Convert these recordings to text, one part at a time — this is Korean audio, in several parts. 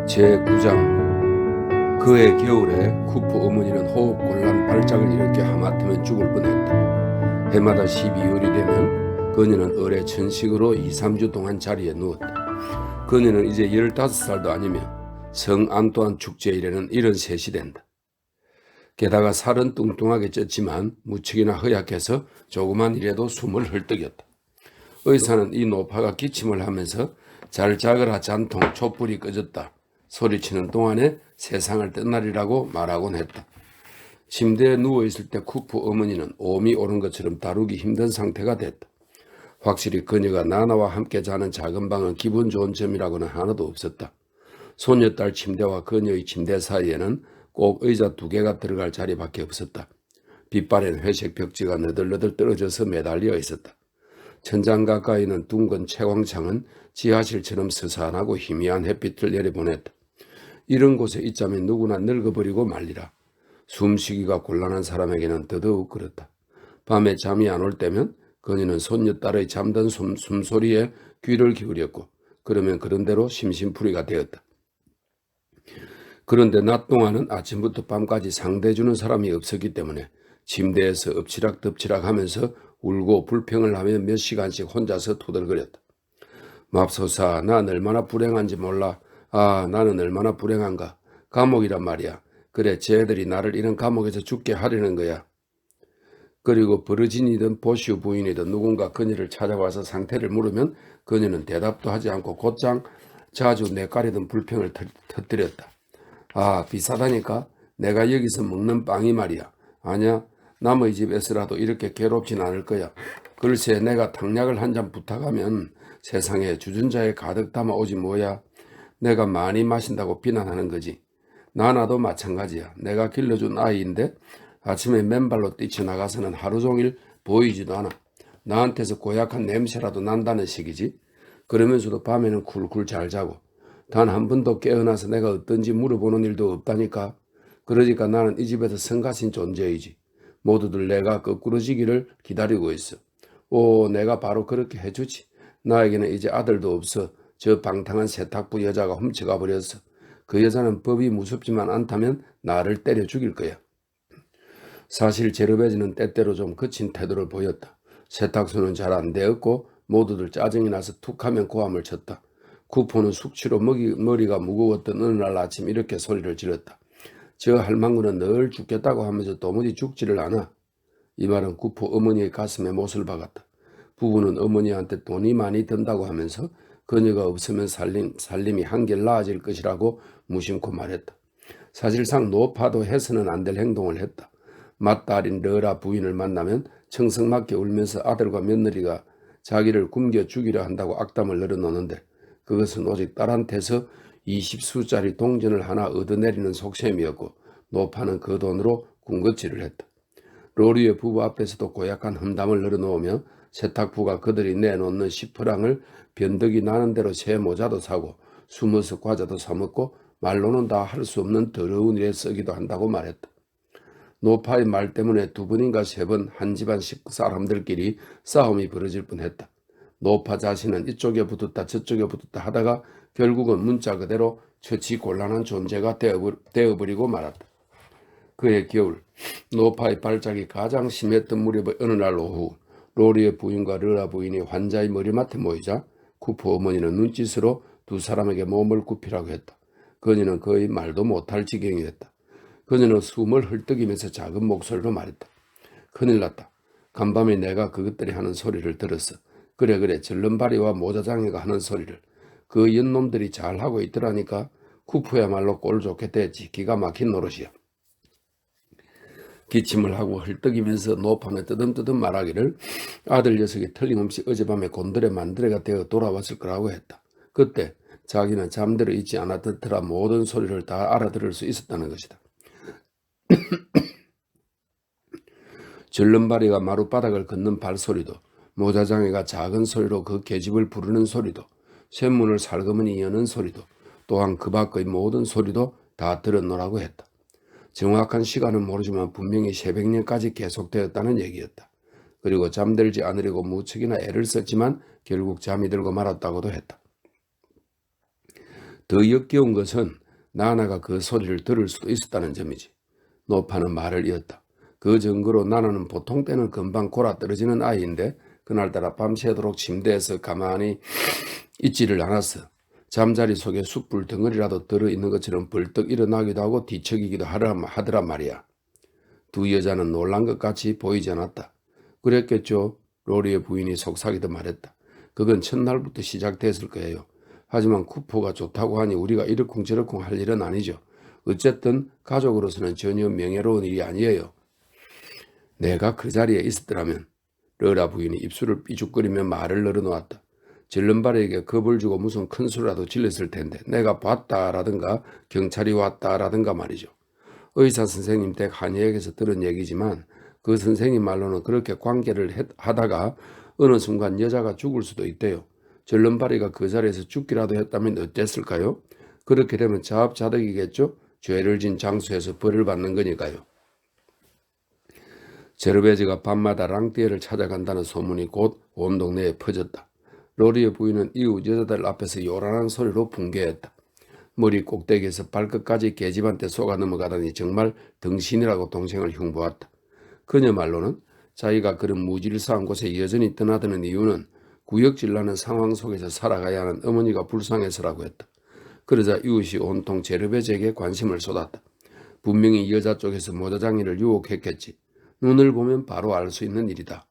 제9장 그해 겨울에 쿠프 어머니는 호흡곤란 발작을 일으켜 하마터면 죽을 뻔했다. 해마다 12월이 되면 그녀는 을의 천식으로 2-3주 동안 자리에 누웠다. 그녀는 이제 15살도 아니며 성 안토안 축제일에는 73이 된다. 게다가 살은 뚱뚱하게 쪘지만 무척이나 허약해서 조그만 일에도 숨을 헐떡였다. 의사는 이 노파가 기침을 하면서 잘 자거라 잔통 촛불이 꺼졌다 소리치는 동안에 세상을 떠나리라고 말하곤 했다. 침대에 누워있을 때 쿠프 어머니는 오미 오른 것처럼 다루기 힘든 상태가 됐다. 확실히 그녀가 나나와 함께 자는 작은 방은 기분 좋은 점이라고는 하나도 없었다. 소녀딸 침대와 그녀의 침대 사이에는 꼭 의자 2개가 들어갈 자리밖에 없었다. 빛바랜 회색 벽지가 너덜너덜 떨어져서 매달려 있었다. 천장 가까이는 둥근 채광창은 지하실처럼 스산하고 희미한 햇빛을 내려보냈다. 이런 곳에 있자면 누구나 늙어버리고 말리라. 숨쉬기가 곤란한 사람에게는 더더욱 그렇다. 밤에 잠이 안 올 때면 그녀는 손녀딸의 잠든 숨소리에 귀를 기울였고 그러면 그런대로 심심풀이가 되었다. 그런데 낮 동안은 아침부터 밤까지 상대해주는 사람이 없었기 때문에 침대에서 엎치락덮치락 하면서 울고 불평을 하며 몇 시간씩 혼자서 토들거렸다. 맙소사, 난 얼마나 불행한지 몰라. 아, 나는 얼마나 불행한가. 감옥이란 말이야. 그래, 쟤들이 나를 이런 감옥에서 죽게 하려는 거야. 그리고 버르진이든 보시우 부인이든 누군가 그녀를 찾아와서 상태를 물으면 그녀는 대답도 하지 않고 곧장 자주 내까리던 불평을 터뜨렸다. 아, 비싸다니까? 내가 여기서 먹는 빵이 말이야. 아냐, 남의 집에서라도 이렇게 괴롭진 않을 거야. 글쎄, 내가 탕약을 한 잔 부탁하면 세상에 주전자에 가득 담아 오지 뭐야. 내가 많이 마신다고 비난하는 거지. 나나도 마찬가지야. 내가 길러준 아이인데 아침에 맨발로 뛰쳐나가서는 하루 종일 보이지도 않아. 나한테서 고약한 냄새라도 난다는 식이지. 그러면서도 밤에는 쿨쿨 잘 자고 단 한 번도 깨어나서 내가 어떤지 물어보는 일도 없다니까. 그러니까 나는 이 집에서 성가신 존재이지. 모두들 내가 거꾸로지기를 기다리고 있어. 오, 내가 바로 그렇게 해주지. 나에게는 이제 아들도 없어. 저 방탕한 세탁부 여자가 훔쳐가 버렸어. 그 여자는 법이 무섭지만 않다면 나를 때려 죽일 거야. 사실 제르베즈는 때때로 좀 거친 태도를 보였다. 세탁소는 잘 안 되었고 모두들 짜증이 나서 툭하면 고함을 쳤다. 쿠포는 숙취로 머리가 무거웠던 어느 날 아침 이렇게 소리를 질렀다. 저 할망구는 늘 죽겠다고 하면서 도무지 죽지를 않아. 이 말은 쿠포 어머니의 가슴에 못을 박았다. 부부는 어머니한테 돈이 많이 든다고 하면서 그녀가 없으면 살림이 한결 나아질 것이라고 무심코 말했다. 사실상 노파도 해서는 안 될 행동을 했다. 맏딸인 러라 부인을 만나면 청성맞게 울면서 아들과 며느리가 자기를 굶겨 죽이려 한다고 악담을 늘어놓는데 그것은 오직 딸한테서 20수짜리 동전을 하나 얻어내리는 속셈이었고 노파는 그 돈으로 군것질을 했다. 로리의 부부 앞에서도 고약한 험담을 늘어놓으며 세탁부가 그들이 내놓는 10프랑을 변덕이 나는 대로 새 모자도 사고 숨어서 과자도 사먹고 말로는 다 할 수 없는 더러운 일에 쓰기도 한다고 말했다. 노파의 말 때문에 2번인가 3번 한 집안 사람들끼리 싸움이 벌어질 뻔했다. 노파 자신은 이쪽에 붙었다 저쪽에 붙었다 하다가 결국은 문자 그대로 처치 곤란한 존재가 되어버리고 말았다. 그해 겨울 노파의 발작이 가장 심했던 무렵의 어느 날 오후 로리의 부인과 르라 부인이 환자의 머리맡에 모이자 쿠프 어머니는 눈짓으로 2 사람에게 몸을 굽히라고 했다. 그녀는 거의 말도 못할 지경이었다. 그녀는 숨을 헐떡이면서 작은 목소리로 말했다. 큰일 났다. 간밤에 내가 그것들이 하는 소리를 들었어. 그래 절름발이와 모자장이가 하는 소리를. 그 연놈들이 잘하고 있더라니까. 쿠프야말로 꼴 좋게 됐지. 기가 막힌 노릇이야. 기침을 하고 헐떡이면서 노파는 뜨듬뜨듬 말하기를 아들 녀석이 틀림없이 어젯밤에 곤드레 만드레가 되어 돌아왔을 거라고 했다. 그때 자기는 잠들어 있지 않았던 터라 모든 소리를 다 알아들을 수 있었다는 것이다. 절름발이가 마룻바닥을 걷는 발소리도 모자장이가 작은 소리로 그 계집을 부르는 소리도 쇠문을 살그머니 여는 소리도 또한 그 밖의 모든 소리도 다 들었노라고 했다. 정확한 시간은 모르지만 분명히 새벽녘까지 계속되었다는 얘기였다. 그리고 잠들지 않으려고 무척이나 애를 썼지만 결국 잠이 들고 말았다고도 했다. 더 역겨운 것은 나나가 그 소리를 들을 수도 있었다는 점이지. 노파는 말을 이었다. 그 증거로 나나는 보통 때는 금방 골아떨어지는 아이인데 그날따라 밤새도록 침대에서 가만히 있지를 않았어. 잠자리 속에 숯불 덩어리라도 들어있는 것처럼 벌떡 일어나기도 하고 뒤척이기도 하더란 말이야. 두 여자는 놀란 것 같이 보이지 않았다. 그랬겠죠. 로리의 부인이 속삭이듯 말했다. 그건 첫날부터 시작됐을 거예요. 하지만 쿠퍼가 좋다고 하니 우리가 이러쿵저러쿵 할 일은 아니죠. 어쨌든 가족으로서는 전혀 명예로운 일이 아니에요. 내가 그 자리에 있었더라면. 러라 부인이 입술을 삐죽거리며 말을 늘어놓았다. 질른발에게 겁을 주고 무슨 큰 소리라도 질렀을 텐데 내가 봤다라든가 경찰이 왔다라든가 말이죠. 의사 선생님 댁 한의학에서 들은 얘기지만 그 선생님 말로는 그렇게 관계를 하다가 어느 순간 여자가 죽을 수도 있대요. 절름발이가 그 자리에서 죽기라도 했다면 어땠을까요? 그렇게 되면 자업자득이겠죠? 죄를 진 장소에서 벌을 받는 거니까요. 제르베즈가 밤마다 랑띠에를 찾아간다는 소문이 곧 온 동네에 퍼졌다. 로리의 부인은 이웃 여자들 앞에서 요란한 소리로 붕괴했다. 머리 꼭대기에서 발끝까지 계집한테 속아 넘어가다니 정말 등신이라고 동생을 흉보았다. 그녀 말로는 자기가 그런 무질서한 곳에 여전히 떠나드는 이유는 구역질나는 상황 속에서 살아가야 하는 어머니가 불쌍해서라고 했다. 그러자 이웃이 온통 제르베즈에게 관심을 쏟았다. 분명히 여자 쪽에서 모자장이를 유혹했겠지. 눈을 보면 바로 알 수 있는 일이다.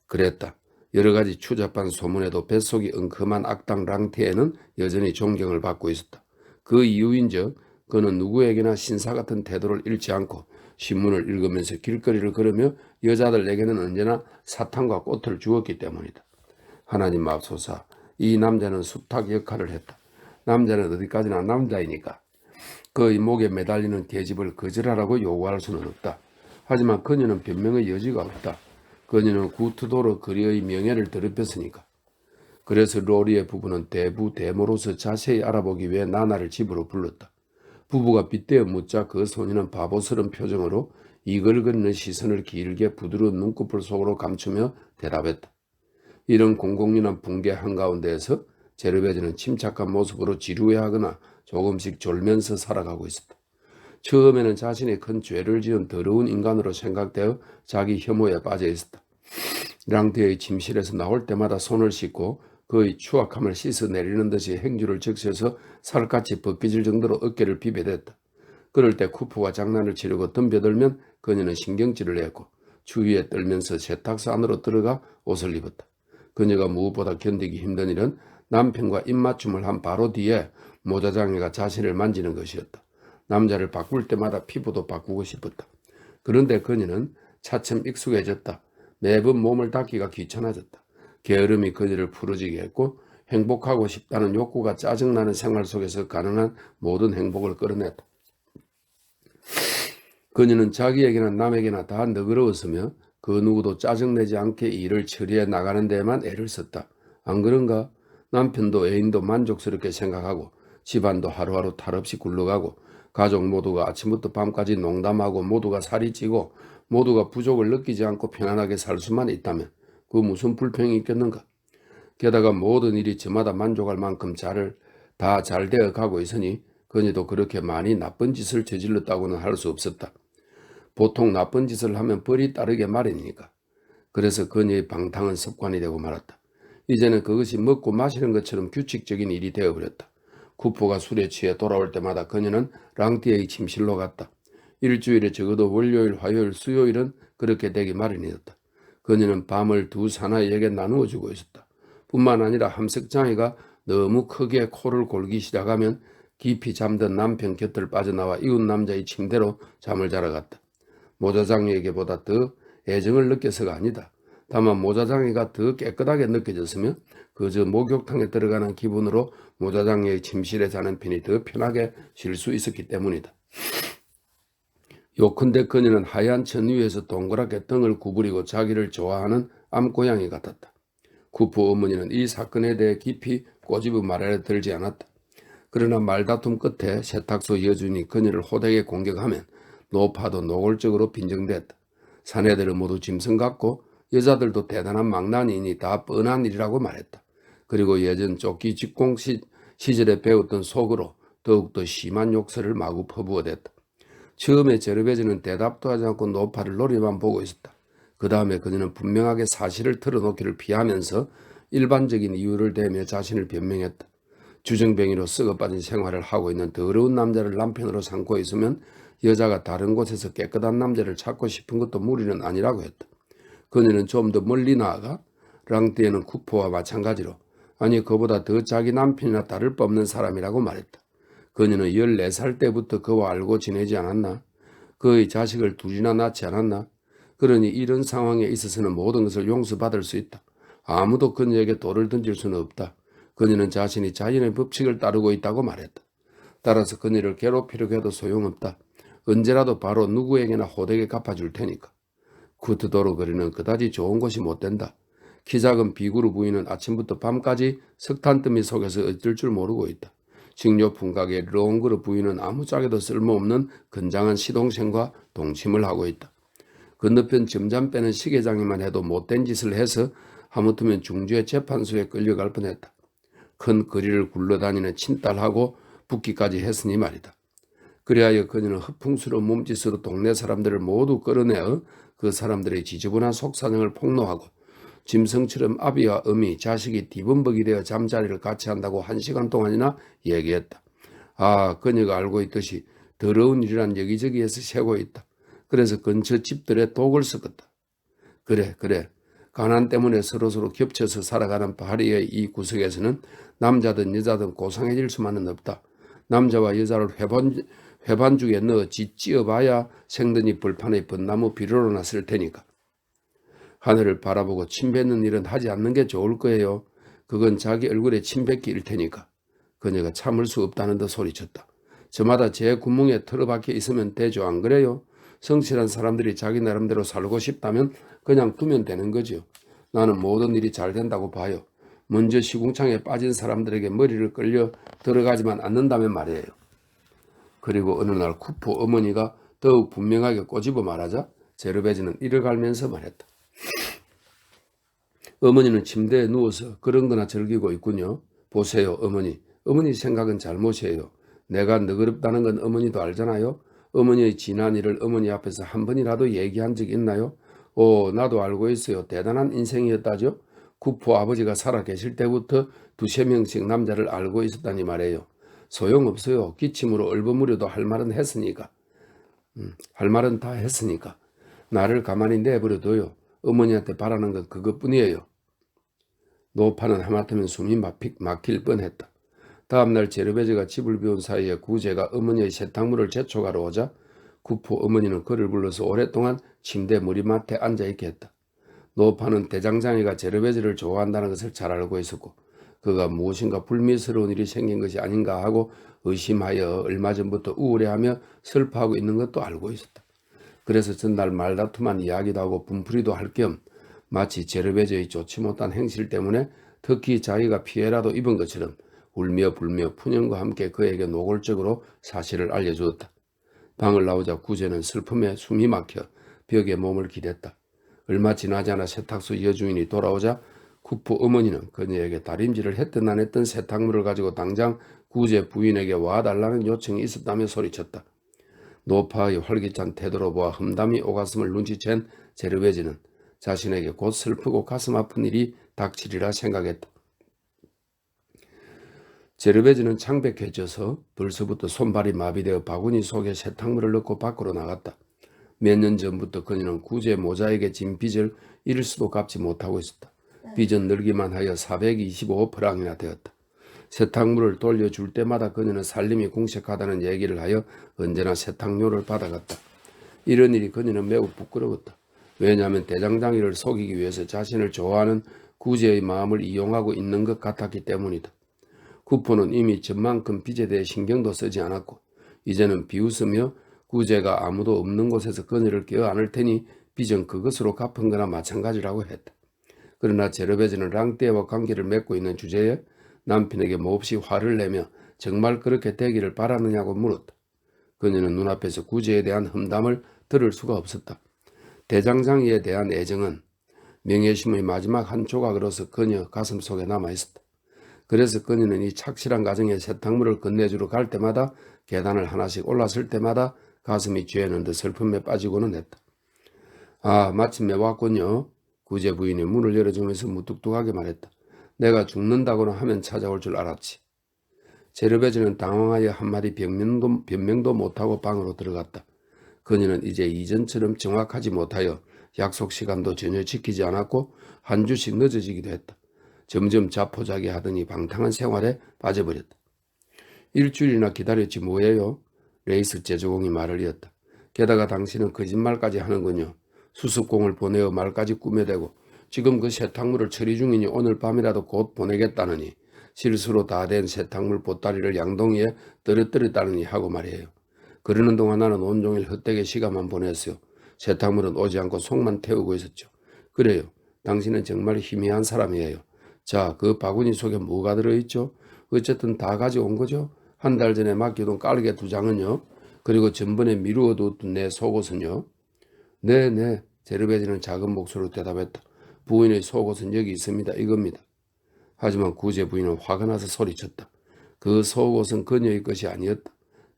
그랬다. 여러 가지 추잡한 소문에도 뱃속이 엉큼한 악당 랑티에는 여전히 존경을 받고 있었다. 그 이유인즉 그는 누구에게나 신사 같은 태도를 잃지 않고 신문을 읽으면서 길거리를 걸으며 여자들에게는 언제나 사탕과 꽃을 주었기 때문이다. 하나님 맙소사, 이 남자는 수탉 역할을 했다. 남자는 어디까지나 남자이니까 그의 목에 매달리는 계집을 거절하라고 요구할 수는 없다. 하지만 그녀는 변명의 여지가 없다. 그녀는 구트도르 거리의 명예를 더럽혔으니까. 그래서 로리의 부부는 대모로서 자세히 알아보기 위해 나나를 집으로 불렀다. 부부가 빗대어 묻자 그 소녀는 바보스러운 표정으로 이글거리는 시선을 길게 부드러운 눈꺼풀 속으로 감추며 대답했다. 이런 공공연한 붕괴 한가운데에서 제르베즈는 침착한 모습으로 지루해하거나 조금씩 졸면서 살아가고 있었다. 처음에는 자신이 큰 죄를 지은 더러운 인간으로 생각되어 자기 혐오에 빠져 있었다. 랑트의 침실에서 나올 때마다 손을 씻고 그의 추악함을 씻어내리는 듯이 행주를 적셔서 살갗이 벗겨질 정도로 어깨를 비벼댔다. 그럴 때 쿠프가 장난을 치려고 덤벼들면 그녀는 신경질을 했고 추위에 떨면서 세탁소 안으로 들어가 옷을 입었다. 그녀가 무엇보다 견디기 힘든 일은 남편과 입맞춤을 한 바로 뒤에 모자장이가 자신을 만지는 것이었다. 남자를 바꿀 때마다 피부도 바꾸고 싶었다. 그런데 그녀는 차츰 익숙해졌다. 매번 몸을 닦기가 귀찮아졌다. 게으름이 그녀를 푸르지게 했고 행복하고 싶다는 욕구가 짜증나는 생활 속에서 가능한 모든 행복을 끌어냈다. 그녀는 자기에게나 남에게나 다 너그러웠으며 그 누구도 짜증내지 않게 일을 처리해 나가는 데에만 애를 썼다. 안 그런가? 남편도 애인도 만족스럽게 생각하고 집안도 하루하루 탈없이 굴러가고 가족 모두가 아침부터 밤까지 농담하고 모두가 살이 찌고 모두가 부족을 느끼지 않고 편안하게 살 수만 있다면 그 무슨 불평이 있겠는가? 게다가 모든 일이 저마다 만족할 만큼 다 잘 되어 가고 있으니 그녀도 그렇게 많이 나쁜 짓을 저질렀다고는 할 수 없었다. 보통 나쁜 짓을 하면 벌이 따르게 마련이니까. 그래서 그녀의 방탕한 습관이 되고 말았다. 이제는 그것이 먹고 마시는 것처럼 규칙적인 일이 되어버렸다. 쿠퍼가 술에 취해 돌아올 때마다 그녀는 랑띠의 침실로 갔다. 일주일에 적어도 월요일, 화요일, 수요일은 그렇게 되기 마련이었다. 그녀는 밤을 두 사나이에게 나누어 주고 있었다. 뿐만 아니라 함석장애가 너무 크게 코를 골기 시작하면 깊이 잠든 남편 곁을 빠져나와 이웃 남자의 침대로 잠을 자러 갔다. 모자장애에게보다 더 애정을 느껴서가 아니다. 다만 모자장애가 더 깨끗하게 느껴졌으며 그저 목욕탕에 들어가는 기분으로 모자장애의 침실에 자는 편이 더 편하게 쉴 수 있었기 때문이다. 요컨대 그녀는 하얀 천 위에서 동그랗게 등을 구부리고 자기를 좋아하는 암고양이 같았다. 쿠프 어머니는 이 사건에 대해 깊이 꼬집어 말하려 들지 않았다. 그러나 말다툼 끝에 세탁소 여주인이 그녀를 호되게 공격하면 노파도 노골적으로 빈정댔다. 사내들은 모두 짐승 같고 여자들도 대단한 망나니이니 다 뻔한 일이라고 말했다. 그리고 예전 쫓기 직공시 시절에 배웠던 속으로 더욱더 심한 욕설을 마구 퍼부어댔다. 처음에 제르베즈는 대답도 하지 않고 노파를 노리만 보고 있었다. 그 다음에 그녀는 분명하게 사실을 털어놓기를 피하면서 일반적인 이유를 대며 자신을 변명했다. 주정뱅이로 썩어빠진 생활을 하고 있는 더러운 남자를 남편으로 삼고 있으면 여자가 다른 곳에서 깨끗한 남자를 찾고 싶은 것도 무리는 아니라고 했다. 그녀는 좀 더 멀리 나아가 랑띠에는 쿠포와 마찬가지로 아니 그보다 더 자기 남편이나 다를 바 없는 사람이라고 말했다. 그녀는 14살 때부터 그와 알고 지내지 않았나? 그의 자식을 둘이나 낳지 않았나? 그러니 이런 상황에 있어서는 모든 것을 용서받을 수 있다. 아무도 그녀에게 돌을 던질 수는 없다. 그녀는 자신이 자연의 법칙을 따르고 있다고 말했다. 따라서 그녀를 괴롭히려고 해도 소용없다. 언제라도 바로 누구에게나 호되게 갚아줄 테니까. 구트도로 그리는 그다지 좋은 것이 못 된다. 키 작은 비구르 부인은 아침부터 밤까지 석탄더미 속에서 어쩔 줄 모르고 있다. 식료품 가게 롱그르 부인은 아무짝에도 쓸모없는 건장한 시동생과 동침을 하고 있다. 건너편 점잠 빼는 시계장이만 해도 못된 짓을 해서 하무터면 중주의 재판소에 끌려갈 뻔했다. 큰 거리를 굴러다니는 친딸하고 붙기까지 했으니 말이다. 그리하여 그녀는 허풍스러운 몸짓으로 동네 사람들을 모두 끌어내어 그 사람들의 지저분한 속사정을 폭로하고 짐승처럼 아비와 어미, 자식이 뒤범벅이 되어 잠자리를 같이 한다고 1시간 동안이나 얘기했다. 아, 그녀가 알고 있듯이 더러운 일이란 여기저기에서 새고 있다. 그래서 근처 집들에 독을 섞었다. 그래. 가난 때문에 서로서로 겹쳐서 살아가는 파리의 이 구석에서는 남자든 여자든 고상해질 수만은 없다. 남자와 여자를 회반죽에 넣어 찢어봐야 생더니 벌판의 벚나무 비료로나 쓸 테니까. 하늘을 바라보고 침 뱉는 일은 하지 않는 게 좋을 거예요. 그건 자기 얼굴에 침 뱉기 일 테니까. 그녀가 참을 수 없다는 듯 소리쳤다. 저마다 제 구멍에 틀어박혀 있으면 되죠, 안 그래요? 성실한 사람들이 자기 나름대로 살고 싶다면 그냥 두면 되는 거죠. 나는 모든 일이 잘 된다고 봐요. 먼저 시궁창에 빠진 사람들에게 머리를 끌려 들어가지만 않는다면 말이에요. 그리고 어느 날 쿠포 어머니가 더욱 분명하게 꼬집어 말하자 제르베즈는 이를 갈면서 말했다. 어머니는 침대에 누워서 그런 거나 즐기고 있군요. 보세요, 어머니. 어머니 생각은 잘못이에요. 내가 너그럽다는 건 어머니도 알잖아요. 어머니의 지난 일을 어머니 앞에서 한 번이라도 얘기한 적 있나요? 나도 알고 있어요. 대단한 인생이었다죠. 구포 아버지가 살아 계실 때부터 2~3명씩 남자를 알고 있었다니 말이에요. 소용없어요. 기침으로 얼버무려도 할 말은 했으니까. 할 말은 다 했으니까. 나를 가만히 내버려둬요. 어머니한테 바라는 건 그것뿐이에요. 노파는 하마터면 숨이 막힐 뻔했다. 다음날 제르베즈가 집을 비운 사이에 구제가 어머니의 세탁물을 재촉하러 오자 구포 어머니는 그를 불러서 오랫동안 침대 머리맡에 앉아있게 했다. 노파는 대장장이가 제르베즈를 좋아한다는 것을 잘 알고 있었고 그가 무엇인가 불미스러운 일이 생긴 것이 아닌가 하고 의심하여 얼마 전부터 우울해하며 슬퍼하고 있는 것도 알고 있었다. 그래서 전날 말다툼한 이야기도 하고 분풀이도 할 겸 마치 제르베즈의 좋지 못한 행실 때문에 특히 자기가 피해라도 입은 것처럼 울며 불며 푸념과 함께 그에게 노골적으로 사실을 알려주었다. 방을 나오자 구제는 슬픔에 숨이 막혀 벽에 몸을 기댔다. 얼마 지나지 않아 세탁소 여주인이 돌아오자 구포 어머니는 그녀에게 다림질을 했든 안 했든 세탁물을 가지고 당장 구제 부인에게 와달라는 요청이 있었다며 소리쳤다. 노파의 활기찬 태도로 보아 험담이 오갔음을 눈치챈 제르베즈는 자신에게 곧 슬프고 가슴 아픈 일이 닥치리라 생각했다. 제르베즈는 창백해져서 벌써부터 손발이 마비되어 바구니 속에 세탁물을 넣고 밖으로 나갔다. 몇 년 전부터 그녀는 구제 모자에게 진 빚을 잃을 수도 갚지 못하고 있었다. 빚은 늘기만 하여 425프랑이나 되었다. 세탁물을 돌려줄 때마다 그녀는 살림이 궁색하다는 얘기를 하여 언제나 세탁료를 받아갔다. 이런 일이 그녀는 매우 부끄러웠다. 왜냐하면 대장장이를 속이기 위해서 자신을 좋아하는 구제의 마음을 이용하고 있는 것 같았기 때문이다. 구포는 이미 전만큼 빚에 대해 신경도 쓰지 않았고 이제는 비웃으며 구제가 아무도 없는 곳에서 그녀를 껴안을 테니 빚은 그것으로 갚은 거나 마찬가지라고 했다. 그러나 제르베즈는 랑떼와 관계를 맺고 있는 주제에 남편에게 몹시 화를 내며 정말 그렇게 되기를 바라느냐고 물었다. 그녀는 눈앞에서 구제에 대한 험담을 들을 수가 없었다. 대장장이에 대한 애정은 명예심의 마지막 한 조각으로서 그녀 가슴속에 남아있었다. 그래서 그녀는 이 착실한 가정에 세탁물을 건네주러 갈 때마다 계단을 하나씩 올랐을 때마다 가슴이 죄는 듯 슬픔에 빠지고는 했다. 아, 마침내 왔군요. 구제 부인이 문을 열어주면서 무뚝뚝하게 말했다. 내가 죽는다고는 하면 찾아올 줄 알았지. 제르베즈는 당황하여 한마디 변명도 못하고 방으로 들어갔다. 그녀는 이제 이전처럼 정확하지 못하여 약속 시간도 전혀 지키지 않았고 한 주씩 늦어지기도 했다. 점점 자포자기하더니 방탕한 생활에 빠져버렸다. 일주일이나 기다렸지 뭐예요? 레이스 제조공이 말을 이었다. 게다가 당신은 거짓말까지 하는군요. 수습공을 보내어 말까지 꾸며대고 지금 그 세탁물을 처리 중이니 오늘 밤이라도 곧 보내겠다느니 실수로 다 된 세탁물 보따리를 양동이에 떨어뜨렸다느니 하고 말이에요. 그러는 동안 나는 온종일 헛되게 시간만 보냈어요. 세탁물은 오지 않고 속만 태우고 있었죠. 그래요. 당신은 정말 희미한 사람이에요. 자, 그 바구니 속에 뭐가 들어있죠? 어쨌든 다 가져온 거죠? 한 달 전에 맡겨둔 깔개 2장은요? 그리고 전번에 미루어 뒀던 내 속옷은요? 네. 제르베즈는 작은 목소리로 대답했다. 부인의 속옷은 여기 있습니다. 이겁니다. 하지만 구제 부인은 화가 나서 소리쳤다. 그 속옷은 그녀의 것이 아니었다.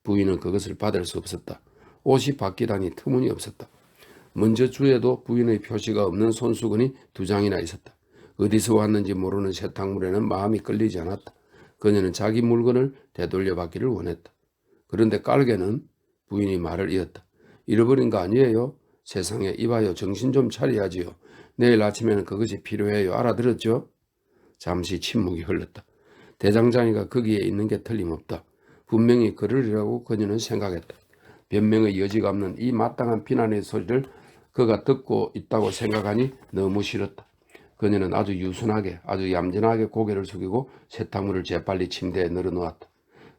부인은 그것을 받을 수 없었다. 옷이 바뀌다니 터무니없었다. 먼저 주에도 부인의 표시가 없는 손수건이 2장이나 있었다. 어디서 왔는지 모르는 세탁물에는 마음이 끌리지 않았다. 그녀는 자기 물건을 되돌려 받기를 원했다. 그런데 깔개는 부인이 말을 이었다. 잃어버린 거 아니에요? 세상에 이봐요. 정신 좀 차려야지요. 내일 아침에는 그것이 필요해요. 알아들었죠? 잠시 침묵이 흘렀다. 대장장이가 거기에 있는 게 틀림없다. 분명히 그러리라고 그녀는 생각했다. 변명의 여지가 없는 이 마땅한 비난의 소리를 그가 듣고 있다고 생각하니 너무 싫었다. 그녀는 아주 유순하게 아주 얌전하게 고개를 숙이고 세탁물을 재빨리 침대에 늘어놓았다.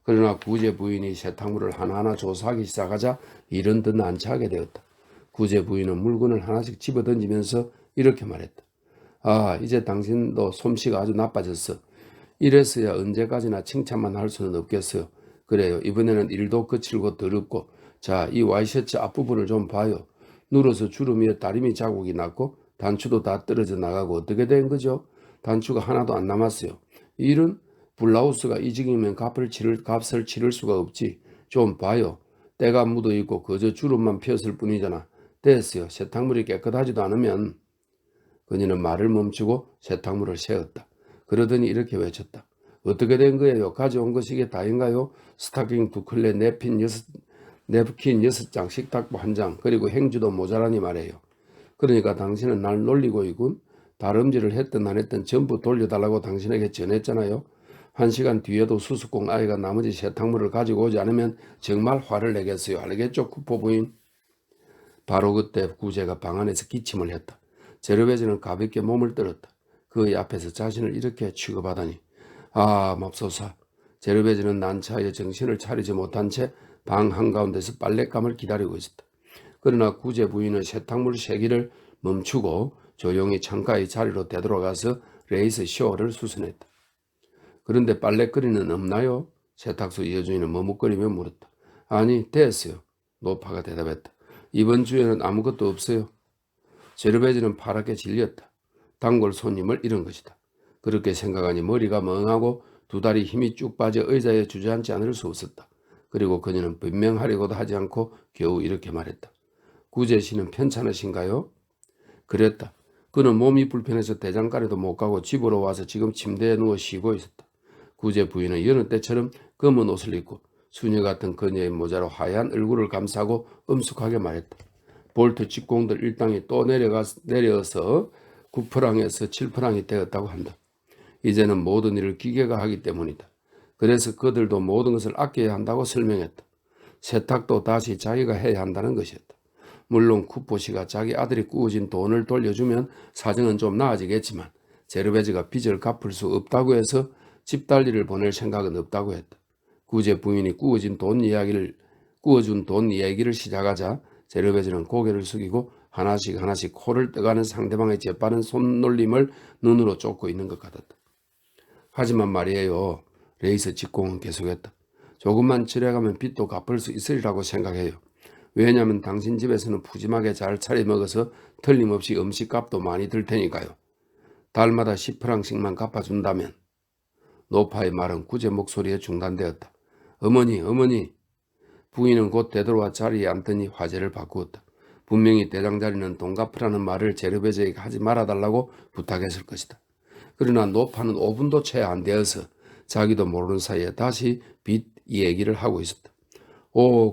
그러나 구제 부인이 세탁물을 하나하나 조사하기 시작하자 일은 더 난처하게 되었다. 구제 부인은 물건을 하나씩 집어던지면서 이렇게 말했다. 아, 이제 당신도 솜씨가 아주 나빠졌어. 이래서야 언제까지나 칭찬만 할 수는 없겠어요. 그래요. 이번에는 일도 거칠고 더럽고. 자, 이 와이셔츠 앞부분을 좀 봐요. 눌어서 주름이에 다리미 자국이 났고 단추도 다 떨어져 나가고 어떻게 된 거죠? 단추가 하나도 안 남았어요. 이런 블라우스가 이 지경이면 값을 치를 수가 없지. 좀 봐요. 때가 묻어있고 그저 주름만 폈을 뿐이잖아. 됐어요. 세탁물이 깨끗하지도 않으면. 그녀는 말을 멈추고 세탁물을 세웠다. 그러더니 이렇게 외쳤다. 어떻게 된 거예요? 가져온 것이 이게 다인가요? 스타킹 2켤레, 냅킨 6장, 식탁보 1장, 그리고 행주도 모자라니 말이에요. 그러니까 당신은 날 놀리고 있군. 다름질을 했든 안 했든 전부 돌려달라고 당신에게 전했잖아요. 1시간 뒤에도 수습공 아이가 나머지 세탁물을 가지고 오지 않으면 정말 화를 내겠어요. 알겠죠, 쿠포 부인? 바로 그때 구제가 방 안에서 기침을 했다. 제르베즈는 가볍게 몸을 떨었다. 그의 앞에서 자신을 이렇게 취급하다니. 아, 맙소사. 제르베즈는 난처하여 정신을 차리지 못한 채 방 한가운데서 빨랫감을 기다리고 있었다. 그러나 구제 부인은 세탁물 세기를 멈추고 조용히 창가의 자리로 되돌아가서 레이스 쇼를 수선했다. 그런데 빨랫거리는 없나요? 세탁소 여주인은 머뭇거리며 물었다. 아니, 됐어요. 노파가 대답했다. 이번 주에는 아무것도 없어요. 제르베즈는 파랗게 질렸다. 단골 손님을 잃은 것이다. 그렇게 생각하니 머리가 멍하고 두 다리 힘이 쭉 빠져 의자에 주저앉지 않을 수 없었다. 그리고 그녀는 변명하려고도 하지 않고 겨우 이렇게 말했다. 구제 씨는 편찮으신가요? 그랬다. 그는 몸이 불편해서 대장간에도 못 가고 집으로 와서 지금 침대에 누워 쉬고 있었다. 구제 부인은 여느 때처럼 검은 옷을 입고 수녀 같은 그녀의 모자로 하얀 얼굴을 감싸고 엄숙하게 말했다. 볼트 직공들 일당이 또 내려서 9프랑에서 7프랑이 되었다고 한다. 이제는 모든 일을 기계가 하기 때문이다. 그래서 그들도 모든 것을 아껴야 한다고 설명했다. 세탁도 다시 자기가 해야 한다는 것이었다. 물론 쿠포씨가 자기 아들이 꾸어진 돈을 돌려주면 사정은 좀 나아지겠지만 제르베즈가 빚을 갚을 수 없다고 해서 집달리를 보낼 생각은 없다고 했다. 구제 부인이 꾸어준 돈 이야기를 시작하자 제르베즈는 고개를 숙이고 하나씩 코를 떠가는 상대방의 재빠른 손놀림을 눈으로 쫓고 있는 것 같았다. 하지만 말이에요. 레이스 직공은 계속했다. 조금만 지나가면 빚도 갚을 수 있으리라고 생각해요. 왜냐하면 당신 집에서는 푸짐하게 잘 차려 먹어서 틀림없이 음식값도 많이 들 테니까요. 달마다 10프랑씩만 갚아준다면. 노파의 말은 구제 목소리에 중단되었다. 어머니, 어머니. 부인은 곧 되돌아와 자리에 앉더니 화제를 바꾸었다. 분명히 대장자리는 돈 갚으라는 말을 제르베제에게 하지 말아달라고 부탁했을 것이다. 그러나 노파는 5분도 채 안 되어서 자기도 모르는 사이에 다시 빚 얘기를 하고 있었다.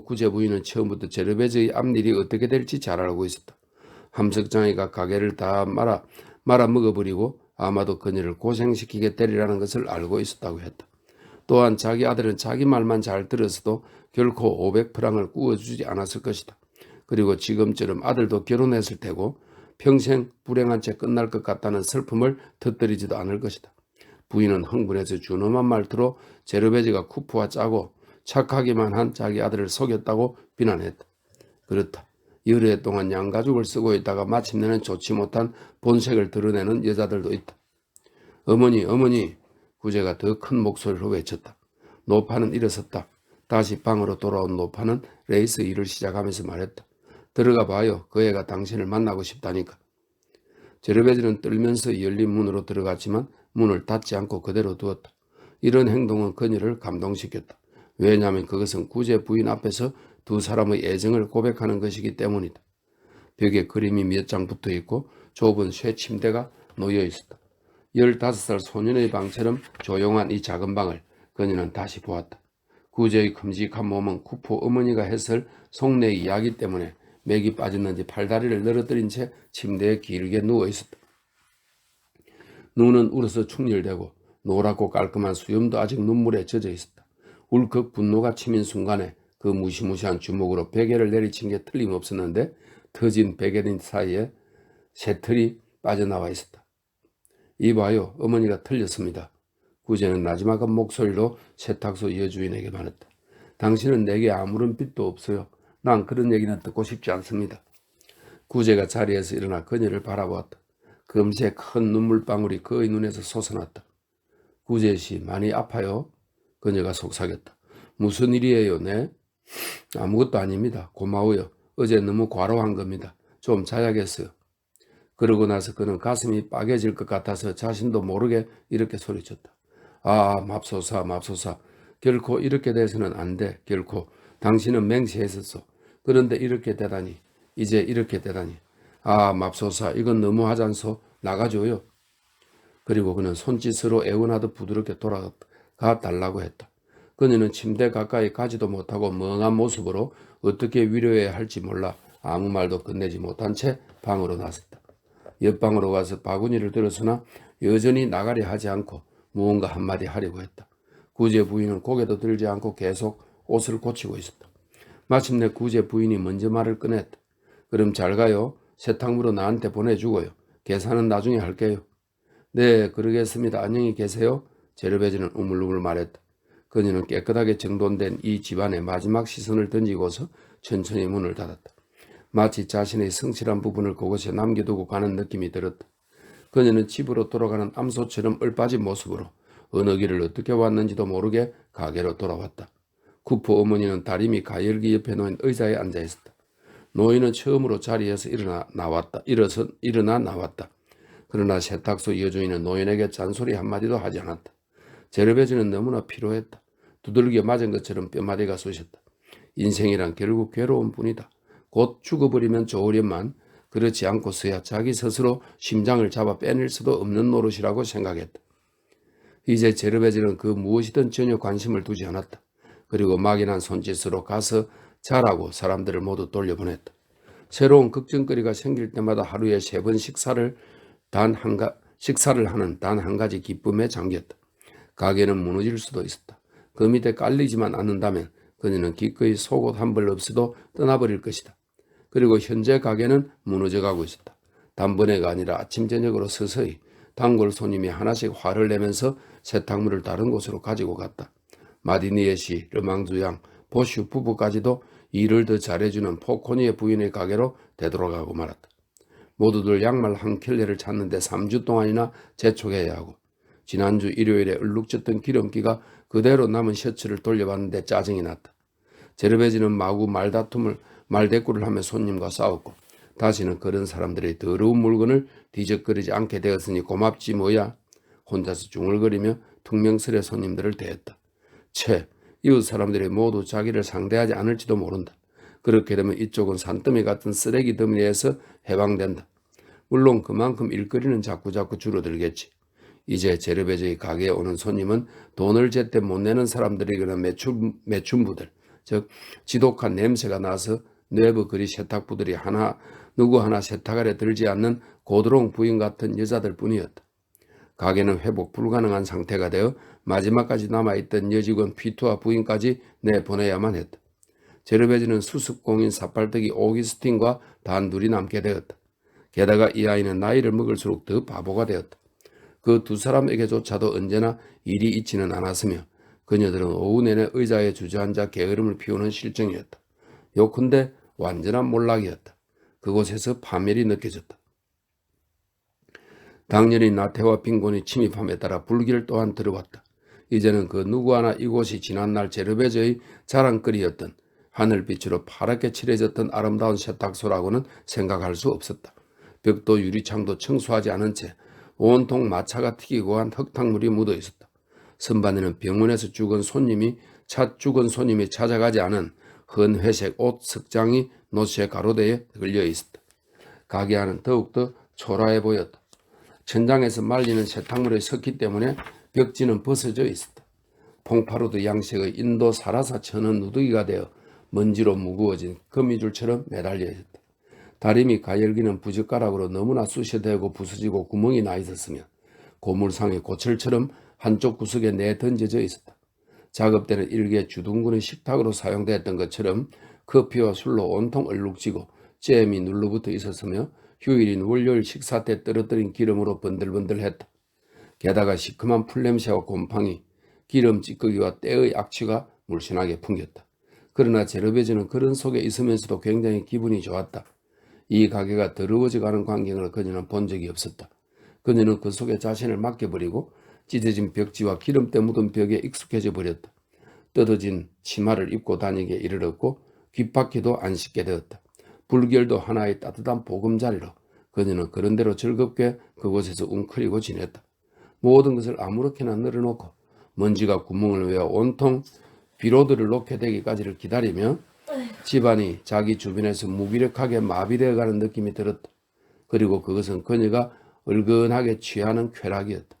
구제 부인은 처음부터 제르베제의 앞일이 어떻게 될지 잘 알고 있었다. 함석장이가 가게를 다 말아 먹어버리고 아마도 그녀를 고생시키겠다리라는 것을 알고 있었다고 했다. 또한 자기 아들은 자기 말만 잘 들었어도 결코 500프랑을 구워주지 않았을 것이다. 그리고 지금처럼 아들도 결혼했을 테고 평생 불행한 채 끝날 것 같다는 슬픔을 터뜨리지도 않을 것이다. 부인은 흥분해서 준엄한 말투로 제르베지가 쿠프와 짜고 착하기만 한 자기 아들을 속였다고 비난했다. 그렇다. 여러 해 동안 양가죽을 쓰고 있다가 마침내는 좋지 못한 본색을 드러내는 여자들도 있다. 어머니, 어머니. 구제가 더 큰 목소리로 외쳤다. 노파는 일어섰다. 다시 방으로 돌아온 노파는 레이스 일을 시작하면서 말했다. 들어가 봐요. 그 애가 당신을 만나고 싶다니까. 제르베즈는 떨면서 열린 문으로 들어갔지만 문을 닫지 않고 그대로 두었다. 이런 행동은 그녀를 감동시켰다. 왜냐하면 그것은 구제 부인 앞에서 두 사람의 애정을 고백하는 것이기 때문이다. 벽에 그림이 몇 장 붙어 있고 좁은 쇠 침대가 놓여 있었다. 15살 소년의 방처럼 조용한 이 작은 방을 그녀는 다시 보았다. 구제의 큼직한 몸은 쿠포 어머니가 했을 속내 이야기 때문에 맥이 빠졌는지 팔다리를 늘어뜨린 채 침대에 길게 누워 있었다. 눈은 울어서 충혈되고 노랗고 깔끔한 수염도 아직 눈물에 젖어 있었다. 울컥 분노가 치민 순간에 그 무시무시한 주먹으로 베개를 내리친 게 틀림없었는데 터진 베개 사이에 새털이 빠져나와 있었다. 이봐요. 어머니가 틀렸습니다. 구제는 나지막한 목소리로 세탁소 여주인에게 말했다. 당신은 내게 아무런 빚도 없어요. 난 그런 얘기는 듣고 싶지 않습니다. 구제가 자리에서 일어나 그녀를 바라보았다. 금세 큰 눈물방울이 그의 눈에서 솟아났다. 구제씨 많이 아파요? 그녀가 속삭였다. 무슨 일이에요? 네? 아무것도 아닙니다. 고마워요. 어제 너무 과로한 겁니다. 좀 자야겠어요. 그러고 나서 그는 가슴이 빠개질 것 같아서 자신도 모르게 이렇게 소리쳤다. 맙소사, 맙소사. 결코 이렇게 돼서는 안 돼. 결코. 당신은 맹세했었어. 그런데 이렇게 되다니. 이제 이렇게 되다니. 맙소사. 이건 너무하지 않소? 나가줘요. 그리고 그는 손짓으로 애원하듯 부드럽게 돌아가 달라고 했다. 그녀는 침대 가까이 가지도 못하고 멍한 모습으로 어떻게 위로해야 할지 몰라 아무 말도 끝내지 못한 채 방으로 나섰다. 옆방으로 가서 바구니를 들었으나 여전히 나가려 하지 않고 무언가 한마디 하려고 했다. 구제 부인은 고개도 들지 않고 계속 옷을 고치고 있었다. 마침내 구제 부인이 먼저 말을 꺼냈다. 그럼 잘 가요. 세탁물은 나한테 보내주고요. 계산은 나중에 할게요. 네, 그러겠습니다. 안녕히 계세요. 제르베즈는 우물우물 말했다. 그녀는 깨끗하게 정돈된 이 집안에 마지막 시선을 던지고서 천천히 문을 닫았다. 마치 자신의 성실한 부분을 그곳에 남겨두고 가는 느낌이 들었다. 그녀는 집으로 돌아가는 암소처럼 얼빠진 모습으로 어느 길을 어떻게 왔는지도 모르게 가게로 돌아왔다. 쿠프 어머니는 다리미 가열기 옆에 놓인 의자에 앉아 있었다. 노인은 처음으로 자리에서 일어나 나왔다. 그러나 세탁소 여주인은 노인에게 잔소리 한마디도 하지 않았다. 제르베즈는 너무나 피로했다. 두들겨 맞은 것처럼 뼈마디가 쑤셨다. 인생이란 결국 괴로운 뿐이다. 곧 죽어버리면 좋으련만 그렇지 않고서야 자기 스스로 심장을 잡아 빼낼 수도 없는 노릇이라고 생각했다. 이제 제르베즈는 그 무엇이든 전혀 관심을 두지 않았다. 그리고 막연한 손짓으로 가서 자라고 사람들을 모두 돌려보냈다. 새로운 걱정거리가 생길 때마다 하루에 3번 식사를 하는 단 한 가지 기쁨에 잠겼다. 가게는 무너질 수도 있었다. 그 밑에 깔리지만 않는다면 그녀는 기꺼이 속옷 한 벌 없이도 떠나버릴 것이다. 그리고 현재 가게는 무너져가고 있었다. 단번에가 아니라 아침 저녁으로 서서히 단골 손님이 하나씩 화를 내면서 세탁물을 다른 곳으로 가지고 갔다. 마디니에 씨, 르망주양, 보슈 부부까지도 일을 더 잘해주는 포코니의 부인의 가게로 되돌아가고 말았다. 모두들 양말 한 켤레를 찾는데 3주 동안이나 재촉해야 하고 지난주 일요일에 얼룩졌던 기름기가 그대로 남은 셔츠를 돌려봤는데 짜증이 났다. 제르베즈는 마구 말대꾸를 하며 손님과 싸웠고 다시는 그런 사람들의 더러운 물건을 뒤적거리지 않게 되었으니 고맙지 뭐야. 혼자서 중얼거리며 퉁명스레 손님들을 대했다. 채, 이웃 사람들이 모두 자기를 상대하지 않을지도 모른다. 그렇게 되면 이쪽은 산더미 같은 쓰레기 더미에서 해방된다. 물론 그만큼 일거리는 자꾸자꾸 줄어들겠지. 이제 제르베즈의 가게에 오는 손님은 돈을 제때 못 내는 사람들이거나 매춘부들, 즉 지독한 냄새가 나서 내부 거리 세탁부들이 누구 하나 세탁 아래 들지 않는 고드롱 부인 같은 여자들 뿐이었다. 가게는 회복 불가능한 상태가 되어 마지막까지 남아있던 여직원 피투와 부인까지 내보내야만 했다. 제르베즈는 수습공인 사팔뜨기 오기스틴과 단둘이 남게 되었다. 게다가 이 아이는 나이를 먹을수록 더 바보가 되었다. 그 두 사람에게조차도 언제나 일이 있지는 않았으며 그녀들은 오후 내내 의자에 주저앉아 게으름을 피우는 실정이었다. 요컨대 완전한 몰락이었다. 그곳에서 파멸이 느껴졌다. 당연히 나태와 빈곤이 침입함에 따라 불길 또한 들어왔다. 이제는 그 누구 하나 이곳이 지난날 제르베즈의 자랑거리였던 하늘빛으로 파랗게 칠해졌던 아름다운 세탁소라고는 생각할 수 없었다. 벽도 유리창도 청소하지 않은 채 온통 마차가 튀기고 한 흙탕물이 묻어 있었다. 선반에는 병원에서 죽은 손님이 찾아가지 않은 헌 회색 옷 석장이 노쇠 가로대에 걸려 있었다. 가게 안은 더욱더 초라해 보였다. 천장에서 말리는 세탁물이 섞기 때문에 벽지는 벗어져 있었다. 퐁파르드 양식의 인도 사라사 천은 누더기가 되어 먼지로 무거워진 거미줄처럼 매달려 있었다. 다리미 가열기는 부젓가락으로 너무나 쑤셔대고 부서지고 구멍이 나 있었으며 고물상의 고철처럼 한쪽 구석에 내던져져 있었다. 작업대는 일개 주둔군의 식탁으로 사용되었던 것처럼 커피와 술로 온통 얼룩지고 잼이 눌러붙어 있었으며 휴일인 월요일 식사 때 떨어뜨린 기름으로 번들번들했다. 게다가 시큼한 풀냄새와 곰팡이, 기름 찌꺼기와 때의 악취가 물씬하게 풍겼다. 그러나 제르베즈는 그런 속에 있으면서도 굉장히 기분이 좋았다. 이 가게가 더러워져가는 광경을 그녀는 본 적이 없었다. 그녀는 그 속에 자신을 맡겨버리고 찢어진 벽지와 기름때 묻은 벽에 익숙해져 버렸다. 뜯어진 치마를 입고 다니게 이르렀고 귓바퀴도 안 씻게 되었다. 불결도 하나의 따뜻한 보금자리로 그녀는 그런대로 즐겁게 그곳에서 웅크리고 지냈다. 모든 것을 아무렇게나 늘어놓고 먼지가 구멍을 외워 온통 비로드를 놓게 되기까지를 기다리며 집안이 자기 주변에서 무기력하게 마비되어가는 느낌이 들었다. 그리고 그것은 그녀가 얼근하게 취하는 쾌락이었다.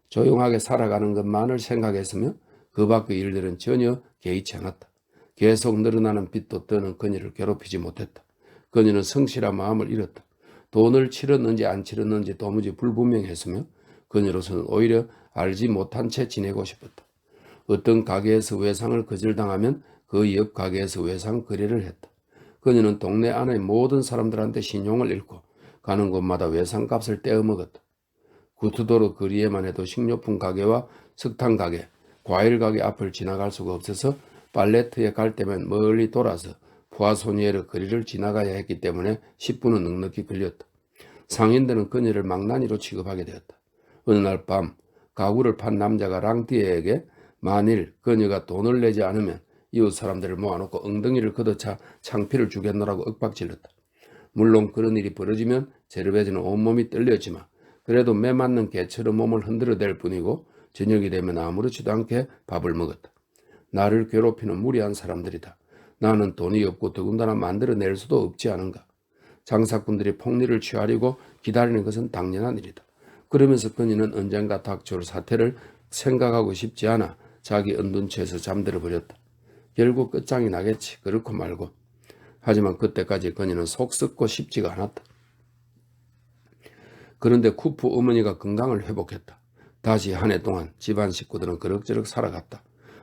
조용하게 살아가는 것만을 생각했으며 그 밖의 일들은 전혀 개의치 않았다. 계속 늘어나는 빚도 떠는 그녀를 괴롭히지 못했다. 그녀는 성실한 마음을 잃었다. 돈을 치렀는지 안 치렀는지 도무지 불분명했으며 그녀로서는 오히려 알지 못한 채 지내고 싶었다. 어떤 가게에서 외상을 거절당하면 그 옆 가게에서 외상 거래를 했다. 그녀는 동네 안의 모든 사람들한테 신용을 잃고 가는 곳마다 외상값을 떼어먹었다. 구투도로 거리에만 해도 식료품 가게와 석탄 가게, 과일 가게 앞을 지나갈 수가 없어서 팔레트에 갈 때면 멀리 돌아서 푸아소니에르 거리를 지나가야 했기 때문에 10분은 넉넉히 걸렸다. 상인들은 그녀를 망나니로 취급하게 되었다. 어느 날 밤 가구를 판 남자가 랑띠에게 만일 그녀가 돈을 내지 않으면 이웃 사람들을 모아놓고 엉덩이를 걷어차 창피를 주겠노라고 윽박질렀다. 물론 그런 일이 벌어지면 제르베즈는 온몸이 떨렸지만 그래도 매 맞는 개처럼 몸을 흔들어댈 뿐이고 저녁이 되면 아무렇지도 않게 밥을 먹었다. 나를 괴롭히는 무리한 사람들이다. 나는 돈이 없고 더군다나 만들어낼 수도 없지 않은가. 장사꾼들이 폭리를 취하려고 기다리는 것은 당연한 일이다. 그러면서 그녀는 언젠가 닥쳐올 사태를 생각하고 싶지 않아 자기 은둔처에서 잠들어 버렸다. 결국 끝장이 나겠지. 그렇고 말고. 하지만 그때까지 그녀는 속 썩고 싶지가 않았다. 그런데 쿠프 어머니가 건강을 회복했다. 다시 한 해 동안 집안 식구들은 그럭저럭 살아갔다.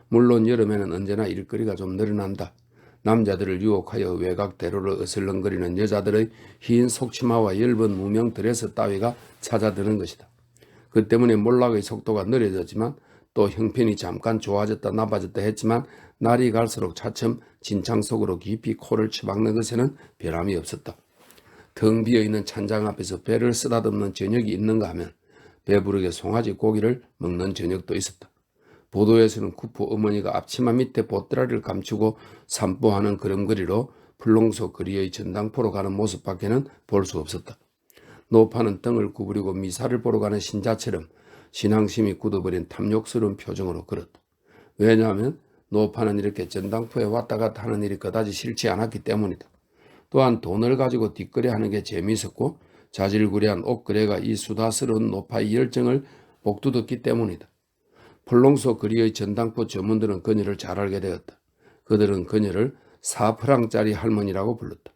물론 여름에는 언제나 일거리가 좀 늘어난다. 남자들을 유혹하여 외곽대로를 어슬렁거리는 여자들의 흰 속치마와 엷은 무명 드레스 따위가 찾아드는 것이다. 그 때문에 몰락의 속도가 느려졌지만 또 형편이 잠깐 좋아졌다 나빠졌다 했지만 날이 갈수록 차츰 진창 속으로 깊이 코를 쳐박는 것에는 변함이 없었다. 텅 비어있는 찬장 앞에서 배를 쓰다듬는 저녁이 있는가 하면 배부르게 송아지 고기를 먹는 저녁도 있었다. 보도에서는 쿠프 어머니가 앞치마 밑에 보따리를 감추고 산보하는 걸음걸이로 풀롱소 거리의 전당포로 가는 모습밖에는 볼 수 없었다. 노파는 등을 구부리고 미사를 보러 가는 신자처럼 신앙심이 굳어버린 탐욕스러운 표정으로 걸었다. 왜냐하면 노파는 이렇게 전당포에 왔다 갔다 하는 일이 그다지 싫지 않았기 때문이다. 또한 돈을 가지고 뒷거래하는 게 재미있었고 자질구레한 옷거래가 이 수다스러운 노파의 열정을 복두뒀기 때문이다. 폴롱소 거리의 전당포 점원들은 그녀를 잘 알게 되었다. 그들은 그녀를 4프랑짜리 할머니라고 불렀다.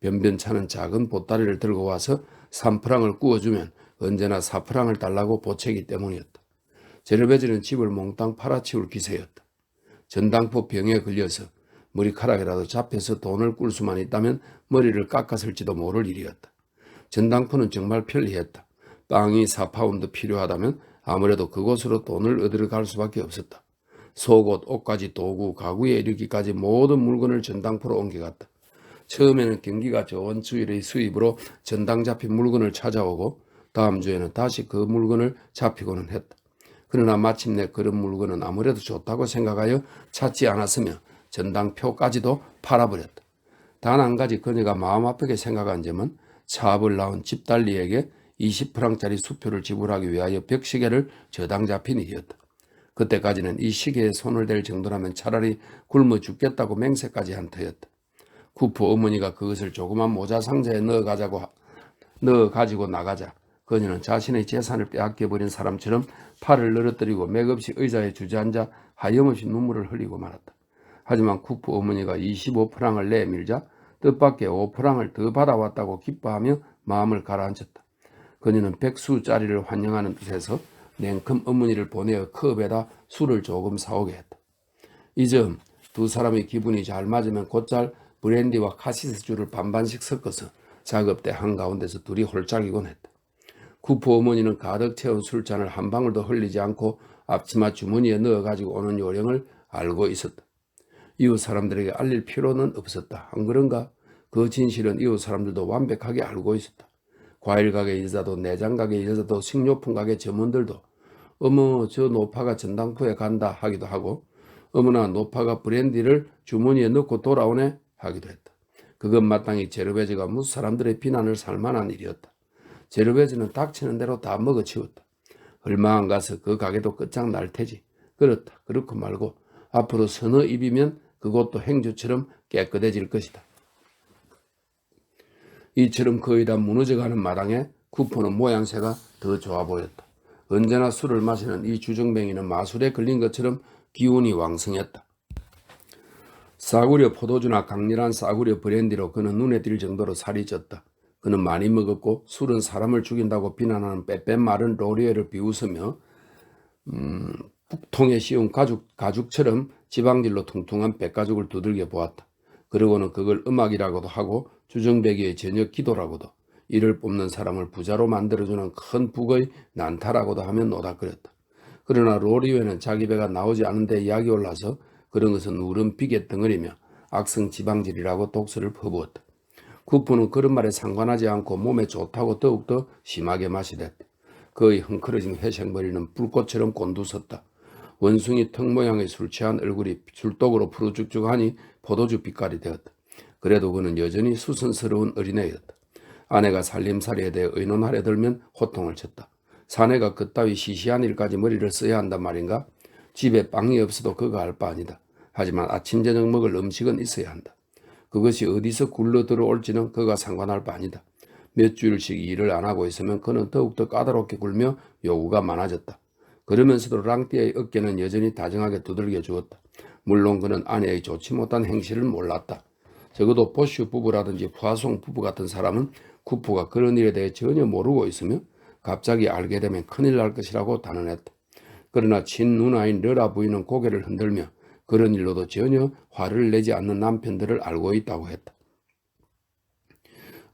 변변찮은 작은 보따리를 들고 와서 3프랑을 구워주면 언제나 4프랑을 달라고 보채기 때문이었다. 제르베즈는 집을 몽땅 팔아치울 기세였다. 전당포 병에 걸려서 머리카락이라도 잡혀서 돈을 꿀 수만 있다면 머리를 깎았을지도 모를 일이었다. 전당포는 정말 편리했다. 빵이 4파운드 필요하다면 아무래도 그곳으로 돈을 얻으러 갈 수밖에 없었다. 속옷, 옷가지, 도구, 가구에 이르기까지 모든 물건을 전당포로 옮겨갔다. 처음에는 경기가 좋은 주일의 수입으로 전당 잡힌 물건을 찾아오고 다음 주에는 다시 그 물건을 잡히고는 했다. 그러나 마침내 그런 물건은 아무래도 좋다고 생각하여 찾지 않았으며 전당표까지도 팔아버렸다. 단 한 가지 그녀가 마음 아프게 생각한 점은 차압을 낳은 집달리에게 20프랑짜리 수표를 지불하기 위하여 벽시계를 저당 잡힌 일이었다. 그때까지는 이 시계에 손을 댈 정도라면 차라리 굶어 죽겠다고 맹세까지 한 터였다. 쿠프 어머니가 그것을 조그만 모자 상자에 넣어가지고 나가자 그녀는 자신의 재산을 빼앗겨버린 사람처럼 팔을 늘어뜨리고 맥없이 의자에 주저앉아 하염없이 눈물을 흘리고 말았다. 하지만 쿠프 어머니가 25프랑을 내밀자 뜻밖의 5프랑을 더 받아왔다고 기뻐하며 마음을 가라앉혔다. 그녀는 백수짜리를 환영하는 뜻에서 냉큼 어머니를 보내어 컵에다 술을 조금 사오게 했다. 이 점 두 사람의 기분이 잘 맞으면 곧잘 브랜디와 카시스주를 반반씩 섞어서 작업대 한가운데서 둘이 홀짝이곤 했다. 쿠프 어머니는 가득 채운 술잔을 한 방울도 흘리지 않고 앞치마 주머니에 넣어가지고 오는 요령을 알고 있었다. 이웃 사람들에게 알릴 필요는 없었다. 안 그런가? 그 진실은 이웃 사람들도 완벽하게 알고 있었다. 과일 가게 여자도 내장 가게 여자도 식료품 가게 점원들도 어머 저 노파가 전당포에 간다 하기도 하고 어머나 노파가 브랜디를 주머니에 넣고 돌아오네 하기도 했다. 그건 마땅히 제르베즈가 무슨 사람들의 비난을 살만한 일이었다. 제르베즈는 닥치는 대로 다 먹어치웠다. 얼마 안 가서 그 가게도 끝장날 테지. 그렇다. 그렇고 말고 앞으로 서너 입이면 그곳도 행주처럼 깨끗해질 것이다. 이처럼 거의 다 무너져가는 마당에 쿠퍼는 모양새가 더 좋아 보였다. 언제나 술을 마시는 이 주정뱅이는 마술에 걸린 것처럼 기운이 왕성했다. 싸구려 포도주나 강렬한 싸구려 브랜디로 그는 눈에 띌 정도로 살이 쪘다. 그는 많이 먹었고 술은 사람을 죽인다고 비난하는 빼빼 마른 로리에를 비웃으며 북통에 씌운 가죽처럼 지방질로 퉁퉁한 백가죽을 두들겨 보았다. 그러고는 그걸 음악이라고도 하고 주정뱅이의 저녁 기도라고도 이를 뽑는 사람을 부자로 만들어주는 큰 북의 난타라고도 하며 노닥거렸다. 그러나 로리웨는 자기 배가 나오지 않은데 약이 올라서 그런 것은 누런 비계 덩어리며 악성 지방질이라고 독설을 퍼부었다. 쿠프는 그런 말에 상관하지 않고 몸에 좋다고 더욱더 심하게 마시댔다. 그의 흥크러진 회색머리는 불꽃처럼 곤두섰다. 원숭이 턱 모양의 술 취한 얼굴이 술독으로 푸르죽죽하니 포도주 빛깔이 되었다. 그래도 그는 여전히 수선스러운 어린애였다. 아내가 살림살이에 대해 의논하려 들면 호통을 쳤다. 사내가 그따위 시시한 일까지 머리를 써야 한단 말인가? 집에 빵이 없어도 그거 알 바 아니다. 하지만 아침 저녁 먹을 음식은 있어야 한다. 그것이 어디서 굴러 들어올지는 그가 상관할 바 아니다. 몇 주일씩 일을 안 하고 있으면 그는 더욱더 까다롭게 굴며 요구가 많아졌다. 그러면서도 랑띠의 어깨는 여전히 다정하게 두들겨 주었다. 물론 그는 아내의 좋지 못한 행실을 몰랐다. 적어도 보슈 부부라든지 푸아송 부부 같은 사람은 쿠프가 그런 일에 대해 전혀 모르고 있으며 갑자기 알게 되면 큰일 날 것이라고 단언했다. 그러나 친누나인 르라 부인은 고개를 흔들며 그런 일로도 전혀 화를 내지 않는 남편들을 알고 있다고 했다.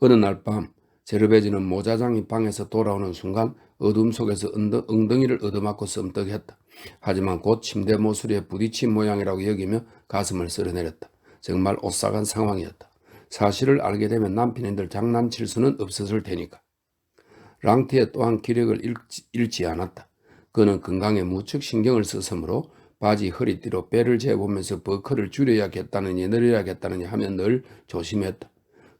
어느 날 밤 제르베즈는 모자장이 방에서 돌아오는 순간 어둠 속에서 엉덩이를 얻어맞고 썸떡했다. 하지만 곧 침대 모서리에 부딪힌 모양이라고 여기며 가슴을 쓸어내렸다. 정말 오싹한 상황이었다. 사실을 알게 되면 남편인들 장난칠 수는 없었을 테니까. 랑티에 또한 기력을 잃지 않았다. 그는 건강에 무척 신경을 썼으므로 바지 허리띠로 배를 재보면서 버커를 줄여야겠다느니 늘려야겠다느니 하면 늘 조심했다.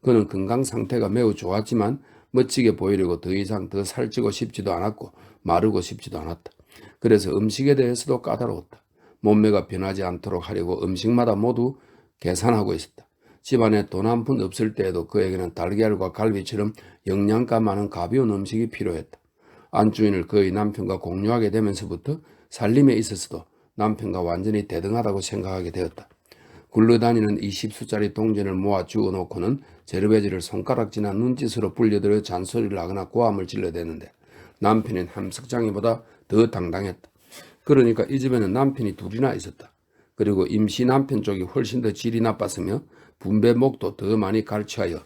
그는 건강 상태가 매우 좋았지만 멋지게 보이려고 더 이상 더 살찌고 싶지도 않았고 마르고 싶지도 않았다. 그래서 음식에 대해서도 까다로웠다. 몸매가 변하지 않도록 하려고 음식마다 모두 계산하고 있었다. 집안에 돈 한 푼 없을 때에도 그에게는 달걀과 갈비처럼 영양가 많은 가벼운 음식이 필요했다. 안주인을 그의 남편과 공유하게 되면서부터 살림에 있어서도 남편과 완전히 대등하다고 생각하게 되었다. 굴러다니는 20수짜리 동전을 모아 주워놓고는 제르베지를 손가락지나 눈짓으로 불려들여 잔소리를 하거나 고함을 질러대는데 남편인 함석장이보다 더 당당했다. 그러니까 이 집에는 남편이 둘이나 있었다. 그리고 임시 남편 쪽이 훨씬 더 질이 나빴으며 분배목도 더 많이 갈취하여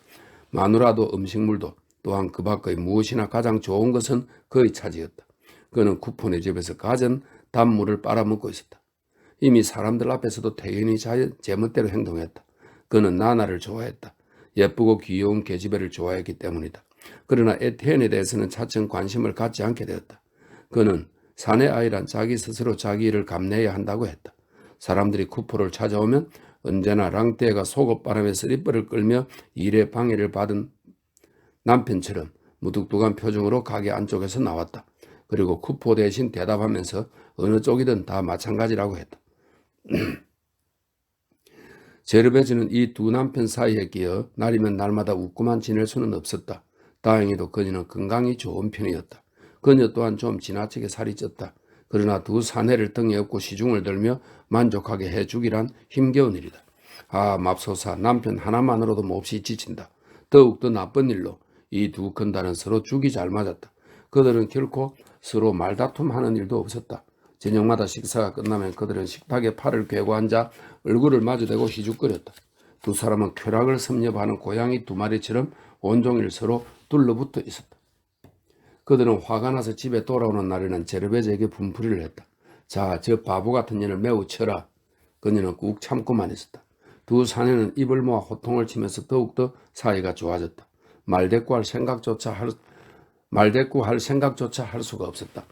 마누라도 음식물도 또한 그 밖의 무엇이나 가장 좋은 것은 그의 차지였다. 그는 쿠폰의 집에서 가진 단물을 빨아먹고 있었다. 이미 사람들 앞에서도 태연히 제멋대로 행동했다. 그는 나나를 좋아했다. 예쁘고 귀여운 계집애를 좋아했기 때문이다. 그러나 에티엔에 대해서는 차츰 관심을 갖지 않게 되었다. 그는 사내 아이란 자기 스스로 자기 일을 감내해야 한다고 했다. 사람들이 쿠포를 찾아오면 언제나 랑떼가 속옷바람에 쓰리뿔을 끌며 일에 방해를 받은 남편처럼 무뚝뚝한 표정으로 가게 안쪽에서 나왔다. 그리고 쿠포 대신 대답하면서 어느 쪽이든 다 마찬가지라고 했다. 제르베즈는 이 두 남편 사이에 끼어 날이면 날마다 웃고만 지낼 수는 없었다. 다행히도 그녀는 건강이 좋은 편이었다. 그녀 또한 좀 지나치게 살이 쪘다. 그러나 두 사내를 등에 업고 시중을 들며 만족하게 해주기란 힘겨운 일이다. 아, 맙소사, 남편 하나만으로도 몹시 지친다. 더욱더 나쁜 일로 이 두 건달은 서로 죽이 잘 맞았다. 그들은 결코 서로 말다툼하는 일도 없었다. 저녁마다 식사가 끝나면 그들은 식탁에 팔을 괴고 앉아 얼굴을 마주대고 희죽거렸다. 두 사람은 쾌락을 섭렵하는 고양이 두 마리처럼 온종일 서로 둘러붙어 있었다. 그들은 화가 나서 집에 돌아오는 날에는 제르베즈에게 분풀이를 했다. 자, 저 바보 같은 년을 매우 쳐라. 그녀는 꾹 참고만 있었다. 두 사내는 입을 모아 호통을 치면서 더욱더 사이가 좋아졌다. 말대꾸 할 생각조차 할 수가 없었다.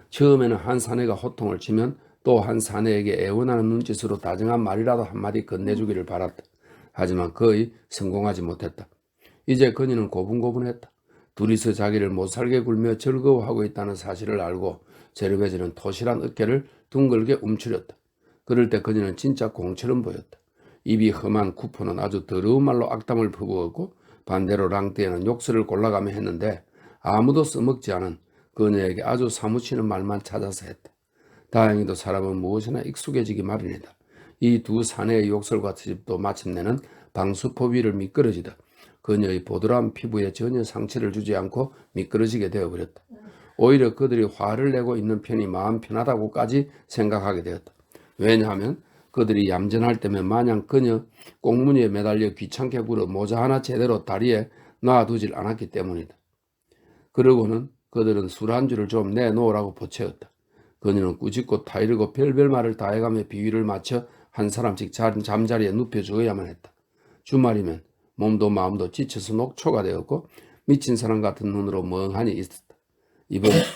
처음에는 한 사내가 호통을 치면 또 한 사내에게 애원하는 눈짓으로 다정한 말이라도 한마디 건네주기를 바랐다. 하지만 거의 성공하지 못했다. 이제 그녀는 고분고분했다. 둘이서 자기를 못살게 굴며 즐거워하고 있다는 사실을 알고 제르베즈는 토실한 어깨를 둥글게 움츠렸다. 그럴 때 그녀는 진짜 공처럼 보였다. 입이 험한 쿠포는 아주 더러운 말로 악담을 퍼부었고 반대로 랑떼는 욕설을 골라가며 했는데 아무도 써먹지 않은 그녀에게 아주 사무치는 말만 찾아서 했다. 다행히도 사람은 무엇이나 익숙해지기 마련이다. 이 두 사내의 욕설과 트집도 마침내는 방수포 위를 미끄러지다. 그녀의 보드라운 피부에 전혀 상처를 주지 않고 미끄러지게 되어버렸다. 오히려 그들이 화를 내고 있는 편이 마음 편하다고까지 생각하게 되었다. 왜냐하면 그들이 얌전할 때면 마냥 그녀 꽁무니에 매달려 귀찮게 굴어 모자 하나 제대로 다리에 놔두질 않았기 때문이다. 그러고는 그들은 술안주를 좀 내놓으라고 보채었다. 그녀는 꾸짖고 타이르고 별별 말을 다 해가며 비위를 맞춰 한 사람씩 잠자리에 눕혀주어야만 했다. 주말이면 몸도 마음도 지쳐서 녹초가 되었고 미친 사람 같은 눈으로 멍하니 있었다.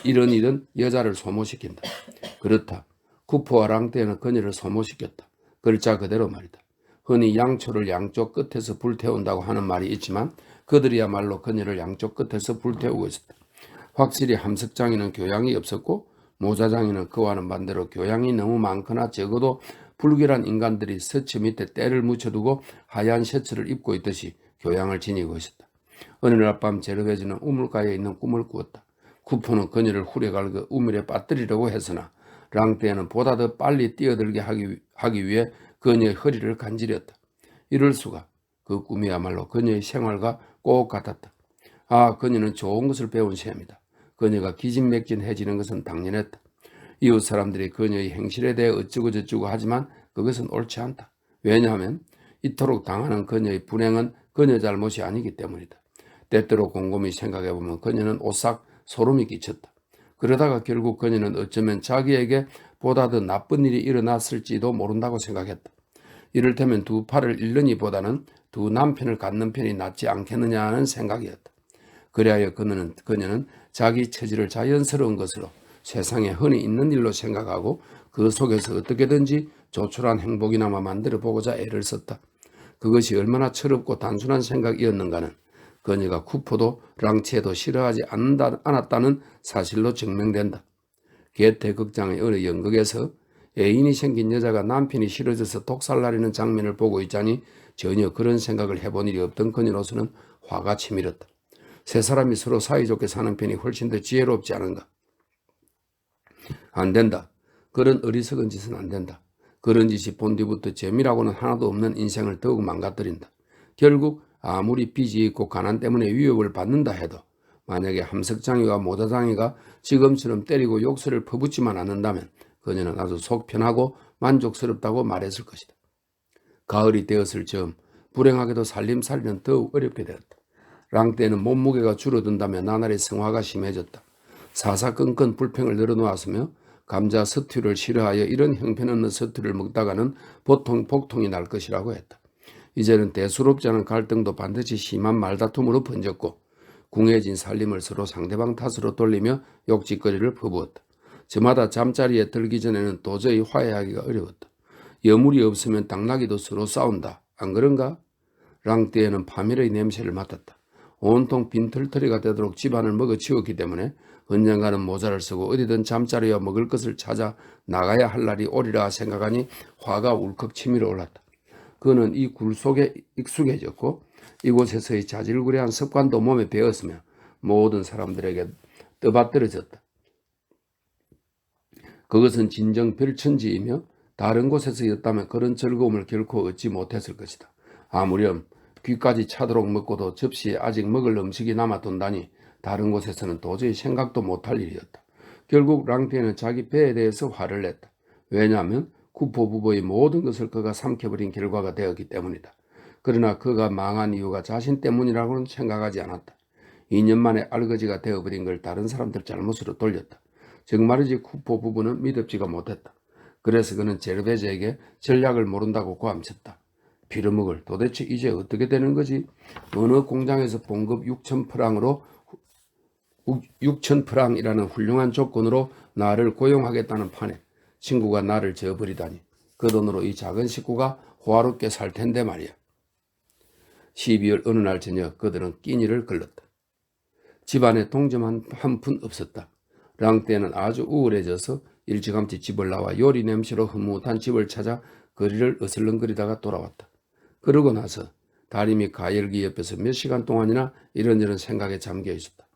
이런 일은 여자를 소모시킨다. 그렇다. 쿠포와 랑떼는 그녀를 소모시켰다. 글자 그대로 말이다. 흔히 양초를 양쪽 끝에서 불태운다고 하는 말이 있지만 그들이야말로 그녀를 양쪽 끝에서 불태우고 있었다. 확실히 함석장이는 교양이 없었고 모자장이는 그와는 반대로 교양이 너무 많거나 적어도 불결한 인간들이 서치 밑에 때를 묻혀두고 하얀 셔츠를 입고 있듯이 교양을 지니고 있었다. 어느 날 밤 제르베즈는 우물가에 있는 꿈을 꾸었다. 쿠포는 그녀를 후려갈고 우물에 빠뜨리려고 했으나 랑떼는 보다 더 빨리 뛰어들게 하기 위해 그녀의 허리를 간지렸다. 이럴 수가. 그 꿈이야말로 그녀의 생활과 꼭 같았다. 아, 그녀는 좋은 것을 배운 셈이다. 그녀가 기진맥진해지는 것은 당연했다. 이웃 사람들이 그녀의 행실에 대해 어쩌고저쩌고 하지만 그것은 옳지 않다. 왜냐하면 이토록 당하는 그녀의 불행은 그녀 잘못이 아니기 때문이다. 때때로 곰곰이 생각해보면 그녀는 오싹 소름이 끼쳤다. 그러다가 결국 그녀는 어쩌면 자기에게 보다 더 나쁜 일이 일어났을지도 모른다고 생각했다. 이를테면 두 팔을 잃느니 보다는 두 남편을 갖는 편이 낫지 않겠느냐 하는 생각이었다. 그리하여 그녀는 자기 처지를 자연스러운 것으로 세상에 흔히 있는 일로 생각하고 그 속에서 어떻게든지 조촐한 행복이나마 만들어 보고자 애를 썼다. 그것이 얼마나 철없고 단순한 생각이었는가는 그녀가 쿠포도 랑치에도 싫어하지 않았다는 사실로 증명된다. 게테 극장의 어느 연극에서 애인이 생긴 여자가 남편이 싫어져서 독살나리는 장면을 보고 있자니 전혀 그런 생각을 해본 일이 없던 그녀로서는 화가 치밀었다. 세 사람이 서로 사이좋게 사는 편이 훨씬 더 지혜롭지 않은가. 안 된다. 그런 어리석은 짓은 안 된다. 그런 짓이 본 뒤부터 재미라고는 하나도 없는 인생을 더욱 망가뜨린다. 결국 아무리 빚이 있고 가난 때문에 위협을 받는다 해도 만약에 함석장이와 모자장이가 지금처럼 때리고 욕설을 퍼붓지만 않는다면 그녀는 아주 속 편하고 만족스럽다고 말했을 것이다. 가을이 되었을 즈음 불행하게도 살림살이는 더욱 어렵게 되었다. 랑떼는 몸무게가 줄어든다며 나날이 성화가 심해졌다. 사사건건 불평을 늘어놓았으며 감자 서투를 싫어하여 이런 형편없는 서투를 먹다가는 보통 복통이 날 것이라고 했다. 이제는 대수롭지 않은 갈등도 반드시 심한 말다툼으로 번졌고 궁해진 살림을 서로 상대방 탓으로 돌리며 욕짓거리를 퍼부었다. 저마다 잠자리에 들기 전에는 도저히 화해하기가 어려웠다. 여물이 없으면 당나귀도 서로 싸운다. 안 그런가? 랑떼에는 파멸의 냄새를 맡았다. 온통 빈털터리가 되도록 집안을 먹어치웠기 때문에 언젠가는 모자를 쓰고 어디든 잠자리와 먹을 것을 찾아 나가야 할 날이 오리라 생각하니 화가 울컥 치밀어 올랐다. 그는 이 굴 속에 익숙해졌고 이곳에서의 자질구레한 습관도 몸에 배었으며 모든 사람들에게 떠받들어졌다. 그것은 진정 별천지이며 다른 곳에서였다면 그런 즐거움을 결코 얻지 못했을 것이다. 아무렴 귀까지 차도록 먹고도 접시에 아직 먹을 음식이 남아돈다니 다른 곳에서는 도저히 생각도 못할 일이었다. 결국 랑테는 자기 배에 대해서 화를 냈다. 왜냐하면 쿠포 부부의 모든 것을 그가 삼켜버린 결과가 되었기 때문이다. 그러나 그가 망한 이유가 자신 때문이라고는 생각하지 않았다. 2년 만에 알거지가 되어버린 걸 다른 사람들 잘못으로 돌렸다. 정말이지 쿠포 부부는 믿음지가 못했다. 그래서 그는 제르베즈에게 전략을 모른다고 고함쳤다. 빌어먹을 도대체 이제 어떻게 되는 거지? 어느 공장에서 봉급 6,000프랑이라는 훌륭한 조건으로 나를 고용하겠다는 판에 친구가 나를 저버리다니 그 돈으로 이 작은 식구가 호화롭게 살 텐데 말이야. 12월 어느 날 저녁 그들은 끼니를 걸렀다. 집안에 동점 한 푼 없었다. 랑떼는 아주 우울해져서 일찌감치 집을 나와 요리 냄새로 흐뭇한 집을 찾아 거리를 어슬렁거리다가 돌아왔다. 그러고 나서 다리미 가열기 옆에서 몇 시간 동안이나 이런저런 생각에 잠겨 있었다.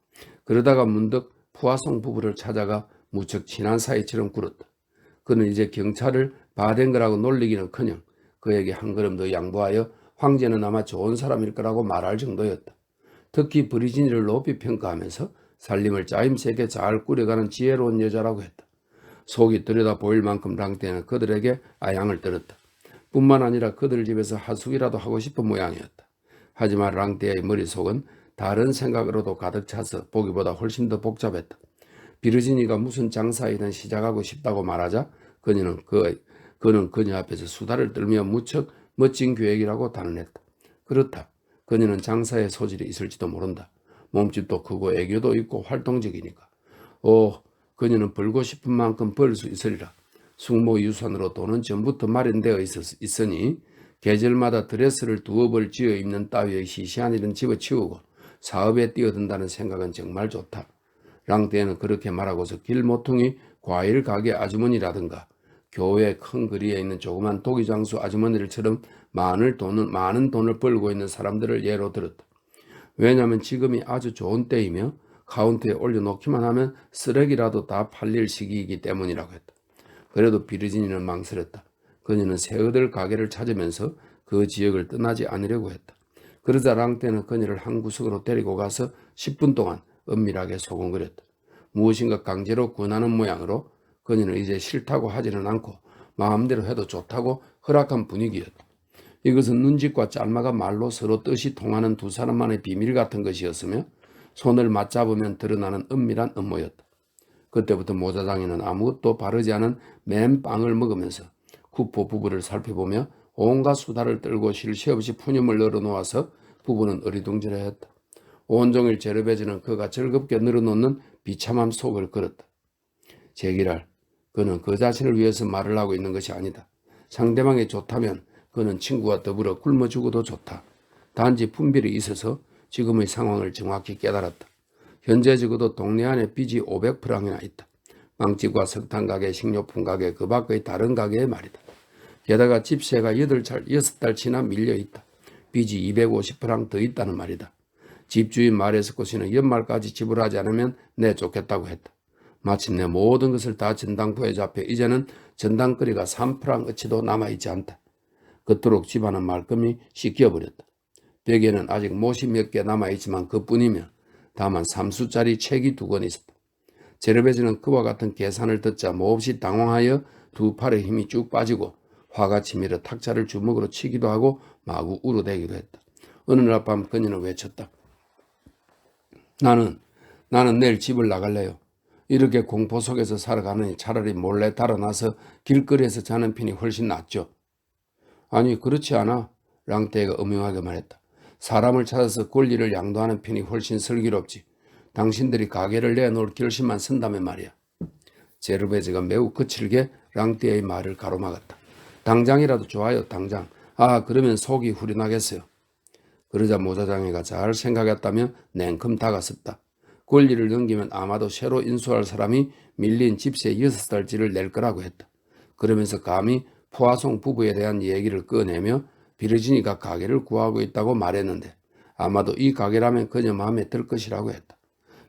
그러다가 문득 푸아송 부부를 찾아가 무척 친한 사이처럼 굴었다. 그는 이제 경찰을 바된 거라고 놀리기는커녕 그에게 한 걸음 더 양보하여 황제는 아마 좋은 사람일 거라고 말할 정도였다. 특히 브리지니를 높이 평가하면서 살림을 짜임새게 잘 꾸려가는 지혜로운 여자라고 했다. 속이 들여다 보일 만큼 랑떼는 그들에게 아양을 떨었다. 뿐만 아니라 그들 집에서 하숙이라도 하고 싶은 모양이었다. 하지만 랑떼의 머릿속은 다른 생각으로도 가득 차서 보기보다 훨씬 더 복잡했다. 비르지니가 무슨 장사이든 시작하고 싶다고 말하자 그는 그녀 앞에서 수다를 떨며 무척 멋진 계획이라고 단언했다. 그렇다. 그녀는 장사에 소질이 있을지도 모른다. 몸집도 크고 애교도 있고 활동적이니까. 그녀는 벌고 싶은 만큼 벌 수 있으리라. 숙모유산으로 돈은 전부터 마련되어 있으니 계절마다 드레스를 두어 벌 쥐어 입는 따위의 시시한 일은 집어치우고 사업에 뛰어든다는 생각은 정말 좋다. 랑떼는 그렇게 말하고서 길모퉁이 과일 가게 아주머니라든가 교회 큰 거리에 있는 조그만 도기장수 아주머니들처럼 많은 돈을 벌고 있는 사람들을 예로 들었다. 왜냐하면 지금이 아주 좋은 때이며 카운터에 올려놓기만 하면 쓰레기라도 다 팔릴 시기이기 때문이라고 했다. 그래도 비르지니는 망설였다. 그녀는 새어들 가게를 찾으면서 그 지역을 떠나지 않으려고 했다. 그러자 랑떼는 그녀를 한 구석으로 데리고 가서 10분 동안 은밀하게 소곤거렸다. 무엇인가 강제로 권하는 모양으로 그녀는 이제 싫다고 하지는 않고 마음대로 해도 좋다고 허락한 분위기였다. 이것은 눈짓과 짤막한 말로 서로 뜻이 통하는 두 사람만의 비밀 같은 것이었으며 손을 맞잡으면 드러나는 은밀한 음모였다. 그때부터 모자장이는 아무것도 바르지 않은 맨빵을 먹으면서 쿠포 부부를 살펴보며 온갖 수다를 떨고 쉴 새 없이 푸념을 늘어놓아서 부부는 어리둥절해했다. 온종일 제르베즈는 그가 즐겁게 늘어놓는 비참함 속을 걸었다. 제기랄, 그는 그 자신을 위해서 말을 하고 있는 것이 아니다. 상대방이 좋다면 그는 친구와 더불어 굶어 죽어도 좋다. 단지 분별이 있어서 지금의 상황을 정확히 깨달았다. 현재 적어도 동네 안에 빚이 500프랑이나 있다. 빵집과 석탄 가게, 식료품 가게, 그 밖의 다른 가게의 말이다. 게다가 집세가 6달 지나 밀려있다. 빚이 250프랑 더 있다는 말이다. 집주인 말에서 꼬시는 연말까지 지불하지 않으면 내쫓겠다고 했다. 마침내 모든 것을 다 전당포에 잡혀 이제는 전당거리가 3프랑 어치도 남아있지 않다. 그토록 집안은 말끔히 씻겨버렸다. 벽에는 아직 못이 몇 개 남아있지만 그뿐이며 다만 3수짜리 책이 2권 있었다. 제르베즈는 그와 같은 계산을 듣자 몹시 당황하여 두 팔의 힘이 쭉 빠지고 화가 치밀어 탁자를 주먹으로 치기도 하고 마구 울어대기도 했다. 어느 날 밤 그녀는 외쳤다. 나는 내일 집을 나갈래요. 이렇게 공포 속에서 살아가느니 차라리 몰래 달아나서 길거리에서 자는 편이 훨씬 낫죠. 아니 그렇지 않아. 랑떼가 음흉하게 말했다. 사람을 찾아서 권리를 양도하는 편이 훨씬 슬기롭지. 당신들이 가게를 내놓을 결심만 쓴다면 말이야. 제르베즈가 매우 거칠게 랑떼의 말을 가로막았다. 당장이라도 좋아요. 당장. 아 그러면 속이 후련하겠어요. 그러자 모자장애가 잘 생각했다며 냉큼 다가섰다. 권리를 넘기면 아마도 새로 인수할 사람이 밀린 집세 6달치를 낼 거라고 했다. 그러면서 감히 포아송 부부에 대한 얘기를 꺼내며 비르지니가 가게를 구하고 있다고 말했는데 아마도 이 가게라면 그녀 마음에 들 것이라고 했다.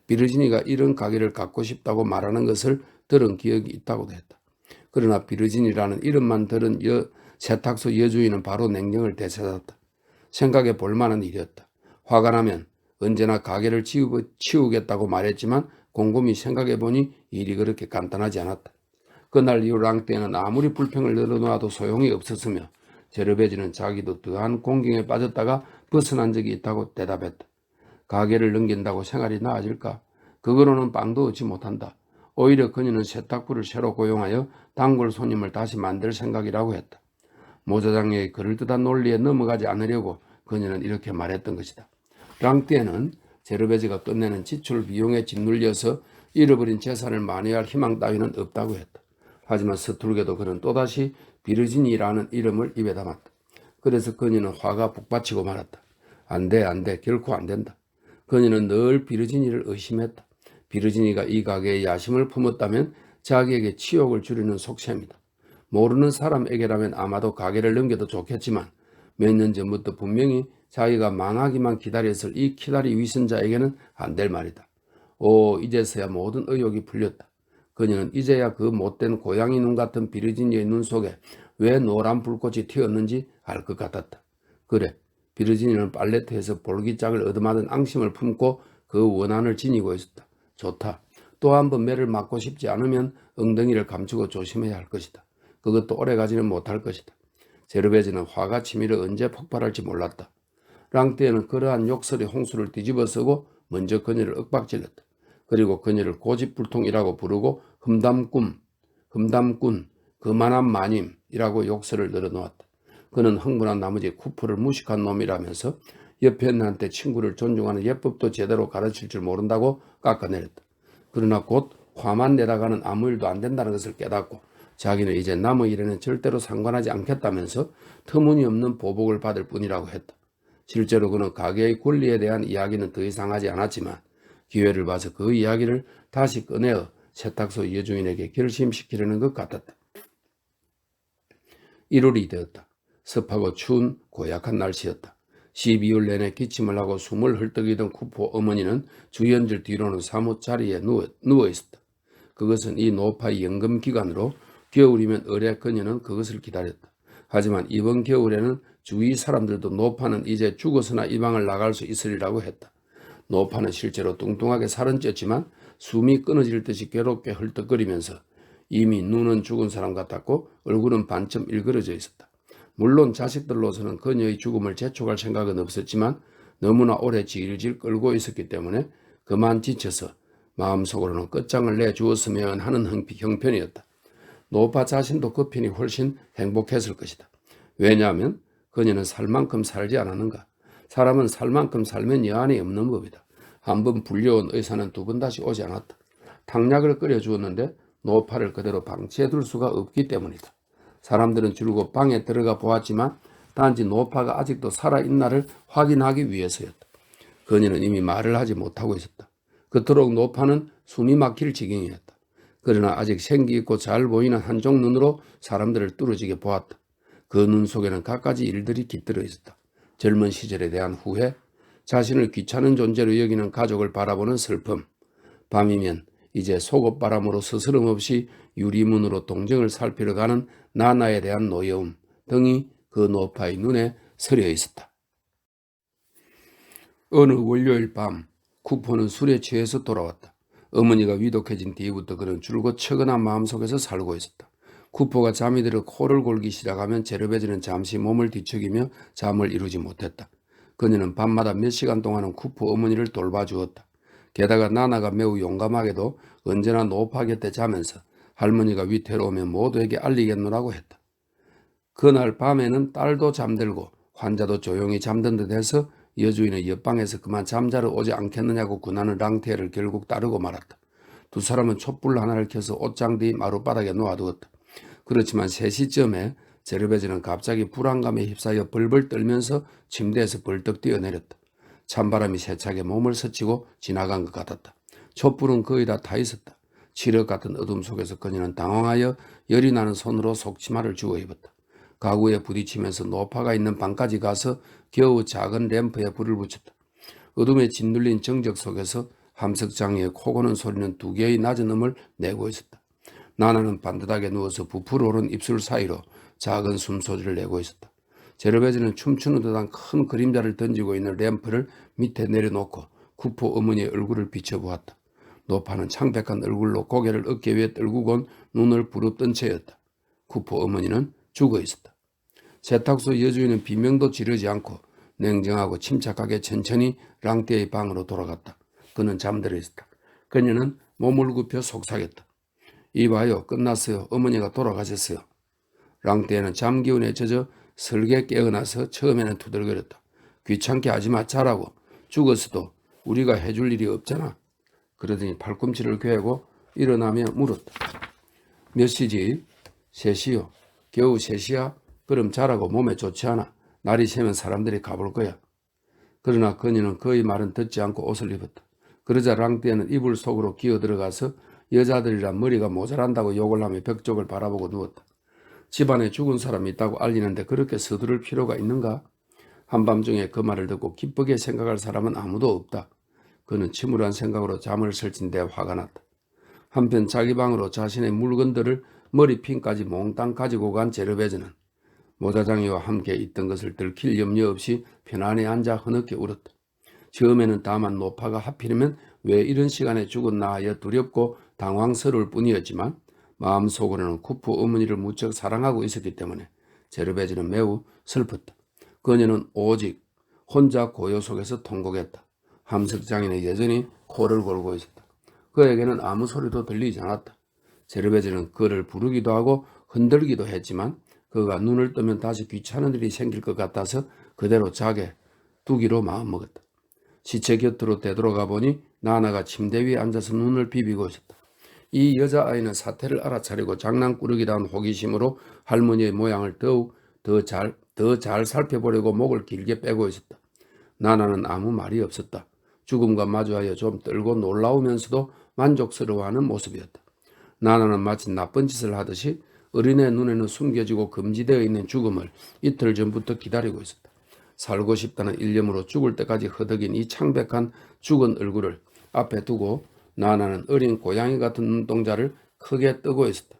비르지니가 이런 가게를 갖고 싶다고 말하는 것을 들은 기억이 있다고도 했다. 그러나 비르지니라는 이름만 들은 세탁소 여주인은 바로 냉정을 되찾았다. 생각해 볼 만한 일이었다. 화가 나면 언제나 가게를 치우겠다고 말했지만 곰곰이 생각해 보니 일이 그렇게 간단하지 않았다. 그날 이후 랑떼는 아무리 불평을 늘어놓아도 소용이 없었으며 제르베즈는 자기도 더한 공경에 빠졌다가 벗어난 적이 있다고 대답했다. 가게를 넘긴다고 생활이 나아질까? 그거로는 빵도 얻지 못한다. 오히려 그녀는 세탁부를 새로 고용하여 단골 손님을 다시 만들 생각이라고 했다. 모자장의 그럴듯한 논리에 넘어가지 않으려고 그녀는 이렇게 말했던 것이다. 랑떼는 제르베즈가 끝내는 지출 비용에 짓눌려서 잃어버린 재산을 만회할 희망 따위는 없다고 했다. 하지만 서툴게도 그는 또다시 비르지니라는 이름을 입에 담았다. 그래서 그녀는 화가 북받치고 말았다. 안 돼, 결코 안 된다. 그녀는 늘 비르지니를 의심했다. 비르지니가 이 가게에 야심을 품었다면 자기에게 치욕을 주려는 속셈이다. 모르는 사람에게라면 아마도 가게를 넘겨도 좋겠지만 몇 년 전부터 분명히 자기가 망하기만 기다렸을 이 키다리 위선자에게는 안 될 말이다. 이제서야 모든 의욕이 풀렸다. 그녀는 이제야 그 못된 고양이 눈 같은 비르지니의 눈 속에 왜 노란 불꽃이 튀었는지 알 것 같았다. 그래, 비르지니는 팔레트에서 볼기짝을 얻어맞은 앙심을 품고 그 원한을 지니고 있었다. 좋다. 또 한 번 매를 맞고 싶지 않으면 엉덩이를 감추고 조심해야 할 것이다. 그것도 오래가지는 못할 것이다. 제르베즈는 화가 치밀어 언제 폭발할지 몰랐다. 랑떼는 그러한 욕설의 홍수를 뒤집어쓰고 먼저 그녀를 윽박질렀다. 그리고 그녀를 고집불통이라고 부르고 흠담꾼, 그만한 마님이라고 욕설을 늘어놓았다. 그는 흥분한 나머지 쿠프를 무식한 놈이라면서 옆에 있는한테 친구를 존중하는 예법도 제대로 가르칠 줄 모른다고 깎아내렸다. 그러나 곧 화만 내다가는 아무 일도 안 된다는 것을 깨닫고 자기는 이제 남의 일에는 절대로 상관하지 않겠다면서 터무니없는 보복을 받을 뿐이라고 했다. 실제로 그는 가게의 권리에 대한 이야기는 더 이상 하지 않았지만 기회를 봐서 그 이야기를 다시 꺼내어 세탁소 여주인에게 결심시키려는 것 같았다. 1월이 되었다. 습하고 추운 고약한 날씨였다. 12월 내내 기침을 하고 숨을 헐떡이던 쿠포 어머니는 주연질 뒤로는 사뭇 자리에 누워 있었다. 그것은 이 노파의 연금 기간으로 겨울이면 을에 그녀는 그것을 기다렸다. 하지만 이번 겨울에는 주위 사람들도 노파는 이제 죽어서나 이 방을 나갈 수 있으리라고 했다. 노파는 실제로 뚱뚱하게 살은 쪘지만 숨이 끊어질 듯이 괴롭게 헐떡거리면서 이미 눈은 죽은 사람 같았고 얼굴은 반쯤 일그러져 있었다. 물론 자식들로서는 그녀의 죽음을 재촉할 생각은 없었지만 너무나 오래 질질 끌고 있었기 때문에 그만 지쳐서 마음속으로는 끝장을 내주었으면 하는 형편이었다. 노파 자신도 그 편이 훨씬 행복했을 것이다. 왜냐하면 그녀는 살 만큼 살지 않았는가. 사람은 살 만큼 살면 여한이 없는 법이다. 한번 불려온 의사는 두 번 다시 오지 않았다. 탕약을 끓여주었는데 노파를 그대로 방치해둘 수가 없기 때문이다. 사람들은 줄곧 방에 들어가 보았지만 단지 노파가 아직도 살아있나를 확인하기 위해서였다. 그녀는 이미 말을 하지 못하고 있었다. 그토록 노파는 숨이 막힐 지경이었다. 그러나 아직 생기 있고 잘 보이는 한쪽 눈으로 사람들을 뚫어지게 보았다. 그 눈 속에는 갖가지 일들이 깃들어 있었다. 젊은 시절에 대한 후회, 자신을 귀찮은 존재로 여기는 가족을 바라보는 슬픔, 밤이면 이제 속옷바람으로 스스럼 없이 유리문으로 동정을 살피러 가는 나나에 대한 노여움 등이 그 노파의 눈에 서려 있었다. 어느 월요일 밤 쿠포는 술에 취해서 돌아왔다. 어머니가 위독해진 뒤부터 그는 줄곧 처근한 마음속에서 살고 있었다. 쿠포가 잠이 들어 코를 골기 시작하면 제르베즈는 잠시 몸을 뒤척이며 잠을 이루지 못했다. 그녀는 밤마다 몇 시간 동안은 쿠포 어머니를 돌봐주었다. 게다가 나나가 매우 용감하게도 언제나 노파 곁에 자면서 할머니가 위태로우면 모두에게 알리겠노라고 했다. 그날 밤에는 딸도 잠들고 환자도 조용히 잠든 듯 해서 여주인은 옆방에서 그만 잠자러 오지 않겠느냐고 군하는 랑테를 결국 따르고 말았다. 두 사람은 촛불 하나를 켜서 옷장 뒤 마룻바닥에 놓아두었다. 그렇지만 3시쯤에 제르베즈는 갑자기 불안감에 휩싸여 벌벌 떨면서 침대에서 벌떡 뛰어내렸다. 찬바람이 세차게 몸을 스치고 지나간 것 같았다. 촛불은 거의 다 타 있었다. 칠흑 같은 어둠 속에서 그녀는 당황하여 열이 나는 손으로 속치마를 주워 입었다. 가구에 부딪히면서 노파가 있는 방까지 가서 겨우 작은 램프에 불을 붙였다. 어둠에 짓눌린 정적 속에서 함석장이의 코 고는 소리는 2개의 낮은 음을 내고 있었다. 나나는 반듯하게 누워서 부풀어 오른 입술 사이로 작은 숨소리를 내고 있었다. 제르베즈는 춤추는 듯한 큰 그림자를 던지고 있는 램프를 밑에 내려놓고 쿠포 어머니의 얼굴을 비춰보았다. 노파는 창백한 얼굴로 고개를 어깨 위에 떨구곤 눈을 부릅뜬 채였다. 쿠포 어머니는 죽어 있었다. 세탁소 여주인은 비명도 지르지 않고 냉정하고 침착하게 천천히 랑떼의 방으로 돌아갔다. 그는 잠들어 있었다. 그녀는 몸을 굽혀 속삭였다. 이봐요, 끝났어요. 어머니가 돌아가셨어요. 랑떼는 잠기운에 젖어 설게 깨어나서 처음에는 투덜거렸다. 귀찮게 하지마, 자라고. 죽었어도 우리가 해줄 일이 없잖아. 그러더니 팔꿈치를 괴고 일어나며 물었다. 몇 시지? 3시요. 겨우 3시야? 그럼 자라고. 몸에 좋지 않아. 날이 새면 사람들이 가볼 거야. 그러나 그녀는 그의 말은 듣지 않고 옷을 입었다. 그러자 랑떼는 이불 속으로 기어들어가서 여자들이라 머리가 모자란다고 욕을 하며 벽 쪽을 바라보고 누웠다. 집안에 죽은 사람이 있다고 알리는데 그렇게 서두를 필요가 있는가? 한밤중에 그 말을 듣고 기쁘게 생각할 사람은 아무도 없다. 그는 침울한 생각으로 잠을 설친 데 화가 났다. 한편 자기 방으로 자신의 물건들을 머리핀까지 몽땅 가지고 간 제르베즈는 모자장이와 함께 있던 것을 들킬 염려 없이 편안히 앉아 흐느껴 울었다. 처음에는 다만 노파가 하필이면 왜 이런 시간에 죽었나 하여 두렵고 당황스러울 뿐이었지만 마음속으로는 쿠포 어머니를 무척 사랑하고 있었기 때문에 제르베즈는 매우 슬펐다. 그녀는 오직 혼자 고요 속에서 통곡했다. 함석장인은 여전히 코를 골고 있었다. 그에게는 아무 소리도 들리지 않았다. 제르베즈는 그를 부르기도 하고 흔들기도 했지만 그가 눈을 뜨면 다시 귀찮은 일이 생길 것 같아서 그대로 자게 두기로 마음먹었다. 시체 곁으로 되돌아가 보니 나나가 침대 위에 앉아서 눈을 비비고 있었다. 이 여자아이는 사태를 알아차리고 장난꾸러기다운 호기심으로 할머니의 모양을 더욱 더 잘 살펴보려고 목을 길게 빼고 있었다. 나나는 아무 말이 없었다. 죽음과 마주하여 좀 떨고 놀라우면서도 만족스러워하는 모습이었다. 나나는 마치 나쁜 짓을 하듯이 어린애 눈에는 숨겨지고 금지되어 있는 죽음을 이틀 전부터 기다리고 있었다. 살고 싶다는 일념으로 죽을 때까지 허덕인 이 창백한 죽은 얼굴을 앞에 두고 나나는 어린 고양이 같은 눈동자를 크게 뜨고 있었다.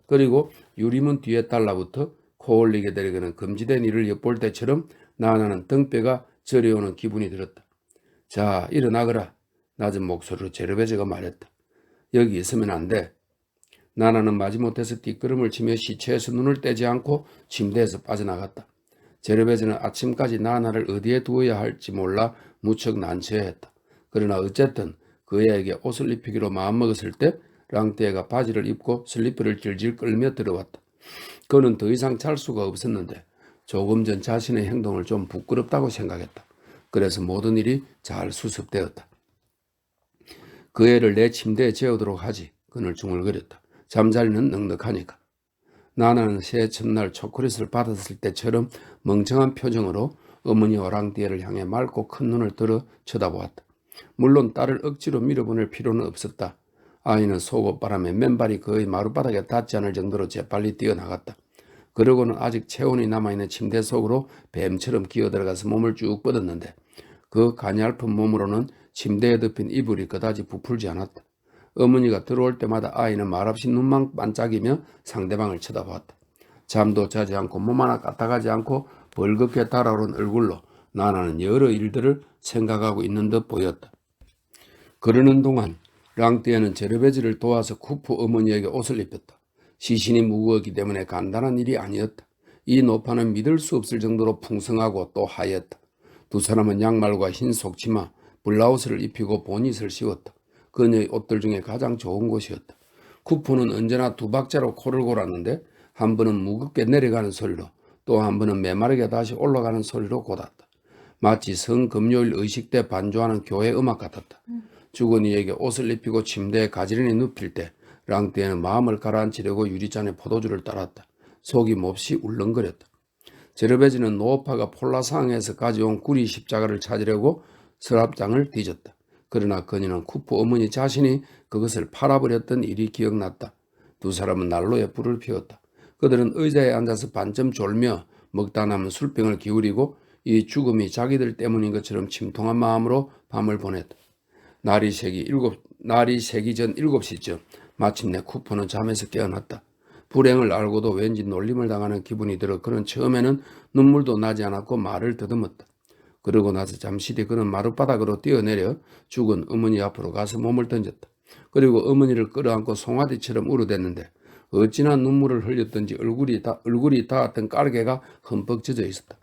그리고 유리문 뒤에 달라붙어 코 올리게 되려는 금지된 일을 엿볼 때처럼 나나는 등뼈가 저려오는 기분이 들었다. 자, 일어나거라. 낮은 목소리로 제르베즈가 말했다. 여기 있으면 안 돼. 나나는 마지못해서 뒷걸음을 치며 시체에서 눈을 떼지 않고 침대에서 빠져나갔다. 제르베즈는 아침까지 나나를 어디에 두어야 할지 몰라 무척 난처해했다. 그러나 어쨌든 그애에게 옷을 입히기로 마음먹었을 때 랑떼가 바지를 입고 슬리퍼를 질질 끌며 들어왔다. 그는 더 이상 잘 수가 없었는데 조금 전 자신의 행동을 좀 부끄럽다고 생각했다. 그래서 모든 일이 잘 수습되었다. 그 애를 내 침대에 재우도록 하지. 그는 중얼거렸다. 잠자리는 넉넉하니까. 나나는 새해 첫날 초콜릿을 받았을 때처럼 멍청한 표정으로 어머니와 랑띠에를 향해 맑고 큰 눈을 들어 쳐다보았다. 물론 딸을 억지로 밀어보낼 필요는 없었다. 아이는 속옷바람에 맨발이 거의 마룻바닥에 닿지 않을 정도로 재빨리 뛰어나갔다. 그러고는 아직 체온이 남아있는 침대 속으로 뱀처럼 기어들어가서 몸을 쭉 뻗었는데 그 가냘픈 몸으로는 침대에 덮인 이불이 그다지 부풀지 않았다. 어머니가 들어올 때마다 아이는 말없이 눈만 반짝이며 상대방을 쳐다보았다. 잠도 자지 않고 몸 하나 까딱하지 않고 벌겋게 달아오른 얼굴로 나나는 여러 일들을 생각하고 있는 듯 보였다. 그러는 동안 랑띠에는 제르베지를 도와서 쿠프 어머니에게 옷을 입혔다. 시신이 무거웠기 때문에 간단한 일이 아니었다. 이 노파는 믿을 수 없을 정도로 풍성하고 또 하였다. 두 사람은 양말과 흰 속치마, 블라우스를 입히고 보닛을 씌웠다. 그녀의 옷들 중에 가장 좋은 곳이었다. 쿠프는 언제나 두 박자로 코를 골았는데 한 번은 무겁게 내려가는 소리로 또 한 번은 메마르게 다시 올라가는 소리로 골았다. 마치 성금요일 의식 때 반주하는 교회 음악 같았다. 죽은 이에게 옷을 입히고 침대에 가지런히 눕힐 때 랑띠에는 마음을 가라앉히려고 유리잔에 포도주를 따랐다. 속이 몹시 울렁거렸다. 제르베지는 노파가 폴라상에서 가져온 구리 십자가를 찾으려고 서랍장을 뒤졌다. 그러나 그녀는 쿠프 어머니 자신이 그것을 팔아버렸던 일이 기억났다. 두 사람은 난로에 불을 피웠다. 그들은 의자에 앉아서 반쯤 졸며 먹다 남은 술병을 기울이고 이 죽음이 자기들 때문인 것처럼 침통한 마음으로 밤을 보냈다. 날이 새기 전 7시쯤 마침내 쿠프는 잠에서 깨어났다. 불행을 알고도 왠지 놀림을 당하는 기분이 들어 그는 처음에는 눈물도 나지 않았고 말을 더듬었다. 그러고 나서 잠시 뒤 그는 마룻바닥으로 뛰어내려 죽은 어머니 앞으로 가서 몸을 던졌다. 그리고 어머니를 끌어안고 송아지처럼 울어댔는데 어찌나 눈물을 흘렸던지 얼굴이 닿았던 깔개가 흠뻑 젖어 있었다.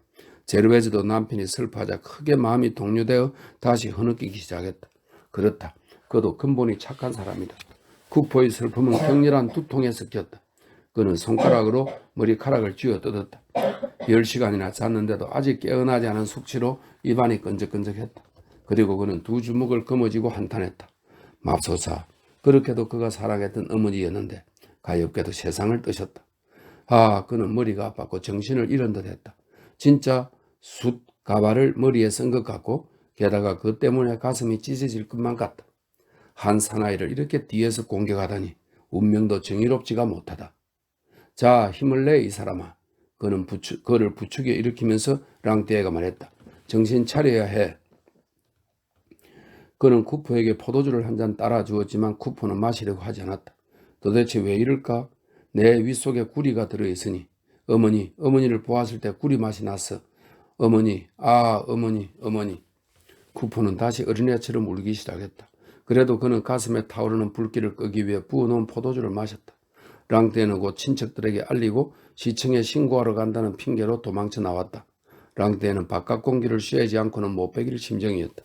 제르베즈도 남편이 슬퍼하자 크게 마음이 동요되어 다시 흐느끼기 시작했다. 그렇다. 그도 근본이 착한 사람이다. 쿠퍼의 슬픔은 격렬한 두통에 섞였다. 그는 손가락으로 머리카락을 쥐어 뜯었다. 10시간이나 잤는데도 아직 깨어나지 않은 숙취로 입안이 끈적끈적했다. 그리고 그는 두 주먹을 거머쥐고 한탄했다. 맙소사, 그렇게도 그가 사랑했던 어머니였는데 가엾게도 세상을 뜨셨다. 아, 그는 머리가 아팠고 정신을 잃은 듯했다. 진짜 숯 가발을 머리에 쓴 것 같고 게다가 그 때문에 가슴이 찢어질 것만 같다. 한 사나이를 이렇게 뒤에서 공격하다니 운명도 정의롭지가 못하다. 자, 힘을 내 이 사람아. 그를 부축에 일으키면서 랑띠에가 말했다. 정신 차려야 해. 그는 쿠퍼에게 포도주를 한 잔 따라 주었지만 쿠퍼는 마시려고 하지 않았다. 도대체 왜 이럴까? 내 윗속에 구리가 들어있으니 어머니를 보았을 때 구리 맛이 났어. 어머니, 어머니. 쿠퍼는 다시 어린애처럼 울기 시작했다. 그래도 그는 가슴에 타오르는 불길을 끄기 위해 부어놓은 포도주를 마셨다. 랑띠에는 곧 친척들에게 알리고 시청에 신고하러 간다는 핑계로 도망쳐 나왔다. 랑띠에는 바깥 공기를 쐬지 않고는 못 베길 심정이었다.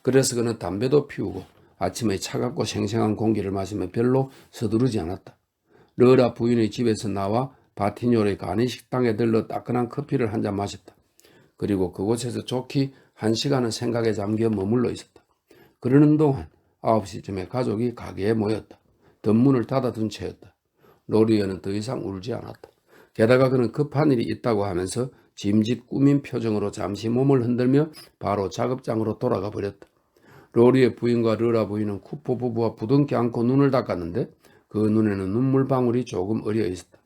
그래서 그는 담배도 피우고 아침에 차갑고 생생한 공기를 마시며 별로 서두르지 않았다. 러라 부인의 집에서 나와 바티뇨의 간이식당에 들러 따끈한 커피를 한 잔 마셨다. 그리고 그곳에서 좋게 1시간은 생각에 잠겨 머물러 있었다. 그러는 동안 9시쯤에 가족이 가게에 모였다. 덧문을 닫아둔 채였다. 로리언은 더 이상 울지 않았다. 게다가 그는 급한 일이 있다고 하면서 짐짓 꾸민 표정으로 잠시 몸을 흔들며 바로 작업장으로 돌아가 버렸다. 로리의 부인과 르라 부인은 쿠퍼 부부와 부둥켜 안고 눈을 닦았는데 그 눈에는 눈물방울이 조금 어려 있었다.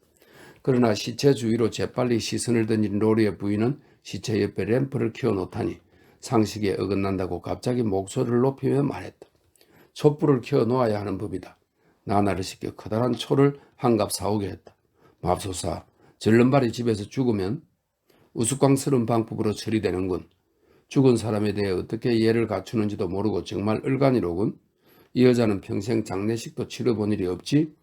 그러나 시체 주위로 재빨리 시선을 던진 로리의 부인은 시체 옆에 램프를 켜놓다니 상식에 어긋난다고 갑자기 목소리를 높이며 말했다. 촛불을 켜놓아야 하는 법이다. 나나를 시켜 커다란 초를 한갑 사오게 했다. 맙소사, 절름발이 집에서 죽으면 우스꽝스러운 방법으로 처리되는군. 죽은 사람에 대해 어떻게 예를 갖추는지도 모르고 정말 얼간이로군. 이 여자는 평생 장례식도 치러본 일이 없지?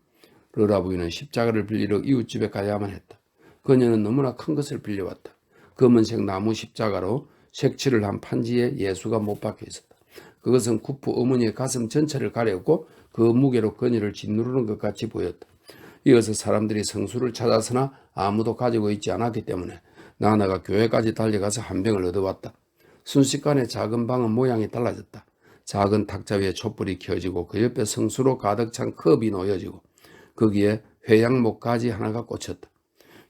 르라 부인은 십자가를 빌리러 이웃집에 가야만 했다. 그녀는 너무나 큰 것을 빌려왔다. 검은색 나무 십자가로 색칠을 한 판지에 예수가 못 박혀 있었다. 그것은 쿠프 어머니의 가슴 전체를 가렸고 그 무게로 그녀를 짓누르는 것 같이 보였다. 이어서 사람들이 성수를 찾아서나 아무도 가지고 있지 않았기 때문에 나나가 교회까지 달려가서 한 병을 얻어왔다. 순식간에 작은 방은 모양이 달라졌다. 작은 탁자 위에 촛불이 켜지고 그 옆에 성수로 가득 찬 컵이 놓여지고 거기에 회양목 가지 하나가 꽂혔다.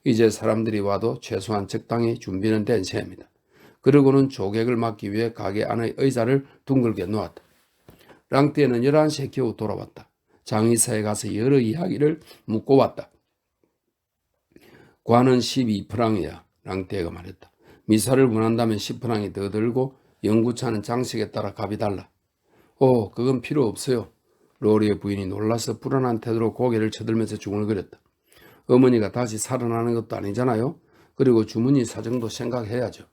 이제 사람들이 와도 최소한 적당히 준비는 된 셈이다. 그러고는 조객을 막기 위해 가게 안의 의자를 둥글게 놓았다. 랑띠에는 11시에 겨우 돌아왔다. 장의사에 가서 여러 이야기를 묻고 왔다. 관은 12프랑이야. 랑띠에가 말했다. 미사를 권한다면 10프랑이 더 들고 영구차는 장식에 따라 값이 달라. 그건 필요 없어요. 로리의 부인이 놀라서 불안한 태도로 고개를 쳐들면서 중얼거렸다. 어머니가 다시 살아나는 것도 아니잖아요. 그리고 주머니 사정도 생각해야죠.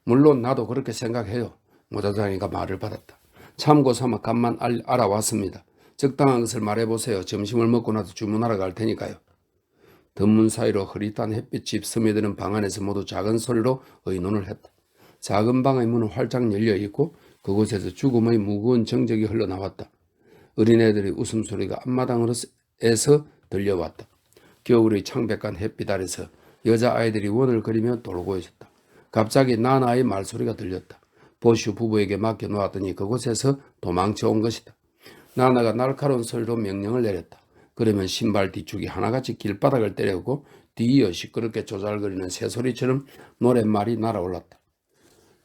물론 나도 그렇게 생각해요. 모자장이가 말을 받았다. 참고 삼아 간만 알아왔습니다. 적당한 것을 말해보세요. 점심을 먹고 나서 주문하러 갈 테니까요. 덧문 사이로 흐릿한 햇빛이 스며드는 방 안에서 모두 작은 소리로 의논을 했다. 작은 방의 문은 활짝 열려있고 그곳에서 죽음의 무거운 정적이 흘러나왔다. 어린애들의 웃음소리가 앞마당으로에서 들려왔다. 겨울의 창백한 햇빛 아래서 여자아이들이 원을 그리며 돌고 있었다. 갑자기 나나의 말소리가 들렸다. 보슈 부부에게 맡겨놓았더니 그곳에서 도망쳐 온 것이다. 나나가 날카로운 소리로 명령을 내렸다. 그러면 신발 뒤축이 하나같이 길바닥을 때렸고 뒤이어 시끄럽게 조잘거리는 새소리처럼 노랫말이 날아올랐다.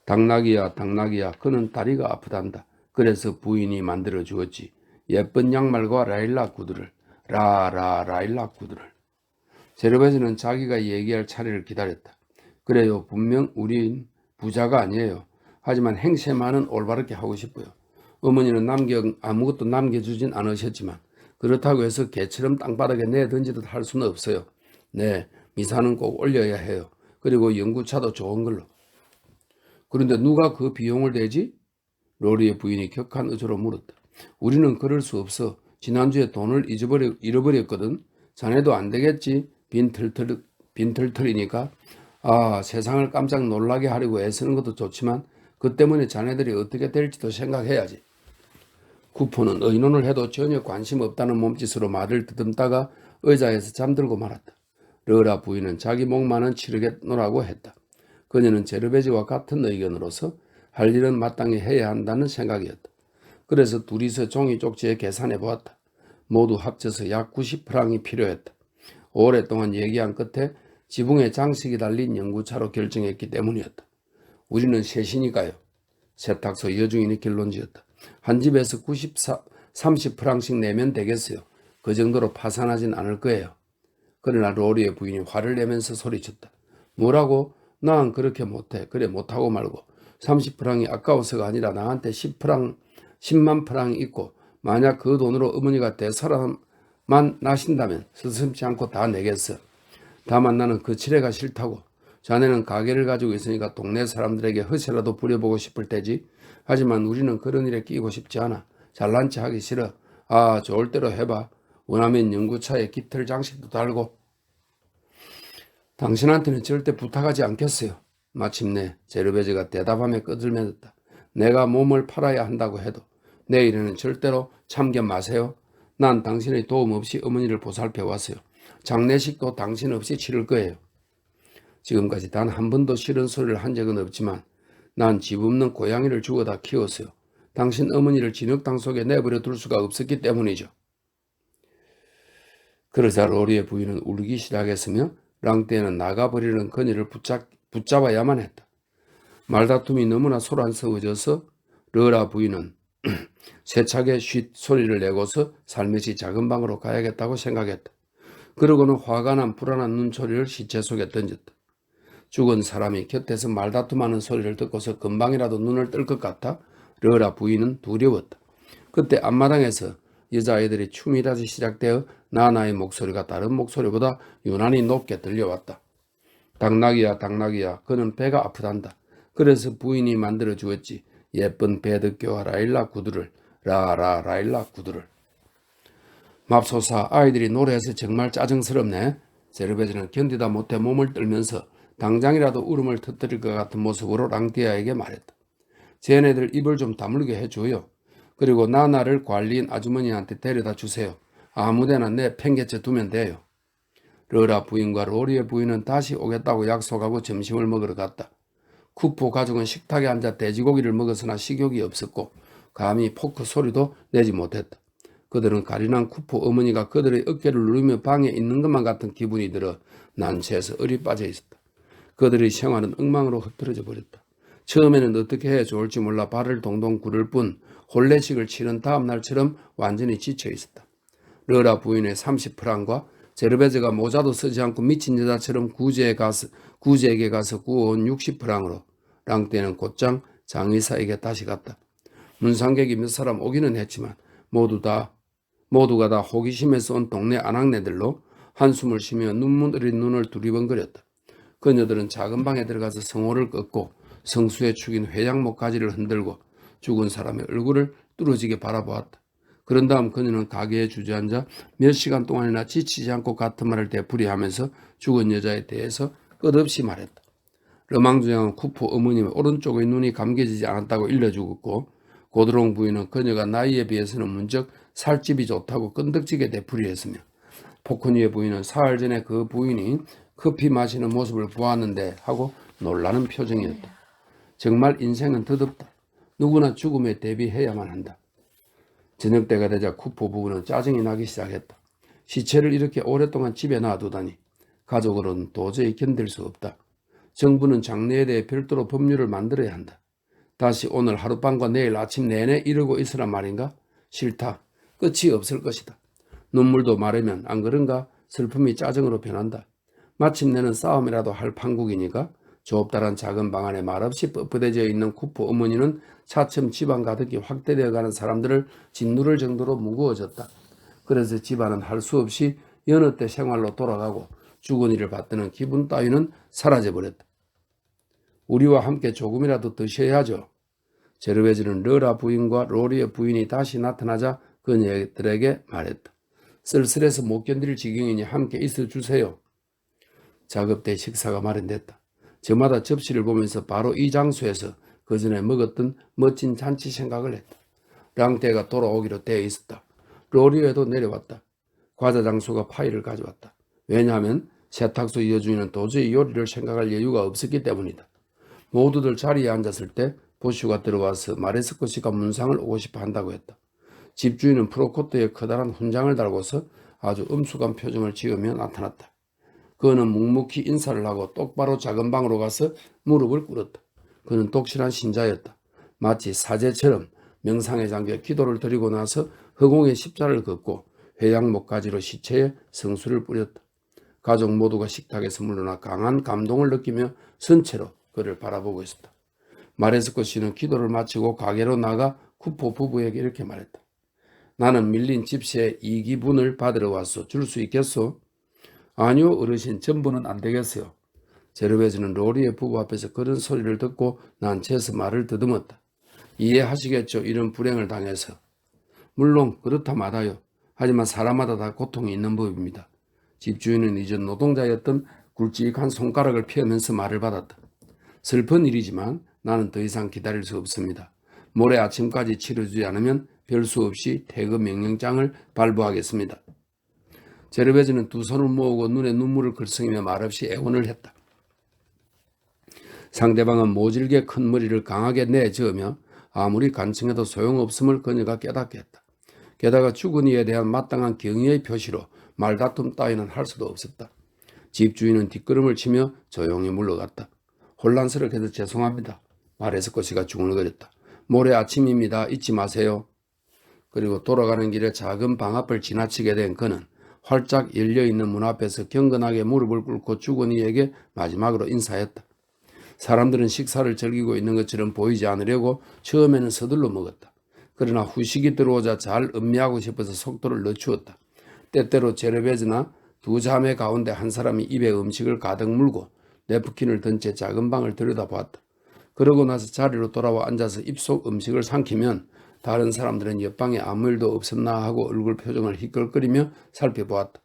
당나귀야 당나귀야 그는 다리가 아프단다. 그래서 부인이 만들어 주었지. 예쁜 양말과 라일락 구두를 라일락 구두를. 제르베즈는 자기가 얘기할 차례를 기다렸다. 그래요. 분명 우린 부자가 아니에요. 하지만 행세만은 올바르게 하고 싶어요. 어머니는 아무것도 남겨주진 않으셨지만 그렇다고 해서 개처럼 땅바닥에 내던지듯 할 수는 없어요. 네, 미사는 꼭 올려야 해요. 그리고 연구차도 좋은 걸로. 그런데 누가 그 비용을 대지? 로리의 부인이 격한 의조로 물었다. 우리는 그럴 수 없어. 지난주에 돈을 잃어버렸거든. 자네도 안 되겠지. 빈털털이니까. 세상을 깜짝 놀라게 하려고 애쓰는 것도 좋지만 그 때문에 자네들이 어떻게 될지도 생각해야지. 쿠포는 의논을 해도 전혀 관심 없다는 몸짓으로 말을 더듬다가 의자에서 잠들고 말았다. 르라 부인은 자기 목만은 치르겠노라고 했다. 그녀는 제르베즈와 같은 의견으로서 할 일은 마땅히 해야 한다는 생각이었다. 그래서 둘이서 종이 쪽지에 계산해 보았다. 모두 합쳐서 약 90프랑이 필요했다. 오랫동안 얘기한 끝에 지붕에 장식이 달린 연구차로 결정했기 때문이었다. 우리는 셋이니까요. 세탁소 여중인이 결론지었다. 한 집에서 30프랑씩 내면 되겠어요. 그 정도로 파산하진 않을 거예요. 그러나 로리의 부인이 화를 내면서 소리쳤다. 뭐라고? 난 그렇게 못해. 그래 못하고 말고. 30프랑이 아까워서가 아니라 나한테 10만 프랑이 있고 만약 그 돈으로 어머니가 대사람만 나신다면 스스럼치 않고 다 내겠어. 다만 나는 그 지뢰가 싫다고. 자네는 가게를 가지고 있으니까 동네 사람들에게 허세라도 부려보고 싶을 테지. 하지만 우리는 그런 일에 끼고 싶지 않아. 잘난 체 하기 싫어. 좋을 대로 해봐. 원하면 연구차에 깃털 장식도 달고. 당신한테는 절대 부탁하지 않겠어요. 마침내 제르베즈가 대답하며 끄들매졌다. 내가 몸을 팔아야 한다고 해도 내일에는 절대로 참견 마세요. 난 당신의 도움 없이 어머니를 보살펴왔어요. 장례식도 당신 없이 치를 거예요. 지금까지 단 한 번도 싫은 소리를 한 적은 없지만 난 집 없는 고양이를 죽어다 키웠어요. 당신 어머니를 진흙탕 속에 내버려 둘 수가 없었기 때문이죠. 그러자 로리의 부인은 울기 시작했으며 랑떼는 나가버리는 그녀를 붙잡아야만 했다. 말다툼이 너무나 소란스러워져서 르라 부인은 세차게 쉿 소리를 내고서 살며시 작은 방으로 가야겠다고 생각했다. 그러고는 화가 난 불안한 눈초리를 시체 속에 던졌다. 죽은 사람이 곁에서 말다툼하는 소리를 듣고서 금방이라도 눈을 뜰 것 같아 르라 부인은 두려웠다. 그때 앞마당에서 여자아이들이 춤이 다시 시작되어 나나의 목소리가 다른 목소리보다 유난히 높게 들려왔다. 당나귀야 당나귀야 그는 배가 아프단다. 그래서 부인이 만들어 주었지. 예쁜 베드교와 라일락 구두를 라일락 구두를. 맙소사 아이들이 노래해서 정말 짜증스럽네. 제르베즈는 견디다 못해 몸을 떨면서 당장이라도 울음을 터뜨릴 것 같은 모습으로 랑디아에게 말했다. 쟤네들 입을 좀 다물게 해줘요. 그리고 나나를 관리인 아주머니한테 데려다 주세요. 아무데나 내 팽개쳐 두면 돼요. 르라 부인과 로리의 부인은 다시 오겠다고 약속하고 점심을 먹으러 갔다. 쿠포 가족은 식탁에 앉아 돼지고기를 먹었으나 식욕이 없었고 감히 포크 소리도 내지 못했다. 그들은 가련한 쿠포 어머니가 그들의 어깨를 누르며 방에 있는 것만 같은 기분이 들어 난처해서 얼이 빠져 있었다. 그들의 생활은 엉망으로 흐트러져 버렸다. 처음에는 어떻게 해야 좋을지 몰라 발을 동동 구를 뿐 혼례식을 치른 다음 날처럼 완전히 지쳐 있었다. 르라 부인의 30프랑과 제르베즈가 모자도 쓰지 않고 미친 여자처럼 구제에게 가서 구워온 60프랑으로 랑떼는 곧장 장의사에게 다시 갔다. 문상객이 몇 사람 오기는 했지만 모두가 다 호기심에서 온 동네 아낙네들로 한숨을 쉬며 눈물 어린 눈을 두리번거렸다. 그녀들은 작은 방에 들어가서 성호를 꺾고 성수에 축인 회양목 가지를 흔들고 죽은 사람의 얼굴을 뚫어지게 바라보았다. 그런 다음 그녀는 가게에 주저앉아 몇 시간 동안이나 지치지 않고 같은 말을 되풀이하면서 죽은 여자에 대해서 끝없이 말했다. 르망주장은 쿠포 어머님의 오른쪽의 눈이 감겨지지 않았다고 일러주었고 고드롱 부인은 그녀가 나이에 비해서는 문적 살집이 좋다고 끈덕지게 되풀이했으며 포크니의 부인은 사흘 전에 그 부인이 커피 마시는 모습을 보았는데 하고 놀라는 표정이었다. 정말 인생은 더덥다. 누구나 죽음에 대비해야만 한다. 저녁 때가 되자 쿠포 부부는 짜증이 나기 시작했다. 시체를 이렇게 오랫동안 집에 놔두다니 가족으로는 도저히 견딜 수 없다. 정부는 장례에 대해 별도로 법률을 만들어야 한다. 다시 오늘 하룻밤과 내일 아침 내내 이러고 있으란 말인가? 싫다. 끝이 없을 것이다. 눈물도 마르면 안 그런가? 슬픔이 짜증으로 변한다. 마침내는 싸움이라도 할 판국이니까 좁다란 작은 방 안에 말없이 뻣뻣해져 있는 쿠포 어머니는 차츰 집안 가득히 확대되어가는 사람들을 짓누를 정도로 무거워졌다. 그래서 집안은 할 수 없이 여느 때 생활로 돌아가고 죽은 이를 받드는 기분 따위는 사라져버렸다. 우리와 함께 조금이라도 더 쉬어야죠. 제르베즈는 르라 부인과 로리의 부인이 다시 나타나자 그녀들에게 말했다. 쓸쓸해서 못 견딜 지경이니 함께 있어 주세요. 작업대 식사가 마련됐다. 저마다 접시를 보면서 바로 이 장소에서 그전에 먹었던 멋진 잔치 생각을 했다. 랑떼가 돌아오기로 되어 있었다. 로리에도 내려왔다. 과자 장수가 파이를 가져왔다. 왜냐하면 세탁소 여주인은 도저히 요리를 생각할 여유가 없었기 때문이다. 모두들 자리에 앉았을 때 보슈가 들어와서 마레스코 씨가 문상을 오고 싶어 한다고 했다. 집주인은 프로코트에 커다란 훈장을 달고서 아주 엄숙한 표정을 지으며 나타났다. 그는 묵묵히 인사를 하고 똑바로 작은 방으로 가서 무릎을 꿇었다. 그는 독실한 신자였다. 마치 사제처럼 명상에 잠겨 기도를 드리고 나서 허공에 십자를 걷고 회양목가지로 시체에 성수를 뿌렸다. 가족 모두가 식탁에서 물러나 강한 감동을 느끼며 선체로 그를 바라보고 있었다. 마레스코 씨는 기도를 마치고 가게로 나가 쿠포 부부에게 이렇게 말했다. 나는 밀린 집시의 이기분을 받으러 왔소. 줄 수 있겠소? 아니요 어르신, 전부는 안 되겠어요. 제르베즈는 로리의 부부 앞에서 그런 소리를 듣고 난처해서 말을 더듬었다. 이해하시겠죠? 이런 불행을 당해서. 물론 그렇다 마다요. 하지만 사람마다 다 고통이 있는 법입니다. 집주인은 이전 노동자였던 굵직한 손가락을 펴면서 말을 받았다. 슬픈 일이지만 나는 더 이상 기다릴 수 없습니다. 모레 아침까지 치러주지 않으면 별 수 없이 퇴거 명령장을 발부하겠습니다. 제르베즈는 두 손을 모으고 눈에 눈물을 글썽이며 말없이 애원을 했다. 상대방은 모질게 큰 머리를 강하게 내저으며 아무리 간청해도 소용없음을 그녀가 깨닫게 했다. 게다가 죽은 이에 대한 마땅한 경의의 표시로 말다툼 따위는 할 수도 없었다. 집주인은 뒷걸음을 치며 조용히 물러갔다. 혼란스럽게도 죄송합니다. 마레스코 씨가 중얼거렸다. 모레 아침입니다. 잊지 마세요. 그리고 돌아가는 길에 작은 방 앞을 지나치게 된 그는 활짝 열려있는 문 앞에서 경건하게 무릎을 꿇고 죽은 이에게 마지막으로 인사했다. 사람들은 식사를 즐기고 있는 것처럼 보이지 않으려고 처음에는 서둘러 먹었다. 그러나 후식이 들어오자 잘 음미하고 싶어서 속도를 늦추었다. 때때로 제르베즈나 두 자매 가운데 한 사람이 입에 음식을 가득 물고 냅킨을 든 채 작은 방을 들여다보았다. 그러고 나서 자리로 돌아와 앉아서 입속 음식을 삼키면 다른 사람들은 옆방에 아무 일도 없었나 하고 얼굴 표정을 희끌거리며 살펴보았다.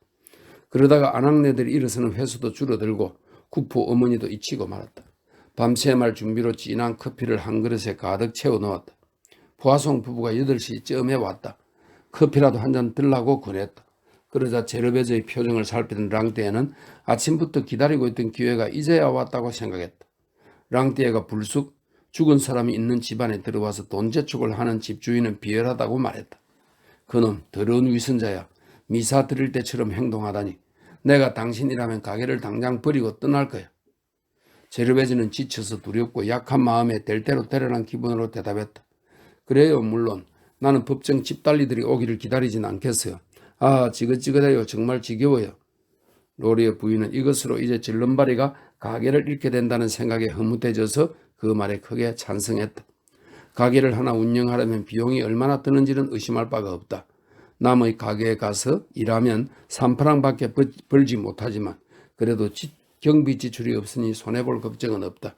그러다가 아낙네들이 일어서는 횟수도 줄어들고 쿠포 어머니도 잊히고 말았다. 밤새 말 준비로 진한 커피를 한 그릇에 가득 채워 넣었다. 포아송 부부가 8시쯤에 왔다. 커피라도 한 잔 들라고 권했다. 그러자 제르베즈의 표정을 살피던 랑떼에는 아침부터 기다리고 있던 기회가 이제야 왔다고 생각했다. 랑떼가 불쑥 죽은 사람이 있는 집안에 들어와서 돈 재촉을 하는 집주인은 비열하다고 말했다. 그놈 더러운 위선자야. 미사 드릴 때처럼 행동하다니. 내가 당신이라면 가게를 당장 버리고 떠날 거야. 제르베즈는 지쳐서 두렵고 약한 마음에 될 대로 되려는 기분으로 대답했다. 그래요, 물론. 나는 법정 집달리들이 오기를 기다리진 않겠어요. 아, 지긋지긋해요. 정말 지겨워요. 로리의 부인은 이것으로 이제 질름바리가 가게를 잃게 된다는 생각에 흐뭇해져서 그 말에 크게 찬성했다. 가게를 하나 운영하려면 비용이 얼마나 드는지는 의심할 바가 없다. 남의 가게에 가서 일하면 3프랑밖에 벌지 못하지만 그래도 경비 지출이 없으니 손해볼 걱정은 없다.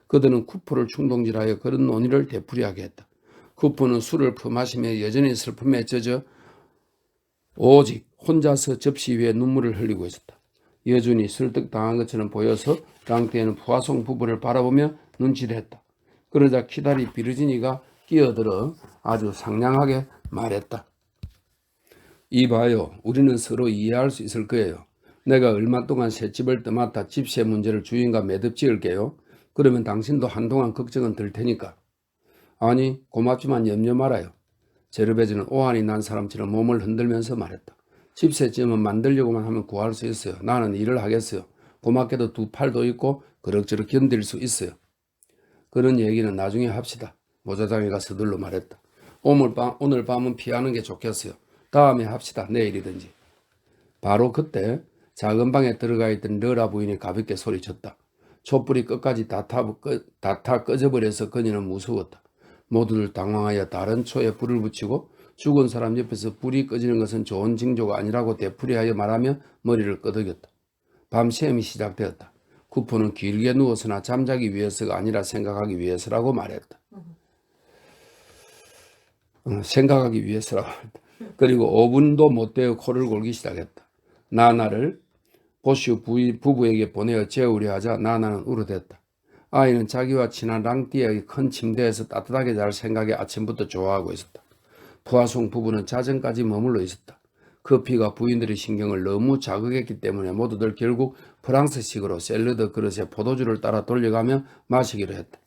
그들은 쿠퍼를 충동질하여 그런 논의를 되풀이하게 했다. 쿠퍼는 술을 퍼마시며 여전히 슬픔에 젖어 오직 혼자서 접시 위에 눈물을 흘리고 있었다. 여준이 설득당한 것처럼 보여서 랑떼는 푸아송 부부를 바라보며 눈치를 했다. 그러자 키다리 비르지니가 끼어들어 아주 상냥하게 말했다. 이봐요. 우리는 서로 이해할 수 있을 거예요. 내가 얼마 동안 셋집을 떠맡아 집세 문제를 주인과 매듭 지을게요. 그러면 당신도 한동안 걱정은 들 테니까. 아니, 고맙지만 염려 말아요. 제르베즈는 오한이 난 사람처럼 몸을 흔들면서 말했다. 집세쯤은 만들려고만 하면 구할 수 있어요. 나는 일을 하겠어요. 고맙게도 두 팔도 있고 그럭저럭 견딜 수 있어요. 그런 얘기는 나중에 합시다. 모자장이가 서둘러 말했다. 오늘 밤은 피하는 게 좋겠어요. 다음에 합시다. 내일이든지. 바로 그때 작은 방에 들어가 있던 르라 부인이 가볍게 소리쳤다. 촛불이 끝까지 다 타 꺼져버려서 그녀는 무서웠다. 모두들 당황하여 다른 초에 불을 붙이고 죽은 사람 옆에서 불이 꺼지는 것은 좋은 징조가 아니라고 되풀이하여 말하며 머리를 끄덕였다. 밤 시험이 시작되었다. 쿠퍼는 길게 누워서나 잠자기 위해서가 아니라 생각하기 위해서라고 말했다. 생각하기 위해서라고 말했다. 그리고 5분도 못 되어 코를 골기 시작했다. 나나를 보슈 부부에게 보내어 재우려 하자 나나는 울어댔다. 아이는 자기와 친한 랑띠의 큰 침대에서 따뜻하게 잘 생각에 아침부터 좋아하고 있었다. 푸아송 부부는 자정까지 머물러 있었다. 커피가 부인들의 신경을 너무 자극했기 때문에 모두들 결국 프랑스식으로 샐러드 그릇에 포도주를 따라 돌려가며 마시기로 했다.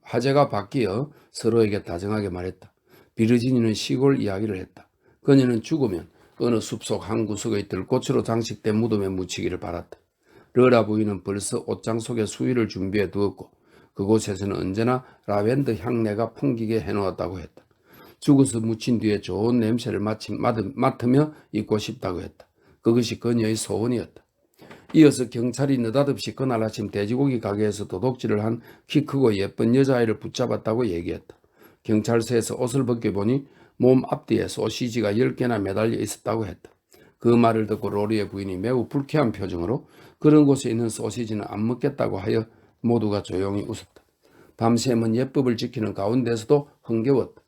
화제가 바뀌어 서로에게 다정하게 말했다. 비르지니는 시골 이야기를 했다. 그녀는 죽으면 어느 숲속 한 구석의 들꽃으로 장식된 무덤에 묻히기를 바랐다. 르라 부인은 벌써 옷장 속에 수위를 준비해 두었고 그곳에서는 언제나 라벤더 향내가 풍기게 해놓았다고 했다. 죽어서 묻힌 뒤에 좋은 냄새를 맡으며 있고 싶다고 했다. 그것이 그녀의 소원이었다. 이어서 경찰이 느닷없이 그날 아침 돼지고기 가게에서 도둑질을 한 키 크고 예쁜 여자아이를 붙잡았다고 얘기했다. 경찰서에서 옷을 벗겨보니 몸 앞뒤에 소시지가 10개나 매달려 있었다고 했다. 그 말을 듣고 로리의 부인이 매우 불쾌한 표정으로 그런 곳에 있는 소시지는 안 먹겠다고 하여 모두가 조용히 웃었다. 밤샘은 예법을 지키는 가운데서도 흥겨웠다.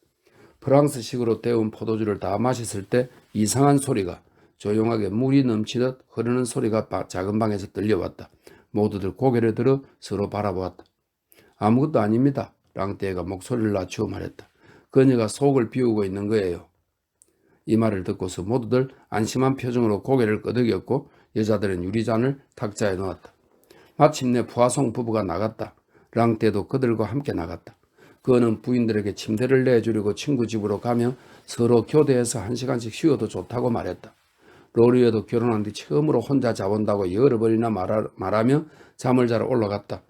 프랑스식으로 데운 포도주를 다 마셨을 때 이상한 소리가 조용하게 물이 넘치듯 흐르는 소리가 작은 방에서 들려왔다. 모두들 고개를 들어 서로 바라보았다. 아무것도 아닙니다. 랑떼가 목소리를 낮추어 말했다. 그녀가 속을 비우고 있는 거예요. 이 말을 듣고서 모두들 안심한 표정으로 고개를 끄덕였고 여자들은 유리잔을 탁자에 놓았다. 마침내 푸아송 부부가 나갔다. 랑떼도 그들과 함께 나갔다. 그는 부인들에게 침대를 내주려고 친구 집으로 가며 서로 교대해서 1시간씩 쉬어도 좋다고 말했다. 로리에도 결혼한 뒤 처음으로 혼자 자본다고 여러 번이나 말하며 잠을 자러 올라갔다.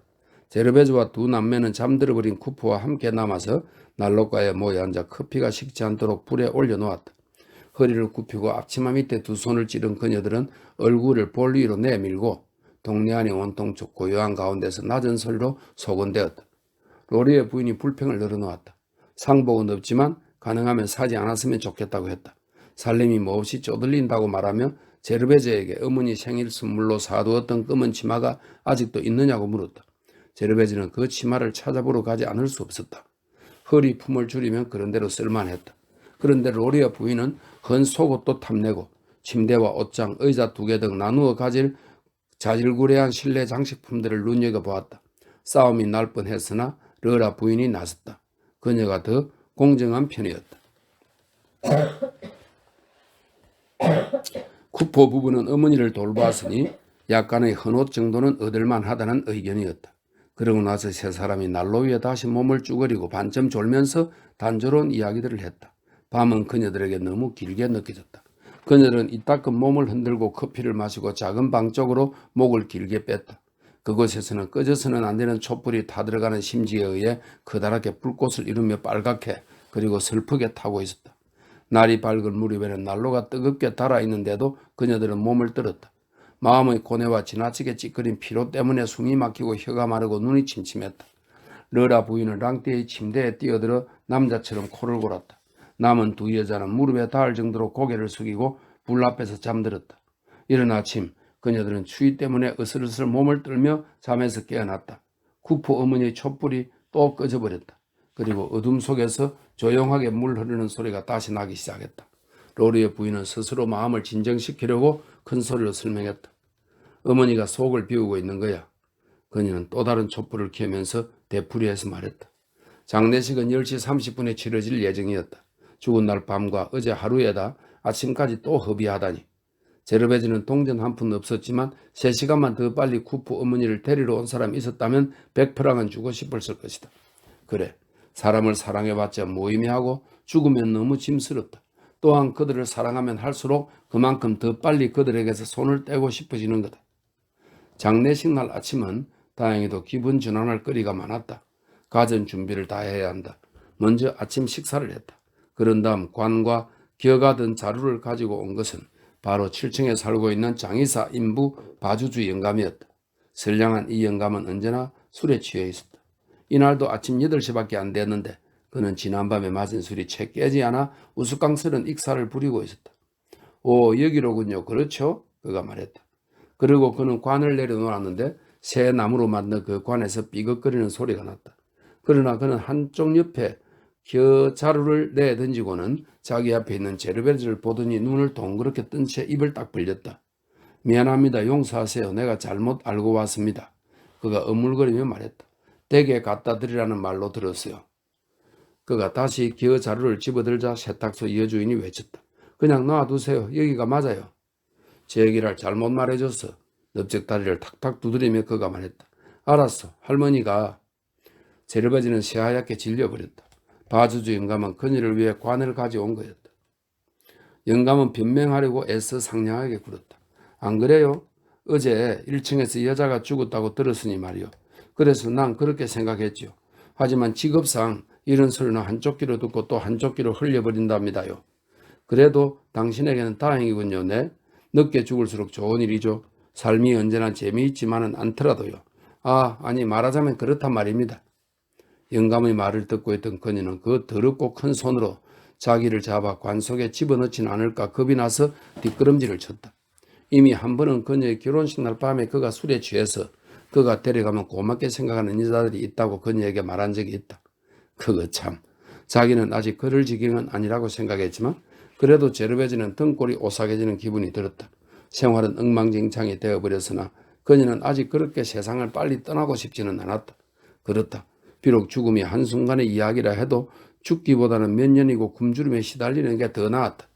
제르베즈와 두 남매는 잠들어버린 쿠프와 함께 남아서 난로가에 모여 앉아 커피가 식지 않도록 불에 올려놓았다. 허리를 굽히고 앞치마 밑에 두 손을 찌른 그녀들은 얼굴을 볼 위로 내밀고 동네 안이 온통 고요한 가운데서 낮은 소리로 소곤대었다. 로리의 부인이 불평을 늘어놓았다. 상복은 없지만 가능하면 사지 않았으면 좋겠다고 했다. 살림이 몹시 쪼들린다고 말하며 제르베즈에게 어머니 생일 선물로 사두었던 검은 치마가 아직도 있느냐고 물었다. 제르베즈는 그 치마를 찾아보러 가지 않을 수 없었다. 허리 품을 줄이면 그런 대로 쓸만했다. 그런데 로리의 부인은 헌 속옷도 탐내고 침대와 옷장, 의자 2개 등 나누어 가질 자질구레한 실내 장식품들을 눈여겨보았다. 싸움이 날 뻔했으나 르라 부인이 나섰다. 그녀가 더 공정한 편이었다. 쿠퍼 부부는 어머니를 돌보았으니 약간의 헌옷 정도는 얻을만 하다는 의견이었다. 그러고 나서 세 사람이 난로 위에 다시 몸을 쭈그리고 반쯤 졸면서 단조로운 이야기들을 했다. 밤은 그녀들에게 너무 길게 느껴졌다. 그녀들은 이따금 몸을 흔들고 커피를 마시고 작은 방 쪽으로 목을 길게 뺐다. 그곳에서는 꺼져서는 안 되는 촛불이 타들어가는 심지에 의해 커다랗게 불꽃을 이루며 빨갛게 그리고 슬프게 타고 있었다. 날이 밝은 무렵에는 난로가 뜨겁게 달아있는데도 그녀들은 몸을 떨었다. 마음의 고뇌와 지나치게 찌끄린 피로 때문에 숨이 막히고 혀가 마르고 눈이 침침했다. 러라 부인은 랑떼의 침대에 뛰어들어 남자처럼 코를 골았다. 남은 두 여자는 무릎에 닿을 정도로 고개를 숙이고 불 앞에서 잠들었다. 이른 아침 그녀들은 추위 때문에 으슬으슬 몸을 떨며 잠에서 깨어났다. 구포 어머니의 촛불이 또 꺼져버렸다. 그리고 어둠 속에서 조용하게 물 흐르는 소리가 다시 나기 시작했다. 로리의 부인은 스스로 마음을 진정시키려고 큰 소리로 설명했다. 어머니가 속을 비우고 있는 거야. 그녀는 또 다른 촛불을 켜면서 되풀이해서 말했다. 장례식은 10시 30분에 치러질 예정이었다. 죽은 날 밤과 어제 하루에다 아침까지 또 허비하다니. 제르베지는 동전 한 푼 없었지만 3시간만 더 빨리 쿠프 어머니를 데리러 온 사람이 있었다면 100프랑은 주고 싶었을 것이다. 그래, 사람을 사랑해봤자 무의미하고 죽으면 너무 짐스럽다. 또한 그들을 사랑하면 할수록 그만큼 더 빨리 그들에게서 손을 떼고 싶어지는 거다. 장례식 날 아침은 다행히도 기분 전환할 거리가 많았다. 가전 준비를 다 해야 한다. 먼저 아침 식사를 했다. 그런 다음 관과 기어가 든 자루를 가지고 온 것은 바로 7층에 살고 있는 장의사 인부 바주주 영감이었다. 선량한 이 영감은 언제나 술에 취해 있었다. 이날도 아침 8시밖에 안 됐는데 그는 지난밤에 맞은 술이 채 깨지 않아 우스꽝스런 익사를 부리고 있었다. 오, 여기로군요. 그렇죠? 그가 말했다. 그리고 그는 관을 내려놓았는데 새 나무로 만든 그 관에서 삐걱거리는 소리가 났다. 그러나 그는 한쪽 옆에 자루를 내던지고는 자기 앞에 있는 제르베즈를 보더니 눈을 동그랗게 뜬 채 입을 딱 벌렸다. 미안합니다. 용서하세요. 내가 잘못 알고 왔습니다. 그가 어물거리며 말했다. 댁에 갖다 드리라는 말로 들었어요. 그가 다시 자루를 집어들자 세탁소 여주인이 외쳤다. 그냥 놔두세요. 여기가 맞아요. 제 얘기를 잘못 말해줬어. 넓적다리를 탁탁 두드리며 그가 말했다. 알았어. 할머니가. 제르바지는 새하얗게 질려버렸다. 바주주 영감은 그녀를 위해 관을 가져온 거였다. 영감은 변명하려고 애써 상냥하게 굴었다. 안 그래요? 어제 1층에서 여자가 죽었다고 들었으니 말이요. 그래서 난 그렇게 생각했지요. 하지만 직업상 이런 소리는 한쪽 귀로 듣고 또 한쪽 귀로 흘려버린답니다요. 그래도 당신에게는 다행이군요. 네? 늦게 죽을수록 좋은 일이죠. 삶이 언제나 재미있지만은 않더라도요. 아니 말하자면 그렇단 말입니다. 영감의 말을 듣고 있던 그녀는 그 더럽고 큰 손으로 자기를 잡아 관 속에 집어넣지는 않을까 겁이 나서 뒷걸음질을 쳤다. 이미 한 번은 그녀의 결혼식 날 밤에 그가 술에 취해서 그가 데려가면 고맙게 생각하는 여자들이 있다고 그녀에게 말한 적이 있다. 그거 참. 자기는 아직 그럴 지경은 아니라고 생각했지만 그래도 제르베즈는 등골이 오싹해지는 기분이 들었다. 생활은 엉망진창이 되어버렸으나 그녀는 아직 그렇게 세상을 빨리 떠나고 싶지는 않았다. 그렇다. 비록 죽음이 한순간의 이야기라 해도 죽기보다는 몇 년이고 굶주림에 시달리는 게 더 나았다.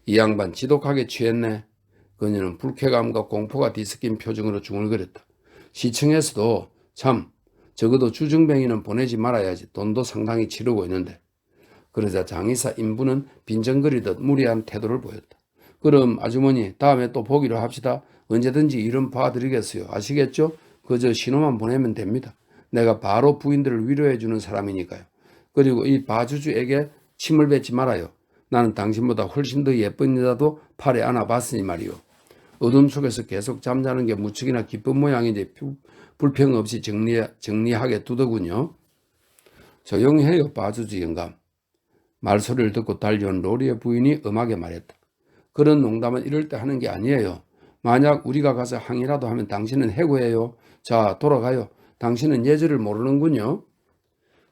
이 양반 지독하게 취했네. 그녀는 불쾌감과 공포가 뒤섞인 표정으로 중얼거렸다. 시청에서도 참 적어도 주중뱅이는 보내지 말아야지. 돈도 상당히 치르고 있는데. 그러자 장의사 인부는 빈정거리듯 무리한 태도를 보였다. 그럼 아주머니 다음에 또 보기로 합시다. 언제든지 이름 봐드리겠어요. 아시겠죠? 그저 신호만 보내면 됩니다. 내가 바로 부인들을 위로해 주는 사람이니까요. 그리고 이 바주주에게 침을 뱉지 말아요. 나는 당신보다 훨씬 더 예쁜 여자도 팔에 안아봤으니 말이요. 어둠 속에서 계속 잠자는 게 무척이나 기쁜 모양인데 불평 없이 정리하게 두더군요. 조용해요, 바주주 영감. 말소리를 듣고 달려온 로리의 부인이 엄하게 말했다. 그런 농담은 이럴 때 하는 게 아니에요. 만약 우리가 가서 항의라도 하면 당신은 해고해요. 자, 돌아가요. 당신은 예절을 모르는군요.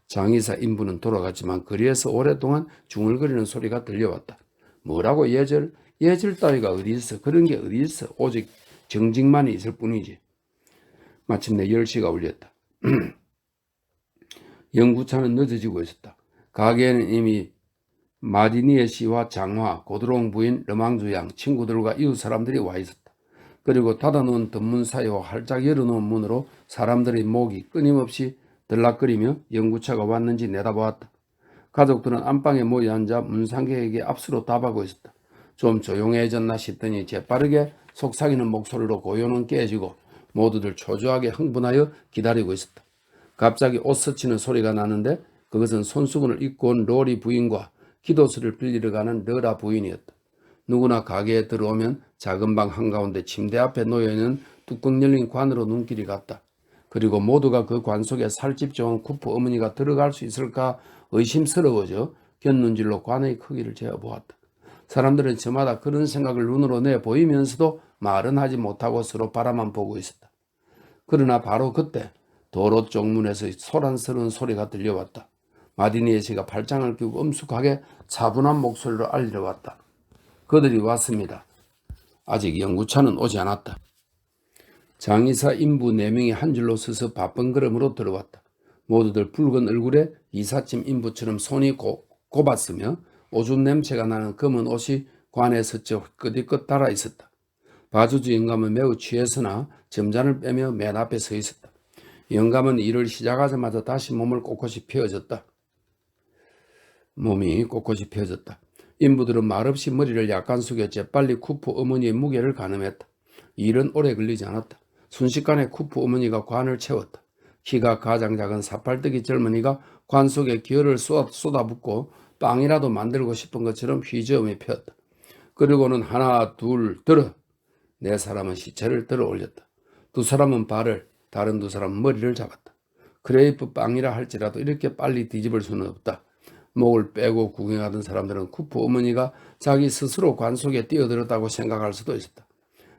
장의사 인부는 돌아갔지만 거리에서 오랫동안 중얼거리는 소리가 들려왔다. 뭐라고 예절? 예절 따위가 어디 있어? 그런 게 어디 있어? 오직 정직만이 있을 뿐이지. 마침내 10시가 울렸다. 영구차는 늦어지고 있었다. 가게에는 이미 마디니에 씨와 장화, 고드롱 부인, 르망주 양, 친구들과 이웃 사람들이 와 있었다. 그리고 닫아놓은 덧문 사이와 활짝 열어놓은 문으로 사람들의 목이 끊임없이 들락거리며 영구차가 왔는지 내다보았다. 가족들은 안방에 모여 앉아 문상객에게 앞으로 답하고 있었다. 좀 조용해졌나 싶더니 재빠르게 속삭이는 목소리로 고요는 깨지고 모두들 초조하게 흥분하여 기다리고 있었다. 갑자기 옷 스치는 소리가 나는데 그것은 손수건을 입고 온 로리 부인과 기도수를 빌리러 가는 너라 부인이었다. 누구나 가게에 들어오면 작은 방 한가운데 침대 앞에 놓여있는 뚜껑 열린 관으로 눈길이 갔다. 그리고 모두가 그 관 속에 살집 좋은 쿠프 어머니가 들어갈 수 있을까 의심스러워져 곁눈질로 관의 크기를 재어보았다. 사람들은 저마다 그런 생각을 눈으로 내보이면서도 말은 하지 못하고 서로 바라만 보고 있었다. 그러나 바로 그때 도로 쪽 문에서 소란스러운 소리가 들려왔다. 마디니에 씨가 팔짱을 끼고 엄숙하게 차분한 목소리로 알리러 왔다. 그들이 왔습니다. 아직 영구차는 오지 않았다. 장의사 인부 4명이 한 줄로 서서 바쁜 걸음으로 들어왔다. 모두들 붉은 얼굴에 이삿짐 인부처럼 손이 곱았으며 오줌 냄새가 나는 검은 옷이 관에 서쳐 끄디껏 달아 있었다. 바주주 영감은 매우 취해서나 점잔을 빼며 맨 앞에 서 있었다. 영감은 일을 시작하자마자 다시 몸이 꼿꼿이 펴졌다. 인부들은 말없이 머리를 약간 숙여 재빨리 쿠프 어머니의 무게를 가늠했다. 일은 오래 걸리지 않았다. 순식간에 쿠프 어머니가 관을 채웠다. 키가 가장 작은 사팔뜨기 젊은이가 관 속에 기어를 쏟아붓고 빵이라도 만들고 싶은 것처럼 휘저으며 폈다. 그리고는 하나 둘 들어 4사람은 시체를 들어 올렸다. 2사람은 발을, 다른 2사람은 머리를 잡았다. 크레이프 빵이라 할지라도 이렇게 빨리 뒤집을 수는 없다. 목을 빼고 구경하던 사람들은 쿠프 어머니가 자기 스스로 관 속에 뛰어들었다고 생각할 수도 있었다.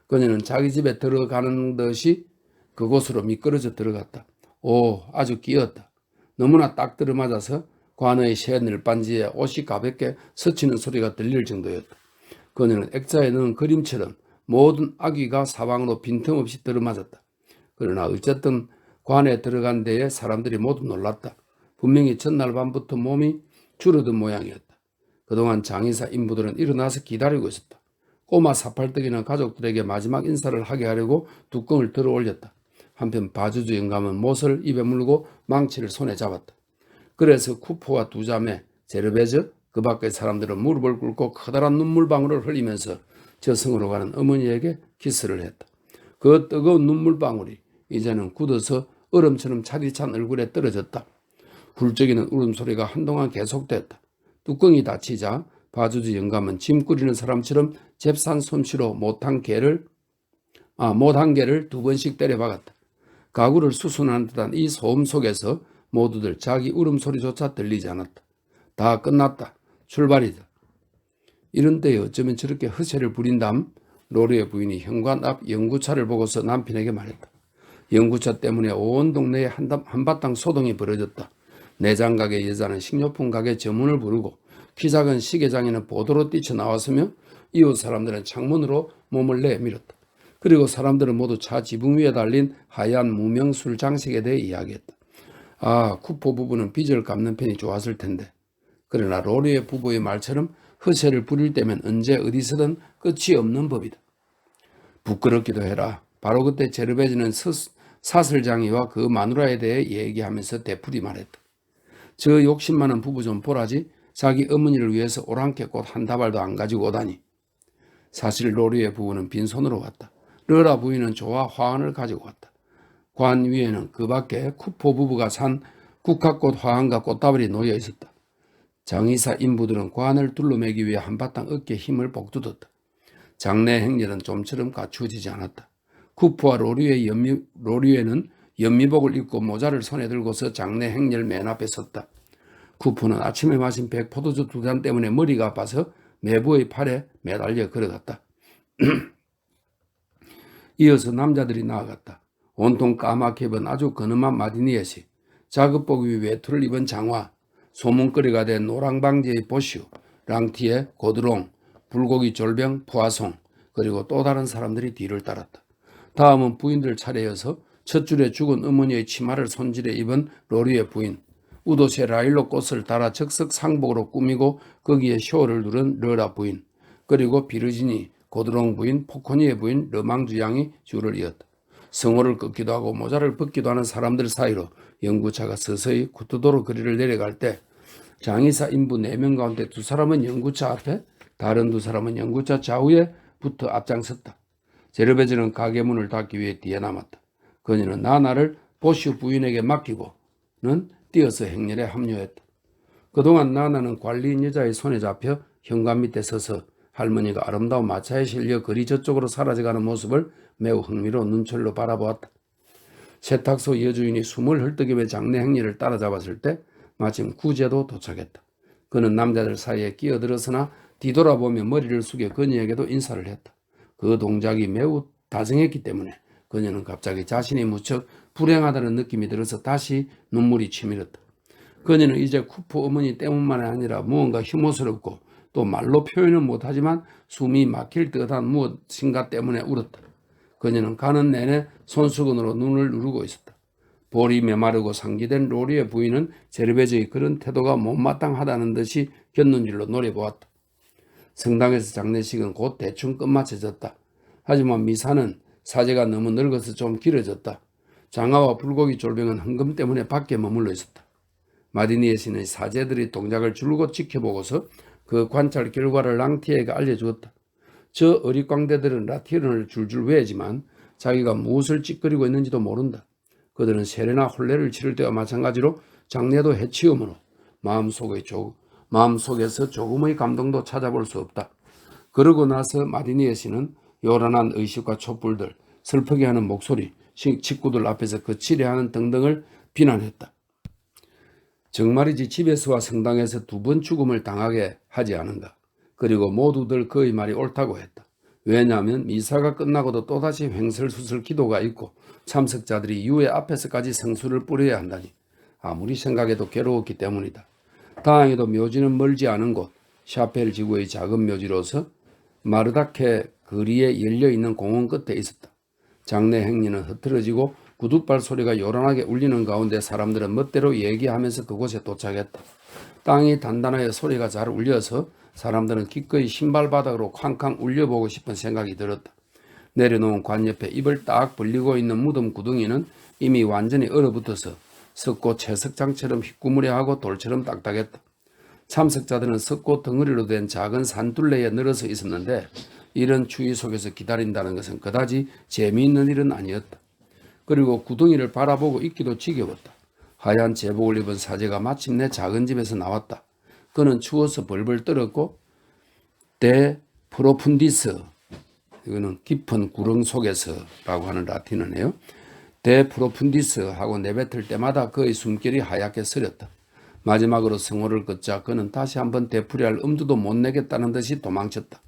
그녀는 자기 집에 들어가는 듯이 그곳으로 미끄러져 들어갔다. 오, 아주 끼었다. 너무나 딱 들어맞아서 관의 새 늘반지에 옷이 가볍게 스치는 소리가 들릴 정도였다. 그녀는 액자에 넣은 그림처럼 모든 아귀가 사방으로 빈틈없이 들어맞았다. 그러나 어쨌든 관에 들어간 데에 사람들이 모두 놀랐다. 분명히 전날 밤부터 몸이 줄어든 모양이었다. 그동안 장의사 인부들은 일어나서 기다리고 있었다. 꼬마 사팔뜨기는 가족들에게 마지막 인사를 하게 하려고 뚜껑을 들어 올렸다. 한편 바주주 영감은 못을 입에 물고 망치를 손에 잡았다. 그래서 쿠프와 2자매 제르베즈 그 밖의 사람들은 무릎을 꿇고 커다란 눈물방울을 흘리면서 저승으로 가는 어머니에게 키스를 했다. 그 뜨거운 눈물방울이 이제는 굳어서 얼음처럼 차디찬 얼굴에 떨어졌다. 훌쩍이는 울음소리가 한동안 계속됐다. 뚜껑이 닫히자 바주주 영감은 짐 꾸리는 사람처럼 잽싼 솜씨로 못한 개를 2번씩 때려박았다. 가구를 수순하는 듯한 이 소음 속에서 모두들 자기 울음소리조차 들리지 않았다. 다 끝났다. 출발이다. 이런 때에 어쩌면 저렇게 허세를 부린담? 로리의 부인이 현관 앞 연구차를 보고서 남편에게 말했다. 연구차 때문에 온 동네에 한바탕 소동이 벌어졌다. 내장가게 여자는 식료품 가게 점문을 부르고 키 작은 시계장에는 보도로 뛰쳐나왔으며 이웃 사람들은 창문으로 몸을 내밀었다. 그리고 사람들은 모두 차 지붕 위에 달린 하얀 무명술 장식에 대해 이야기했다. 아, 쿠포 부부는 빚을 갚는 편이 좋았을 텐데. 그러나 로리의 부부의 말처럼 허세를 부릴 때면 언제 어디서든 끝이 없는 법이다. 부끄럽기도 해라. 바로 그때 제르베즈는 사슬장이와 그 마누라에 대해 얘기하면서 되풀이 말했다. 저 욕심 많은 부부 좀 보라지. 자기 어머니를 위해서 오랑캐 꽃 한 다발도 안 가지고 오다니. 사실 로리의 부부는 빈손으로 왔다. 러라 부인은 조화 화환을 가지고 왔다. 관 위에는 그 밖에 쿠포 부부가 산 국화꽃 화환과 꽃다발이 놓여 있었다. 장의사 인부들은 관을 둘러매기 위해 한바탕 어깨에 힘을 복두었다. 장례 행렬은 좀처럼 갖추어지지 않았다. 쿠프와 로리에는 연미복을 입고 모자를 손에 들고서 장례 행렬 맨 앞에 섰다. 쿠프는 아침에 마신 백포도주 2잔 때문에 머리가 아파서 매부의 팔에 매달려 걸어갔다. 이어서 남자들이 나아갔다. 온통 까맣게 입은 아주 근엄한 마디니에시, 작업복 위 외투를 입은 장화, 소문거리가 된 노랑방지의 보슈, 랑티에 고드롱, 불고기 졸병, 푸아송, 그리고 또 다른 사람들이 뒤를 따랐다. 다음은 부인들 차례여서 첫 줄에 죽은 어머니의 치마를 손질해 입은 로리의 부인, 우도새 라일로 꽃을 달아 적석 상복으로 꾸미고 거기에 쇼를 누른 러라 부인, 그리고 비르지니, 고드롱 부인, 포코니의 부인, 르망주 양이 줄을 이었다. 성호를 긋기도 하고 모자를 벗기도 하는 사람들 사이로 연구차가 서서히 구토도로 거리를 내려갈 때 장의사 인부 4명 가운데 2사람은 연구차 앞에, 다른 2사람은 연구차 좌우에 붙어 앞장섰다. 제르베즈는 가게 문을 닫기 위해 뒤에 남았다. 그녀는 나나를 보슈 부인에게 맡기고는 뛰어서 행렬에 합류했다. 그동안 나나는 관리인 여자의 손에 잡혀 현관 밑에 서서 할머니가 아름다운 마차에 실려 그리 저쪽으로 사라져가는 모습을 매우 흥미로운 눈초리로 바라보았다. 세탁소 여주인이 숨을 헐떡이며 장례 행렬을 따라잡았을 때 마침 구제도 도착했다. 그는 남자들 사이에 끼어들었으나 뒤돌아보며 머리를 숙여 그녀에게도 인사를 했다. 그 동작이 매우 다정했기 때문에 그녀는 갑자기 자신이 무척 불행하다는 느낌이 들어서 다시 눈물이 치밀었다. 그녀는 이제 쿠프 어머니 때문만이 아니라 무언가 혐오스럽고 또 말로 표현은 못하지만 숨이 막힐 듯한 무엇인가 때문에 울었다. 그녀는 가는 내내 손수건으로 눈을 누르고 있었다. 볼이 메마르고 상기된 로리의 부인은 제르베즈의 그런 태도가 못마땅하다는 듯이 곁눈질로 노려보았다. 성당에서 장례식은 곧 대충 끝마쳐졌다. 하지만 미사는 사제가 너무 늙어서 좀 길어졌다. 장화와 불고기 졸병은 헌금 때문에 밖에 머물러 있었다. 마디니에 씨는 사제들의 동작을 줄곧 지켜보고서 그 관찰 결과를 랑티에게 알려주었다. 저 어릿광대들은 라틴어를 줄줄 외우지만 자기가 무엇을 찌끄리고 있는지도 모른다. 그들은 세례나 혼례를 치를 때와 마찬가지로 장례도 해치우므로 마음속에서 조금의 감동도 찾아볼 수 없다. 그러고 나서 마디니에 씨는 요란한 의식과 촛불들, 슬프게 하는 목소리, 식구들 앞에서 거칠해하는 등등을 비난했다. 정말이지 집에서와 성당에서 두 번 죽음을 당하게 하지 않은가. 그리고 모두들 그의 말이 옳다고 했다. 왜냐하면 미사가 끝나고도 또다시 횡설수설 기도가 있고 참석자들이 유해 앞에서까지 성수를 뿌려야 한다니 아무리 생각해도 괴로웠기 때문이다. 다행히도 묘지는 멀지 않은 곳 샤펠 지구의 작은 묘지로서 마르다케 거리에 열려있는 공원 끝에 있었다. 장례 행리는 흐트러지고 구둣발 소리가 요란하게 울리는 가운데 사람들은 멋대로 얘기하면서 그곳에 도착했다. 땅이 단단하여 소리가 잘 울려서 사람들은 기꺼이 신발 바닥으로 쾅쾅 울려보고 싶은 생각이 들었다. 내려놓은 관 옆에 입을 딱 벌리고 있는 무덤 구덩이는 이미 완전히 얼어붙어서 썩고 채석장처럼 휘꾸무레하고 돌처럼 딱딱했다. 참석자들은 썩고 덩어리로 된 작은 산둘레에 늘어서 있었는데 이런 추위 속에서 기다린다는 것은 그다지 재미있는 일은 아니었다. 그리고 구덩이를 바라보고 있기도 지겨웠다. 하얀 제복을 입은 사제가 마침내 작은 집에서 나왔다. 그는 추워서 벌벌 떨었고 데 프로푼디스, 이거는 깊은 구렁 속에서라고 하는 라틴어네요. 데 프로푼디스 하고 내뱉을 때마다 그의 숨결이 하얗게 서렸다. 마지막으로 성호를 걷자 그는 다시 한번 되풀이할 엄두도 못 내겠다는 듯이 도망쳤다.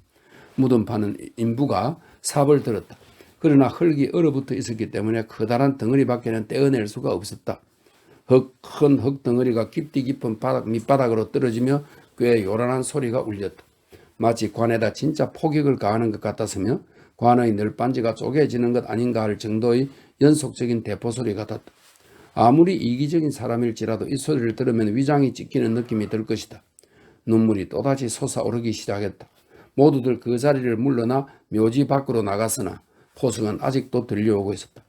무덤파는 인부가 삽을 들었다. 그러나 흙이 얼어붙어 있었기 때문에 커다란 덩어리밖에는 떼어낼 수가 없었다. 큰 흙덩어리가 깊디 깊은 밑바닥으로 떨어지며 꽤 요란한 소리가 울렸다. 마치 관에다 진짜 폭격을 가하는 것 같았으며 관의 널빤지가 쪼개지는 것 아닌가 할 정도의 연속적인 대포 소리 같았다. 아무리 이기적인 사람일지라도 이 소리를 들으면 위장이 찢기는 느낌이 들 것이다. 눈물이 또다시 솟아오르기 시작했다. 모두들 그 자리를 물러나 묘지 밖으로 나갔으나 포승은 아직도 들려오고 있었다.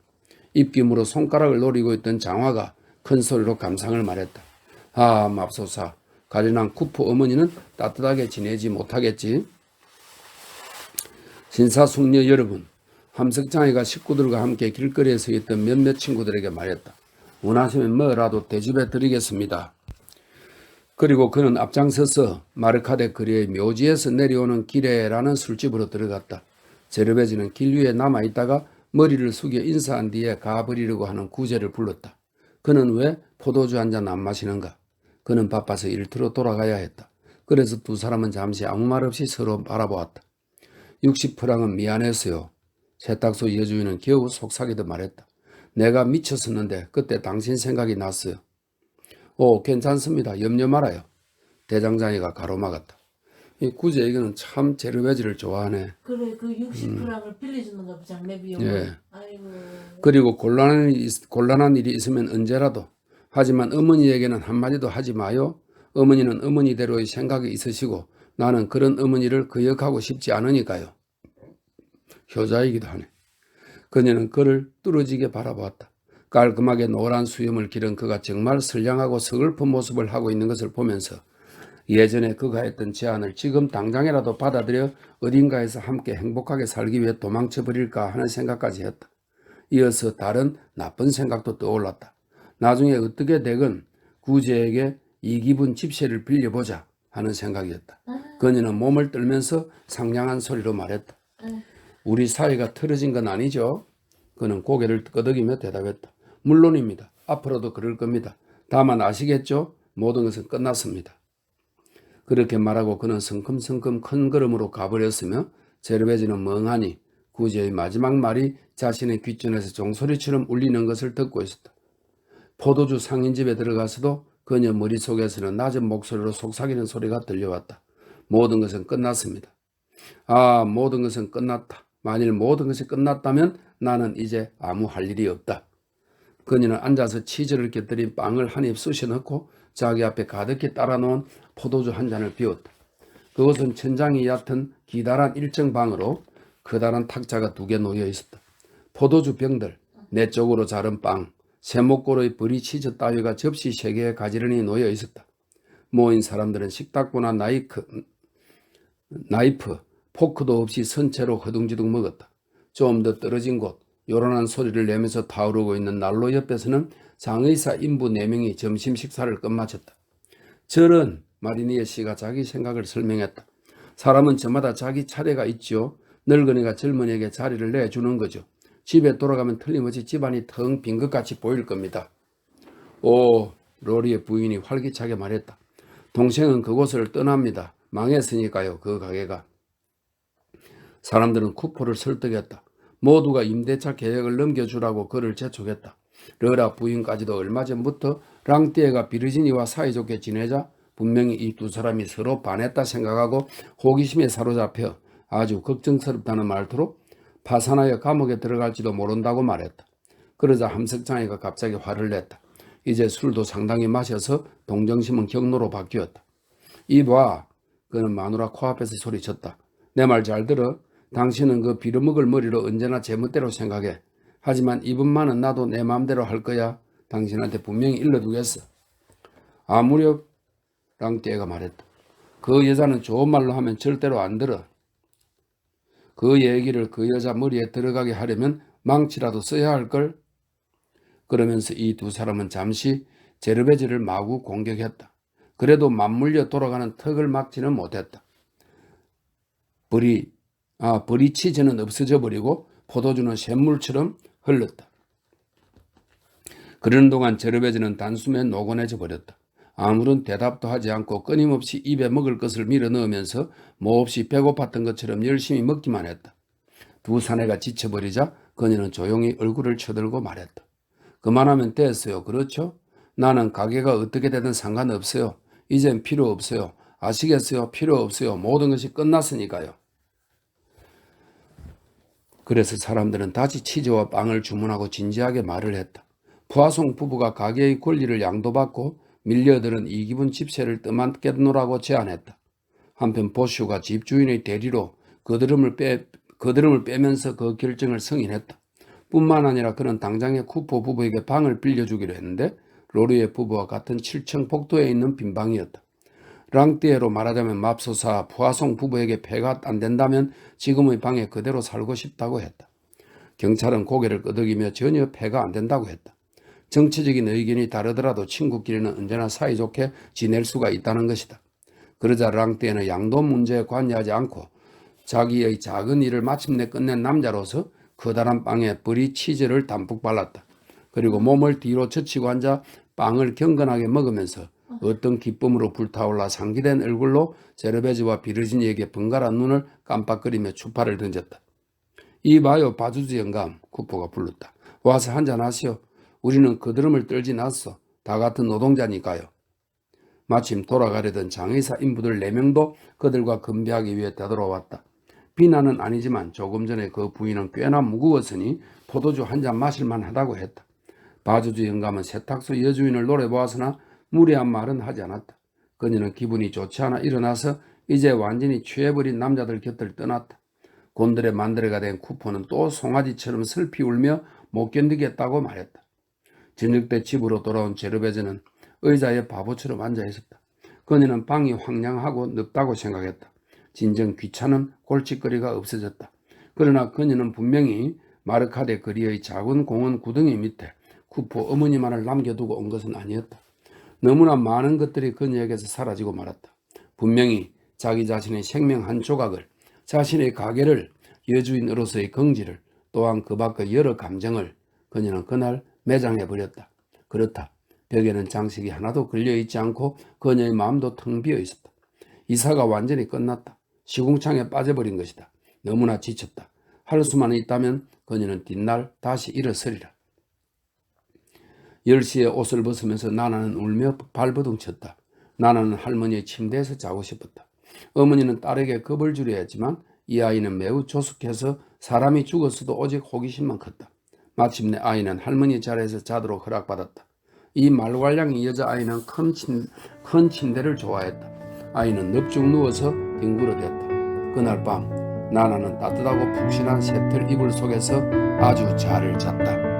입김으로 손가락을 노리고 있던 장화가 큰 소리로 감상을 말했다. 아, 맙소사. 가련한 쿠프 어머니는 따뜻하게 지내지 못하겠지. 신사숙녀 여러분, 함석장이가 식구들과 함께 길거리에 서 있던 몇몇 친구들에게 말했다. 원하시면 뭐라도 대접해 드리겠습니다. 그리고 그는 앞장서서 마르카데 거리의 묘지에서 내려오는 길에라는 술집으로 들어갔다. 제르베즈는 길 위에 남아있다가 머리를 숙여 인사한 뒤에 가버리려고 하는 구제를 불렀다. 그는 왜 포도주 한 잔 안 마시는가? 그는 바빠서 일터로 돌아가야 했다. 그래서 두 사람은 잠시 아무 말 없이 서로 바라보았다. 60프랑은 미안했어요. 세탁소 여주인은 겨우 속삭이듯 말했다. 내가 미쳤었는데 그때 당신 생각이 났어요. 오, 괜찮습니다. 염려 말아요. 대장장이가 가로막았다. 이 구제에게는 참 제르베즈를 좋아하네. 그래, 그 60프랑을 빌려주는가 보자, 장례비용을. 예. 아이고. 그리고 곤란한 일이 있으면 언제라도. 하지만 어머니에게는 한마디도 하지 마요. 어머니는 어머니대로의 생각이 있으시고 나는 그런 어머니를 거역하고 싶지 않으니까요. 효자이기도 하네. 그녀는 그를 뚫어지게 바라보았다. 깔끔하게 노란 수염을 기른 그가 정말 선량하고 서글픈 모습을 하고 있는 것을 보면서 예전에 그가 했던 제안을 지금 당장이라도 받아들여 어딘가에서 함께 행복하게 살기 위해 도망쳐 버릴까 하는 생각까지 했다. 이어서 다른 나쁜 생각도 떠올랐다. 나중에 어떻게 되건 구제에게 이 기분 집세를 빌려보자 하는 생각이었다. 그녀는 몸을 떨면서 상냥한 소리로 말했다. 우리 사이가 틀어진 건 아니죠? 그는 고개를 끄덕이며 대답했다. 물론입니다. 앞으로도 그럴 겁니다. 다만 아시겠죠? 모든 것은 끝났습니다. 그렇게 말하고 그는 성큼성큼 큰 걸음으로 가버렸으며 제르베즈는 멍하니 구제의 마지막 말이 자신의 귓전에서 종소리처럼 울리는 것을 듣고 있었다. 포도주 상인집에 들어가서도 그녀 머릿속에서는 낮은 목소리로 속삭이는 소리가 들려왔다. 모든 것은 끝났습니다. 아, 모든 것은 끝났다. 만일 모든 것이 끝났다면 나는 이제 아무 할 일이 없다. 그녀는 앉아서 치즈를 곁들인 빵을 한 입 쑤셔 넣고 자기 앞에 가득히 따라놓은 포도주 한 잔을 비웠다. 그것은 천장이 얕은 기다란 일정 방으로 커다란 탁자가 2개 놓여 있었다. 포도주 병들, 내 쪽으로 자른 빵, 세목골의 버리 치즈 따위가 접시 3개에 가지런히 놓여 있었다. 모인 사람들은 식탁구나 나이프, 포크도 없이 선체로 허둥지둥 먹었다. 좀 더 떨어진 곳, 요란한 소리를 내면서 타오르고 있는 난로 옆에서는 장의사 인부 4명이 점심 식사를 끝마쳤다. 저런 마리니에 씨가 자기 생각을 설명했다. 사람은 저마다 자기 차례가 있죠. 늙은이가 젊은이에게 자리를 내주는 거죠. 집에 돌아가면 틀림없이 집안이 텅 빈 것 같이 보일 겁니다. 오, 로리의 부인이 활기차게 말했다. 동생은 그곳을 떠납니다. 망했으니까요, 그 가게가. 사람들은 쿠퍼를 설득했다. 모두가 임대차 계획을 넘겨주라고 그를 재촉했다. 러라 부인까지도 얼마 전부터 랑띠에가 비르지니와 사이좋게 지내자 분명히 이 2 사람이 서로 반했다 생각하고 호기심에 사로잡혀 아주 걱정스럽다는 말투로 파산하여 감옥에 들어갈지도 모른다고 말했다. 그러자 함석장이가 갑자기 화를 냈다. 이제 술도 상당히 마셔서 동정심은 격노로 바뀌었다. 이봐, 그는 마누라 코앞에서 소리쳤다. 내 말 잘 들어. 당신은 그 빌어먹을 머리로 언제나 제멋대로 생각해. 하지만 이분만은 나도 내 마음대로 할 거야. 당신한테 분명히 일러두겠어. 아무렴, 랑띠에가 말했다. 그 여자는 좋은 말로 하면 절대로 안 들어. 그 얘기를 그 여자 머리에 들어가게 하려면 망치라도 써야 할걸. 그러면서 이 2 사람은 잠시 제르베즈를 마구 공격했다. 그래도 맞물려 돌아가는 턱을 막지는 못했다. 버리 치즈는 없어져 버리고 포도주는 샘물처럼 흘렀다. 그러는 동안 제르베즈는 단숨에 노곤해져 버렸다. 아무런 대답도 하지 않고 끊임없이 입에 먹을 것을 밀어 넣으면서 몹시 배고팠던 것처럼 열심히 먹기만 했다. 2 사내가 지쳐버리자 그녀는 조용히 얼굴을 쳐들고 말했다. 그만하면 됐어요. 그렇죠? 나는 가게가 어떻게 되든 상관없어요. 이젠 필요 없어요. 아시겠어요? 필요 없어요. 모든 것이 끝났으니까요. 그래서 사람들은 다시 치즈와 빵을 주문하고 진지하게 말을 했다. 푸아송 부부가 가게의 권리를 양도받고 밀려드는 이기분 집세를 떠맡겠노라고 제안했다. 한편 보슈가 집주인의 대리로 거드름을 빼면서 그 결정을 승인했다. 뿐만 아니라 그는 당장에 쿠퍼 부부에게 방을 빌려주기로 했는데 로리의 부부와 같은 7층 복도에 있는 빈 방이었다. 랑띠에로 말하자면 맙소사 푸아송 부부에게 폐가 안 된다면 지금의 방에 그대로 살고 싶다고 했다. 경찰은 고개를 끄덕이며 전혀 폐가 안 된다고 했다. 정치적인 의견이 다르더라도 친구끼리는 언제나 사이좋게 지낼 수가 있다는 것이다. 그러자 랑띠에는 양도 문제에 관여하지 않고 자기의 작은 일을 마침내 끝낸 남자로서 커다란 빵에 버리 치즈를 담뿍 발랐다. 그리고 몸을 뒤로 젖히고 앉아 빵을 경건하게 먹으면서 어떤 기쁨으로 불타올라 상기된 얼굴로 제르베즈와 비르지니에게 번갈아 눈을 깜빡거리며 추파를 던졌다. 이봐요, 바주즈 영감, 쿠퍼가 불렀다. 와서 한잔하시오. 우리는 그드름을 떨진 않소. 다 같은 노동자니까요. 마침 돌아가려던 장의사 인부들 4명도 그들과 건배하기 위해 되돌아왔다. 비난은 아니지만 조금 전에 그 부인은 꽤나 무거웠으니 포도주 한 잔 마실만 하다고 했다. 바주즈 영감은 세탁소 여주인을 노려보았으나 무례한 말은 하지 않았다. 그녀는 기분이 좋지 않아 일어나서 이제 완전히 취해버린 남자들 곁을 떠났다. 곤드레 만드레가 된 쿠퍼는 또 송아지처럼 슬피 울며 못 견디겠다고 말했다. 저녁 때 집으로 돌아온 제르베즈는 의자에 바보처럼 앉아 있었다. 그녀는 방이 황량하고 넓다고 생각했다. 진정 귀찮은 골칫거리가 없어졌다. 그러나 그녀는 분명히 마르카데 거리의 작은 공원 구덩이 밑에 쿠포 어머니만을 남겨두고 온 것은 아니었다. 너무나 많은 것들이 그녀에게서 사라지고 말았다. 분명히 자기 자신의 생명 한 조각을, 자신의 가게를, 여주인으로서의 긍지를, 또한 그 밖의 여러 감정을 그녀는 그날 매장해버렸다. 그렇다. 벽에는 장식이 하나도 걸려있지 않고 그녀의 마음도 텅 비어 있었다. 이사가 완전히 끝났다. 시궁창에 빠져버린 것이다. 너무나 지쳤다. 할 수만 있다면 그녀는 뒷날 다시 일어서리라. 10시에 옷을 벗으면서 나나는 울며 발버둥 쳤다. 나나는 할머니의 침대에서 자고 싶었다. 어머니는 딸에게 겁을 주려 했지만 이 아이는 매우 조숙해서 사람이 죽었어도 오직 호기심만 컸다. 마침내 아이는 할머니 자리에서 자도록 허락받았다. 이 말괄량이 여자아이는 큰 침대를 좋아했다. 아이는 넙죽 누워서 뒹굴어댔다. 그날 밤 나나는 따뜻하고 푹신한 새털 이불 속에서 아주 잘 잤다.